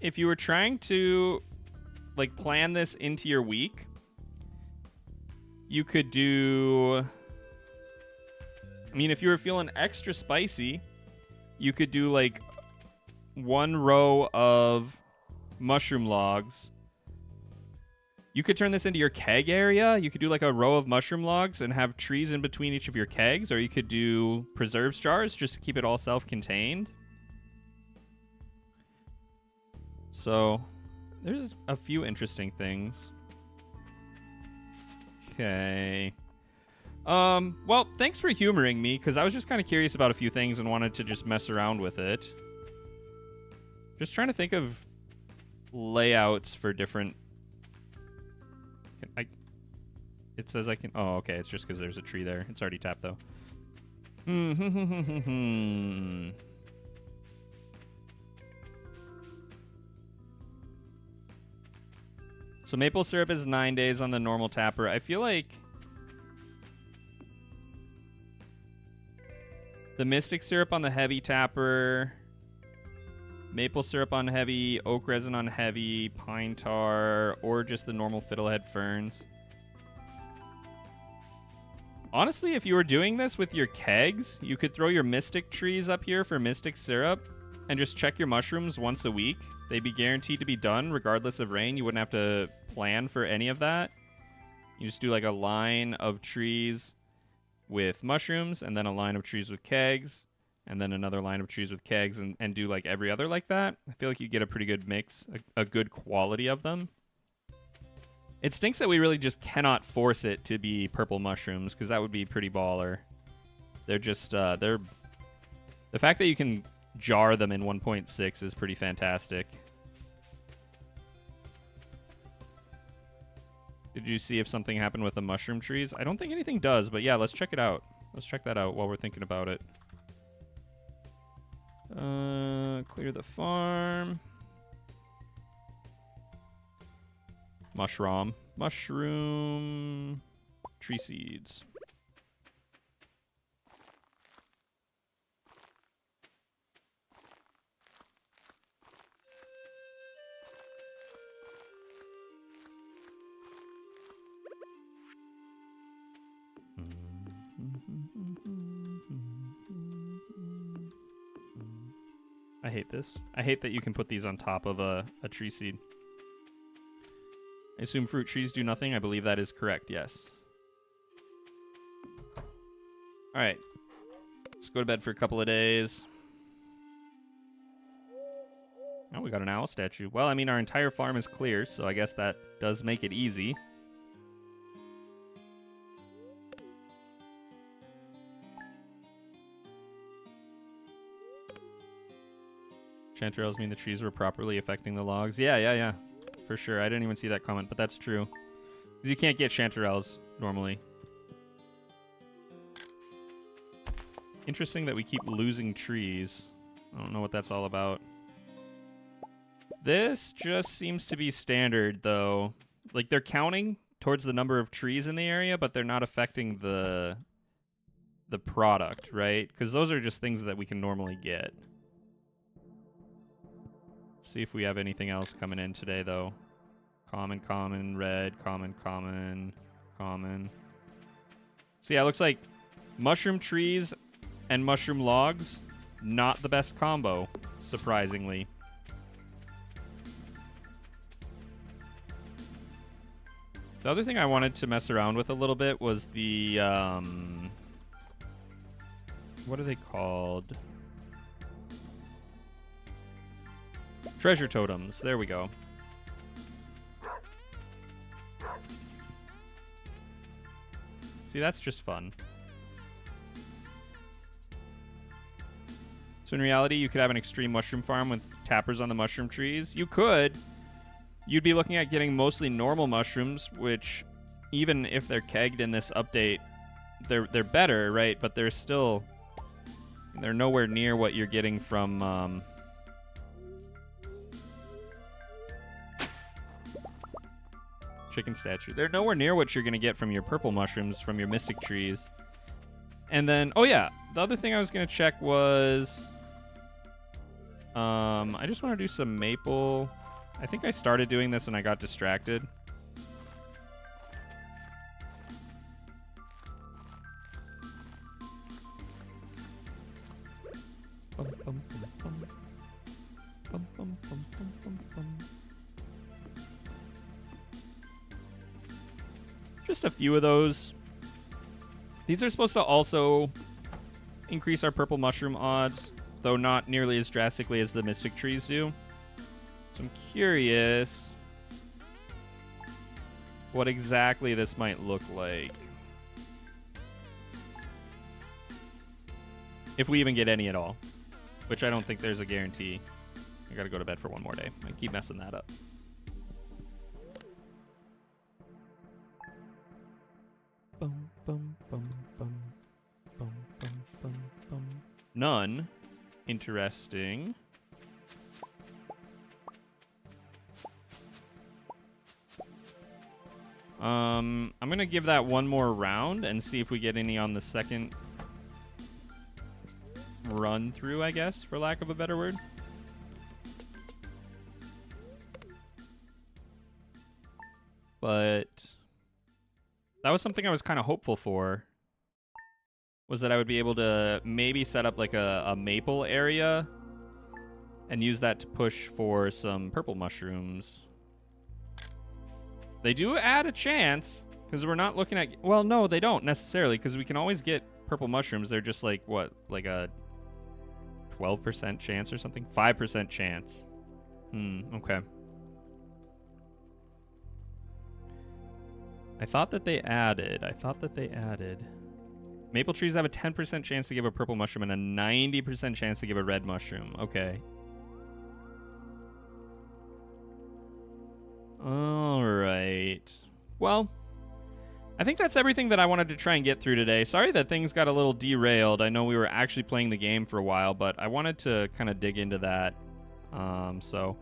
if you were trying to, like, plan this into your week, you could do... I mean, if you were feeling extra spicy, you could do, like, 1 row of mushroom logs. You could turn this into your keg area. You could do, like, a row of mushroom logs and have trees in between each of your kegs, or you could do preserves jars just to keep it all self-contained. So, there's a few interesting things. Okay. Well, thanks for humoring me, because I was just kind of curious about a few things and wanted to just mess around with it. Just trying to think of layouts for different... It says I can... Oh, okay, it's just because there's a tree there. It's already tapped, though. So maple syrup is 9 days on the normal tapper. I feel like the mystic syrup on the heavy tapper, maple syrup on heavy, oak resin on heavy, pine tar, or just the normal fiddlehead ferns. Honestly, if you were doing this with your kegs, you could throw your mystic trees up here for mystic syrup and just check your mushrooms once a week. They'd be guaranteed to be done regardless of rain. You wouldn't have to plan for any of that. You just do like a line of trees with mushrooms, and then a line of trees with kegs, and then another line of trees with kegs, and do like every other like that. I feel like you get a pretty good mix, a good quality of them. It stinks that we really just cannot force it to be purple mushrooms, because that would be pretty baller. They're just, the fact that you can jar them in 1.6 is pretty fantastic. Did you see if something happened with the mushroom trees? I don't think anything does, but yeah, let's check it out. Let's check that out while we're thinking about it. Clear the farm. Mushroom tree seeds. I hate this. I hate that you can put these on top of a tree seed. I assume fruit trees do nothing. I believe that is correct, yes. Alright. Let's go to bed for a couple of days. Oh, we got an owl statue. Well, I mean, our entire farm is clear, so I guess that does make it easy. Chanterelles mean the trees were properly affecting the logs. Yeah. For sure. I didn't even see that comment, but that's true. Because you can't get chanterelles normally. Interesting that we keep losing trees. I don't know what that's all about. This just seems to be standard, though. Like, they're counting towards the number of trees in the area, but they're not affecting the product, right? Because those are just things that we can normally get. See if we have anything else coming in today, though. Common, common, red, common, common, common. So yeah, it looks like mushroom trees and mushroom logs, not the best combo, surprisingly. The other thing I wanted to mess around with a little bit was the, what are they called? Treasure totems. There we go. See, that's just fun. So in reality, you could have an extreme mushroom farm with tappers on the mushroom trees. You could. You'd be looking at getting mostly normal mushrooms, which, even if they're kegged in this update, they're better, right? But they're still They're nowhere near what you're getting from... chicken statue. They're nowhere near what you're going to get from your purple mushrooms from your mystic trees. And then, oh yeah, the other thing I was going to check was... I just want to do some maple... I think I started doing this and I got distracted. Just a few of those. These are supposed to also increase our purple mushroom odds, though not nearly as drastically as the mystic trees do. So I'm curious what exactly this might look like. If we even get any at all, which I don't think there's a guarantee. I gotta go to bed for one more day. I keep messing that up. Bum, bum, bum, bum, bum, bum, bum, bum. None. Interesting. I'm gonna give that one more round and see if we get any on the second run through, I guess, for lack of a better word. But that was something I was kind of hopeful for, was that I would be able to maybe set up like a maple area and use that to push for some purple mushrooms. They do add a chance, because we're not looking at... Well, no, they don't necessarily, because we can always get purple mushrooms. They're just like, what, like a 12% chance or something? 5% chance. Okay. I thought that they added. Maple trees have a 10% chance to give a purple mushroom and a 90% chance to give a red mushroom. Okay. All right. Well, I think that's everything that I wanted to try and get through today. Sorry that things got a little derailed. I know we were actually playing the game for a while, but I wanted to kind of dig into that. So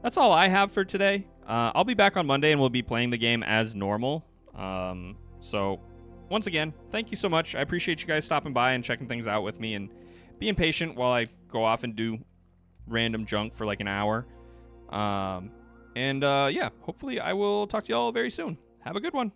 that's all I have for today. I'll be back on Monday and we'll be playing the game as normal. So once again, thank you so much. I appreciate you guys stopping by and checking things out with me and being patient while I go off and do random junk for like an hour. Yeah, hopefully I will talk to y'all very soon. Have a good one.